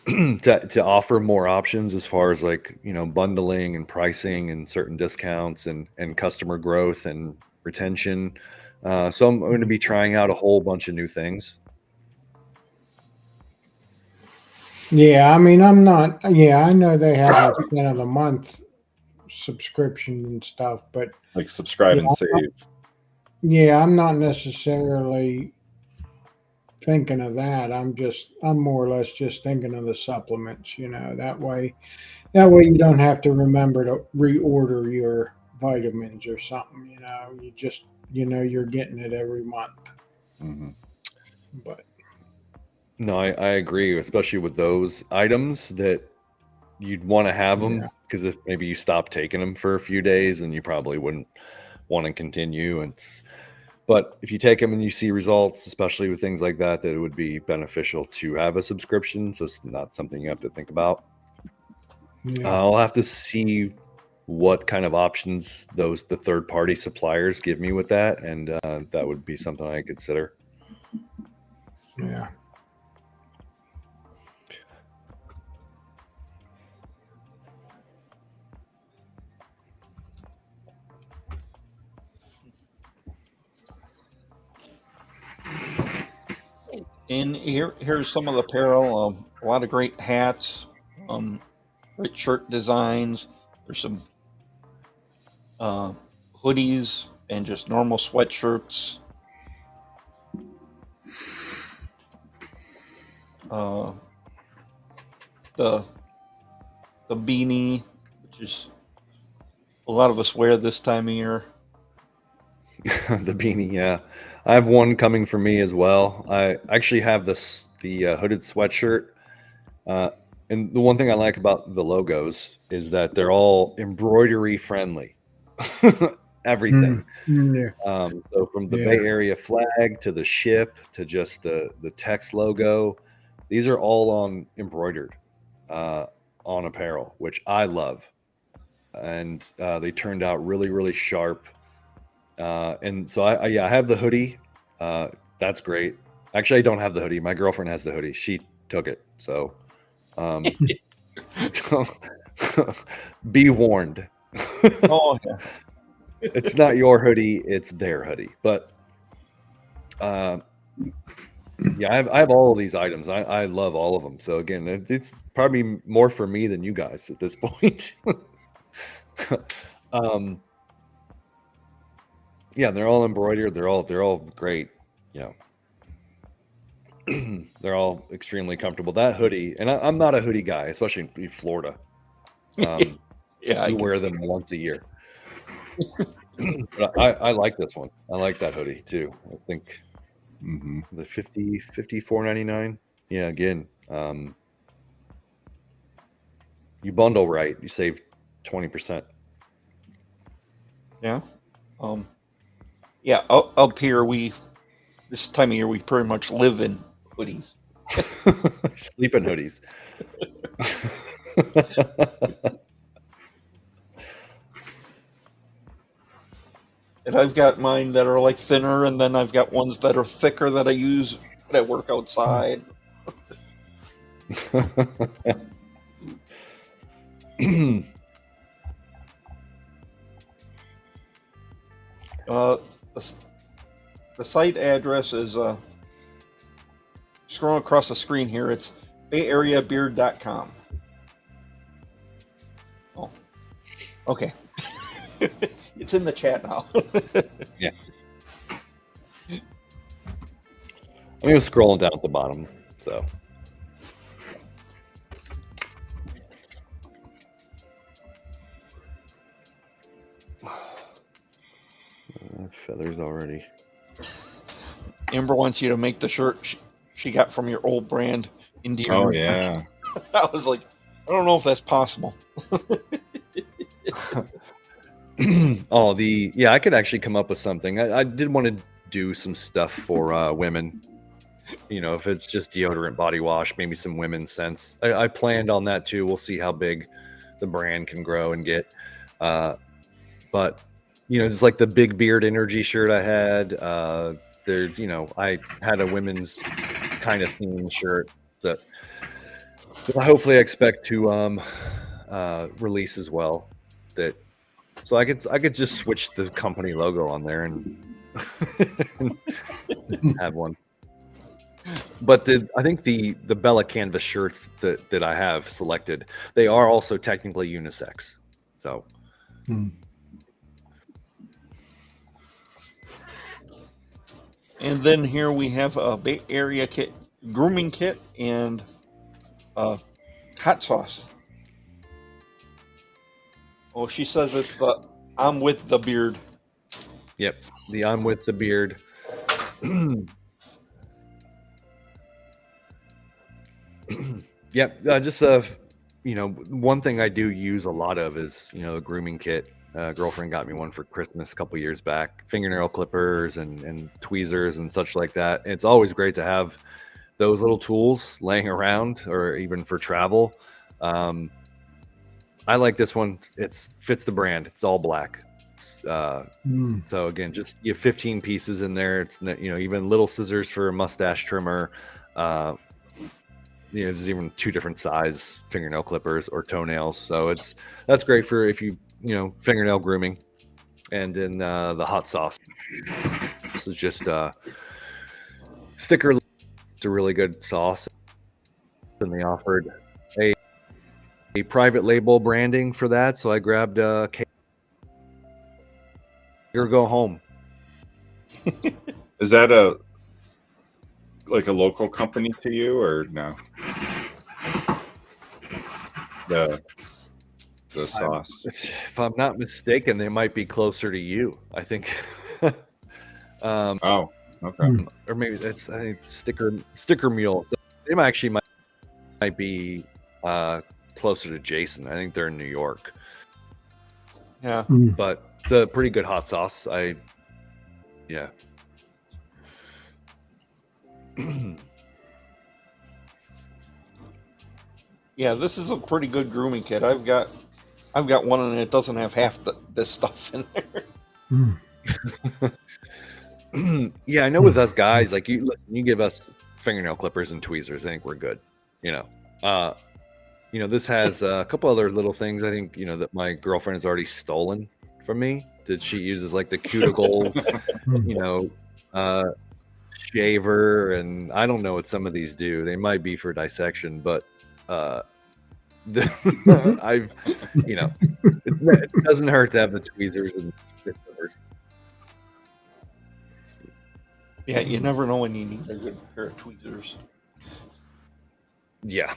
to offer more options as far as like, you know, bundling and pricing and certain discounts and customer growth and retention. So I'm going to be trying out a whole bunch of new things. Yeah, I mean, I'm not. Yeah, I know they have like end of the month subscription and stuff, but Like subscribe yeah, and save. yeah, I'm not necessarily thinking of that. I'm more or less just thinking of the supplements. You know, that way you don't have to remember to reorder your vitamins or something. You know, you just you're getting it every month. Mm-hmm. But No, I agree, especially with those items that you'd want to have them because if maybe you stop taking them for a few days and you probably wouldn't want to continue. But if you take them and you see results, especially with things like that, that it would be beneficial to have a subscription. So it's not something you have to think about. I'll have to see what kind of options the third party suppliers give me with that, and that would be something I consider. Yeah. And here's some of the apparel. A lot of great hats, great shirt designs. There's some hoodies and just normal sweatshirts. The beanie, which is a lot of us wear this time of year. The beanie, yeah. I have one coming for me as well. I actually have the hooded sweatshirt. And the one thing I like about the logos is that they're all embroidery friendly. Everything. Yeah. So from the Bay Area flag to the ship to just the text logo, these are all on embroidered on apparel, which I love. And they turned out really, really sharp. And so I have the hoodie. That's great. Actually, I don't have the hoodie. My girlfriend has the hoodie. She took it. So be warned. Oh, yeah. It's not your hoodie, it's their hoodie. But yeah, I have all of these items. I love all of them. So again, it's probably more for me than you guys at this point. Yeah, they're all embroidered. They're all great. You know, they're all extremely comfortable. That hoodie, and I'm not a hoodie guy, especially in Florida. Yeah, we wear them once a year. But I like this one. I like that hoodie too. I think the $54.99. Yeah, again, you bundle right, you save 20%. Yeah. Yeah, up here this time of year we pretty much live in hoodies. Sleep in hoodies. And I've got mine that are like thinner, and then I've got ones that are thicker that I use when I work outside. The site address is scrolling across the screen here. It's bayareabeard.com. Oh, okay. It's in the chat now. Yeah. I was scrolling down at the bottom, so. Feathers already. Amber wants you to make the shirt she got from your old brand into your Oh new yeah. I was like, I don't know if that's possible. I could actually come up with something. I did want to do some stuff for women. You know, if it's just deodorant, body wash, maybe some women's scents. I planned on that too. We'll see how big the brand can grow and get. But you know, just like the Big Beard Energy shirt I had. I had a women's kind of theme shirt that hopefully I expect to release as well. So I could just switch the company logo on there and have one. But I think the Bella canvas shirts that I have selected, they are also technically unisex. So And then here we have a Bay Area kit, grooming kit, and hot sauce. Oh, she says it's the I'm with the beard. Yep, the I'm with the beard. Yep, just one thing I do use a lot of is the grooming kit. Girlfriend got me one for Christmas a couple years back. Fingernail clippers and tweezers and such like that. It's always great to have those little tools laying around, or even for travel. I like this one. It fits the brand. It's all black. So again, just you have 15 pieces in there. It's even little scissors for a mustache trimmer. There's even 2 different size fingernail clippers or toenails. So that's great for if you fingernail grooming. And then the hot sauce. This is just sticker. It's a really good sauce, and they offered a private label branding for that. So I grabbed a or go home. Is that a local company to you or no? The sauce. If I'm not mistaken, they might be closer to you. I think. Oh, okay. Or maybe that's Sticker Mule. They might be closer to Jason. I think they're in New York. Yeah. But it's a pretty good hot sauce. Yeah. Yeah, this is a pretty good grooming kit. I've got one and it doesn't have half this stuff in there. Yeah, I know with us guys, like you give us fingernail clippers and tweezers, I think we're good. This has a couple other little things I think, that my girlfriend has already stolen from me that she uses, like the cuticle, shaver, and I don't know what some of these do. They might be for dissection, but I've it doesn't hurt to have the tweezers and Yeah, you never know when you need a good pair of tweezers. Yeah.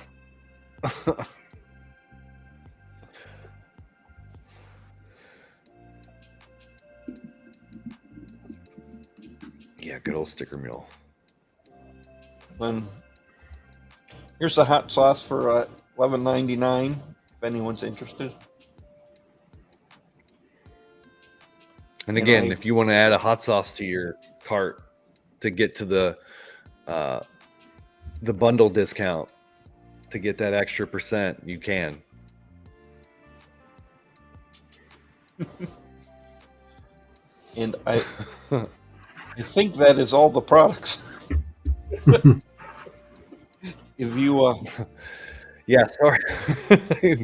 Yeah, good old Sticker Mule. Then here's the hot sauce for $11.99 if anyone's interested. And again, if you want to add a hot sauce to your cart to get to the bundle discount to get that extra %, you can. And I think that is all the products. If you yeah, sorry.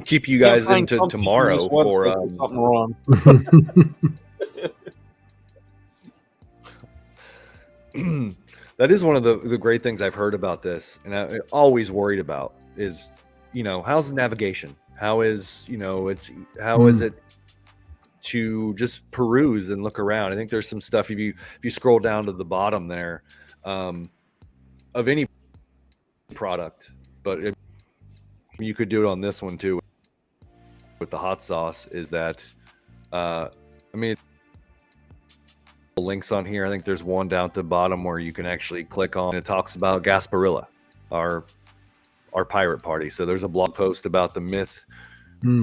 Keep you guys into tomorrow for something wrong. That is one of the great things I've heard about this, and I always worried about is, how's the navigation? How is, is it to just peruse and look around? I think there's some stuff if you scroll down to the bottom there of any product, but you could do it on this one too with the hot sauce. Is that links on here. I think there's one down at the bottom where you can actually click on. It talks about Gasparilla, our pirate party. So there's a blog post about the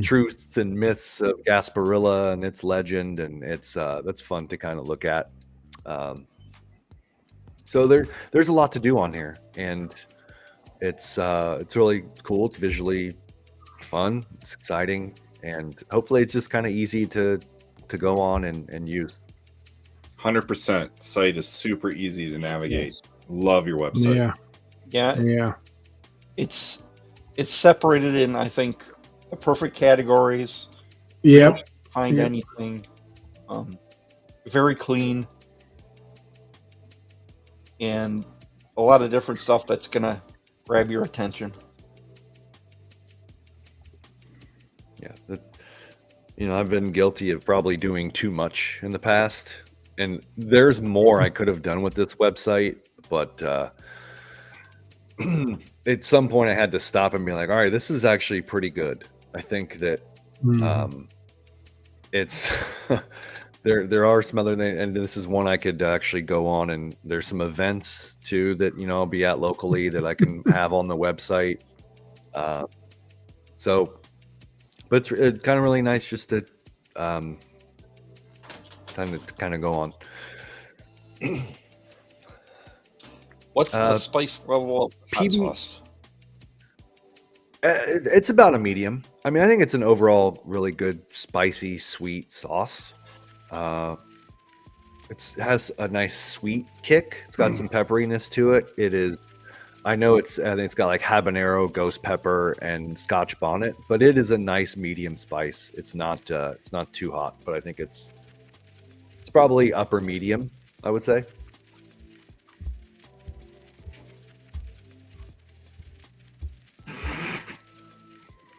truths and myths of Gasparilla and its legend, and it's that's fun to kind of look at. So there's a lot to do on here, and it's really cool. It's visually fun, it's exciting, and hopefully it's just kind of easy to go on and use. 100%. Site is super easy to navigate. Love your website. Yeah. It's separated in, I think, the perfect categories. Yep. Find anything. Very clean, and a lot of different stuff that's gonna grab your attention. Yeah, I've been guilty of probably doing too much in the past, and there's more I could have done with this website, but at some point I had to stop and be like, all right, this is actually pretty good. I think that it's there are some other things, and this is one I could actually go on, and there's some events too that I'll be at locally that I can have on the website. But it's kind of really nice just to kind of go on. What's the spice level of hot sauce? It's about a medium. I mean, I think it's an overall really good, spicy, sweet sauce. It has a nice sweet kick. It's got some pepperiness to it. I think it's got like habanero, ghost pepper, and Scotch bonnet, but it is a nice medium spice. It's not too hot, but I think it's probably upper medium, I would say.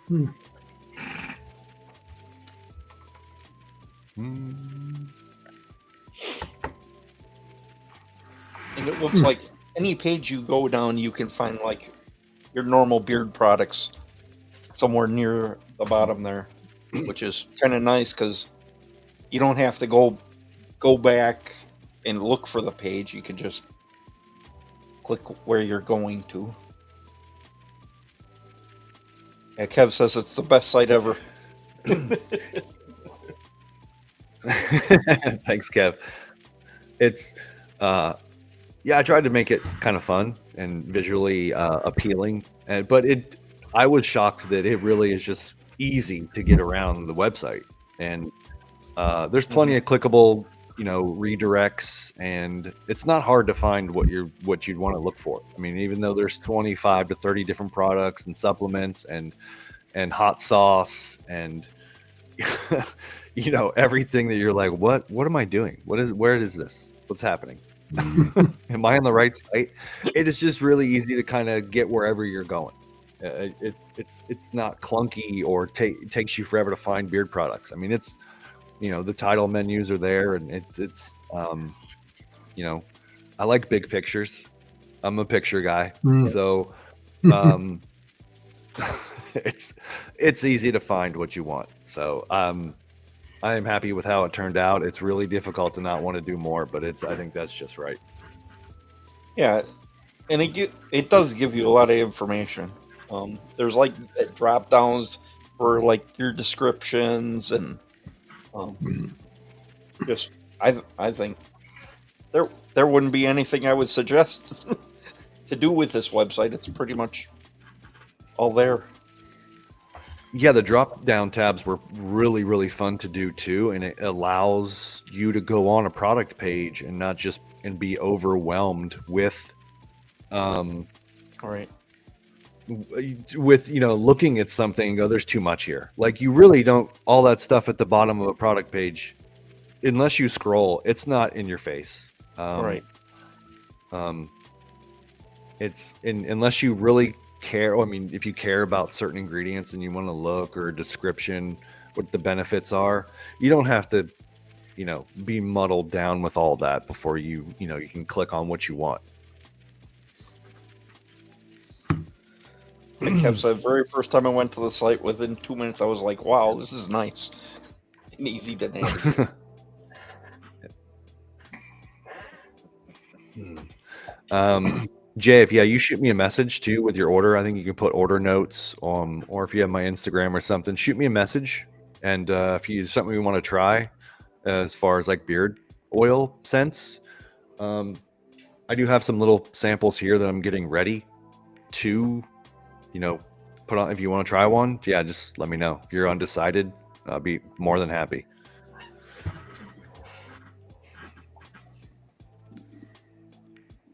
And it looks like any page you go down, you can find like your normal beard products somewhere near the bottom there, which is kind of nice because you don't have to go back and look for the page. You can just click where you're going to. Yeah, Kev says it's the best site ever. Thanks, Kev. It's I tried to make it kind of fun and visually appealing, but I was shocked that it really is just easy to get around the website, and there's plenty of clickable redirects, and it's not hard to find what you'd want to look for. I mean, even though there's 25 to 30 different products and supplements and hot sauce and everything that you're like, what am I doing? Where is this? What's happening? Am I on the right site? It is just really easy to kind of get wherever you're going. It's not clunky or takes you forever to find beard products. I mean, it's the title menus are there, and it's I like big pictures. I'm a picture guy, so it's easy to find what you want. So I am happy with how it turned out. It's really difficult to not want to do more, but I think that's just right. Yeah, and it does give you a lot of information. There's like drop downs for like your descriptions, and just I think there wouldn't be anything I would suggest to do with this website. It's pretty much all there. Yeah, the drop down tabs were really, really fun to do too, and it allows you to go on a product page and not just be overwhelmed with Right. With looking at something and go, there's too much here. Like, you really don't, all that stuff at the bottom of a product page, unless you scroll, it's not in your face. Right. It's unless you really care. I mean, if you care about certain ingredients and you want to look, or a description, what the benefits are, you don't have to be muddled down with all that before you can click on what you want. Like Kev said, very first time I went to the site, within 2 minutes I was like, wow, this is nice and easy to navigate. Jay, if you shoot me a message too with your order, I think you can put order notes on, or if you have my Instagram or something, shoot me a message. And if you something we want to try, as far as like beard oil scents, I do have some little samples here that I'm getting ready to, put on. If you want to try one, just let me know. If you're undecided, I'll be more than happy.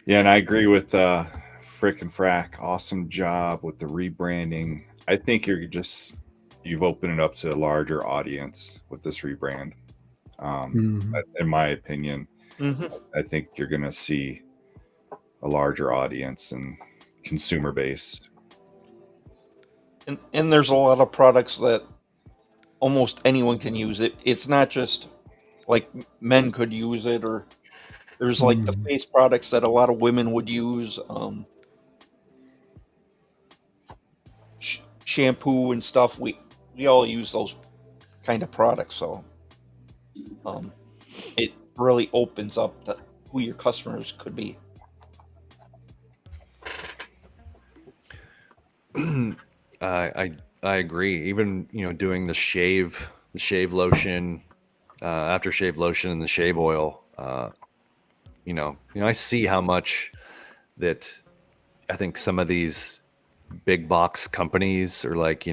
Yeah, and I agree with Frick and Frack. Awesome job with the rebranding. I think you've opened it up to a larger audience with this rebrand. In my opinion, I think you're going to see a larger audience and consumer base. And there's a lot of products that almost anyone can use it. It's not just like men could use it, or there's like the face products that a lot of women would use, shampoo and stuff. We all use those kind of products, so it really opens up who your customers could be. I agree. Even doing the shave lotion, aftershave lotion, and the shave oil. I see how much that I think some of these big box companies, or like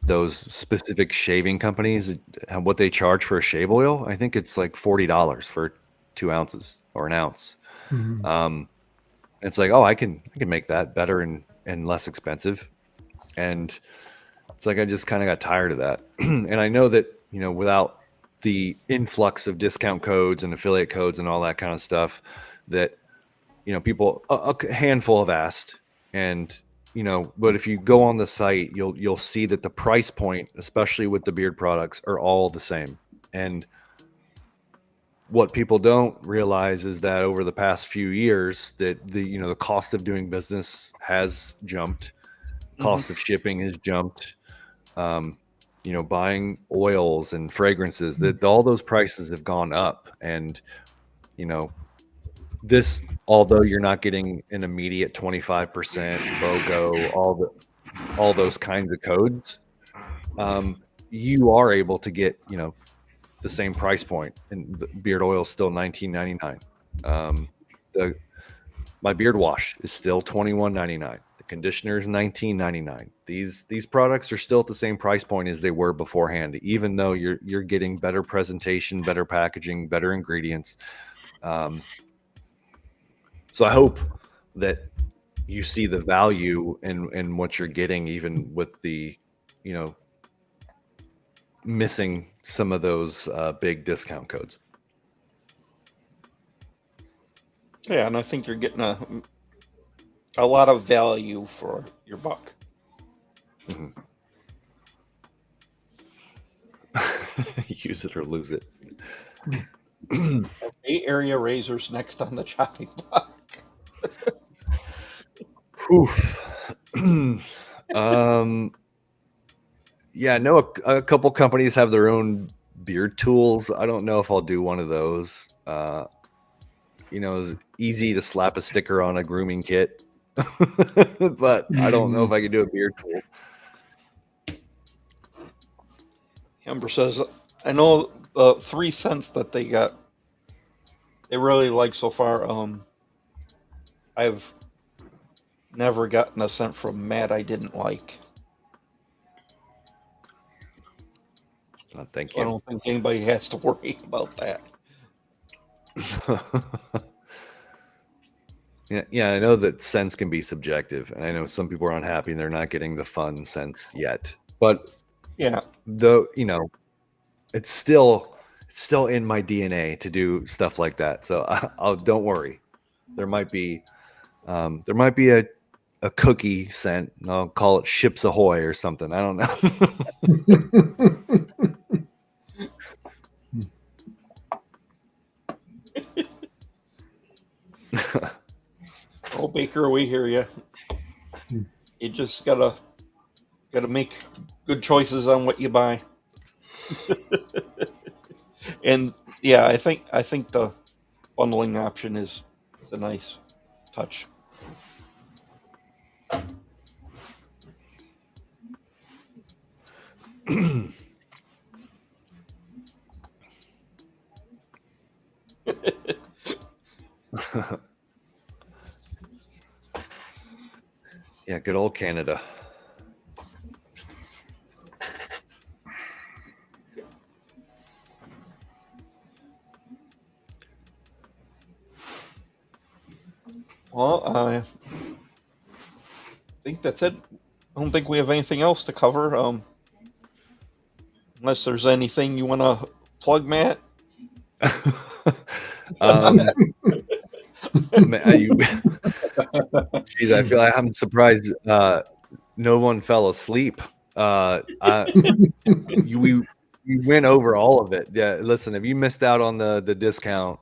those specific shaving companies, what they charge for a shave oil. I think it's like $40 for 2 ounces or an ounce. It's like, oh, I can make that better and less expensive. And it's like I just kind of got tired of that. And I know that, without the influx of discount codes and affiliate codes and all that kind of stuff, that, people, a handful have asked. And, but if you go on the site, you'll see that the price point, especially with the beard products, are all the same. And what people don't realize is that over the past few years, that the cost of doing business has jumped, cost of shipping has jumped. Buying oils and fragrances, that all those prices have gone up. And this, although you're not getting an immediate 25% BOGO, all those kinds of codes, you are able to get the same price point, and the beard oil is still $19.99. My beard wash is still $21.99. The conditioner is $19.99. These products are still at the same price point as they were beforehand, even though you're getting better presentation, better packaging, better ingredients. So I hope that you see the value in what you're getting, even with the missing some of those big discount codes. Yeah, and I think you're getting a lot of value for your buck. Mm-hmm. Use it or lose it. Bay Area razors next on the chopping block. Yeah, I know a couple companies have their own beard tools. I don't know if I'll do one of those. It's easy to slap a sticker on a grooming kit, but I don't know if I can do a beard tool. Amber says, I know 3 cents that they got, they really like so far. I've never gotten a scent from Matt I didn't like. Thank So you. I don't think anybody has to worry about that. Yeah, I know that scents can be subjective, and I know some people are unhappy and they're not getting the fun scents yet. But yeah, though, it's still in my DNA to do stuff like that. So I'll don't worry. There might be a cookie scent, and I'll call it Ships Ahoy or something. I don't know. Oh, Baker, we hear you. You just gotta make good choices on what you buy. And yeah, I think the bundling option is a nice touch. Yeah, good old Canada. Well, I think that's it. I don't think we have anything else to cover. Unless there's anything you want to plug, Matt. Geez, I feel like I'm surprised no one fell asleep. We went over all of it. Yeah, listen, if you missed out on the discount,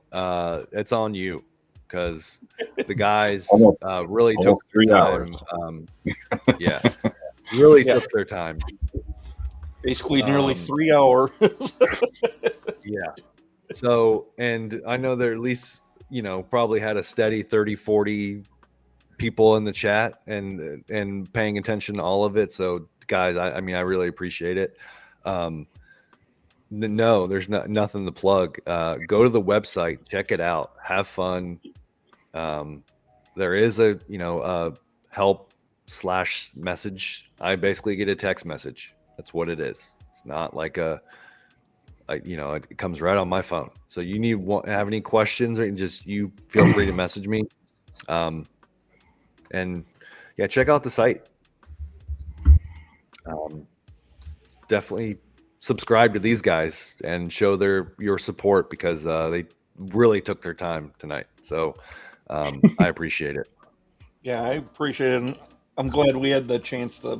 it's on you, because the guys really took almost 3 their time. hours. Yeah, really Yeah. took their time. Basically, nearly 3 hours. Yeah. So, and I know there at least, probably had a steady 30, 40 people in the chat and paying attention to all of it. So guys, I mean, I really appreciate it. No, there's nothing to plug. Go to the website, check it out, have fun. There is a help / message. I basically get a text message. That's what it is. It's not like it comes right on my phone. So you have any questions, or you feel free to message me. And yeah, check out the site. Definitely subscribe to these guys and show your support, because they really took their time tonight. So I appreciate it. Yeah, I appreciate it. I'm glad we had the chance to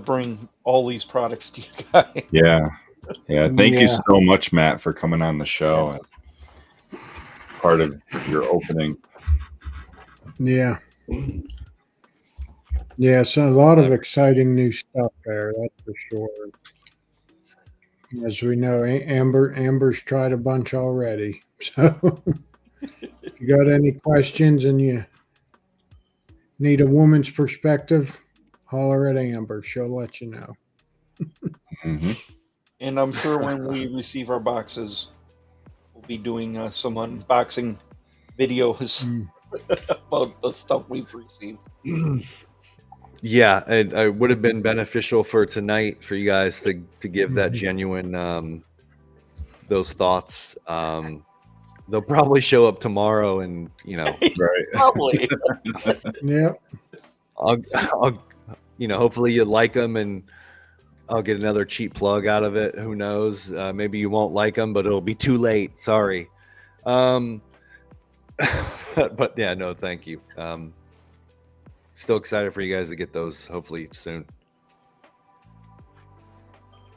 bring all these products to you guys. Yeah. Thank you so much, Matt, for coming on the show and part of your opening. Yeah. Yeah, so a lot of exciting new stuff there, that's for sure. As we know, Amber's tried a bunch already. So if you got any questions and you need a woman's perspective, holler at Amber. She'll let you know. Mm-hmm. And I'm sure when we receive our boxes, we'll be doing some unboxing videos about the stuff we've received. Yeah, it would have been beneficial for tonight for you guys to give that genuine those thoughts. They'll probably show up tomorrow, and Right. Probably. Yeah. I'll hopefully you like them, and I'll get another cheap plug out of it. Who knows? Maybe you won't like them, but it'll be too late. Sorry. But yeah, no, thank you. Still excited for you guys to get those hopefully soon.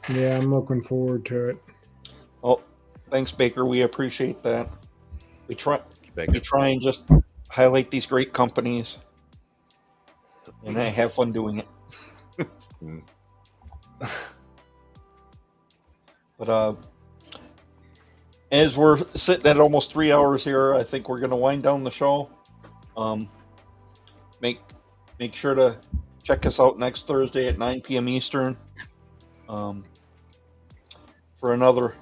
Yeah, I'm looking forward to it. Oh, thanks, Baker. We appreciate that. We try and just highlight these great companies, and I have fun doing it. But as we're sitting at almost 3 hours here, I think we're going to wind down the show. Make sure to check us out next Thursday at 9 p.m. Eastern for another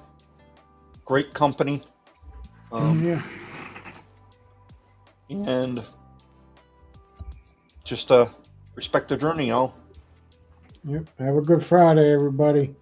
great company. And just respect the journey, y'all. Yep. Have a good Friday, everybody.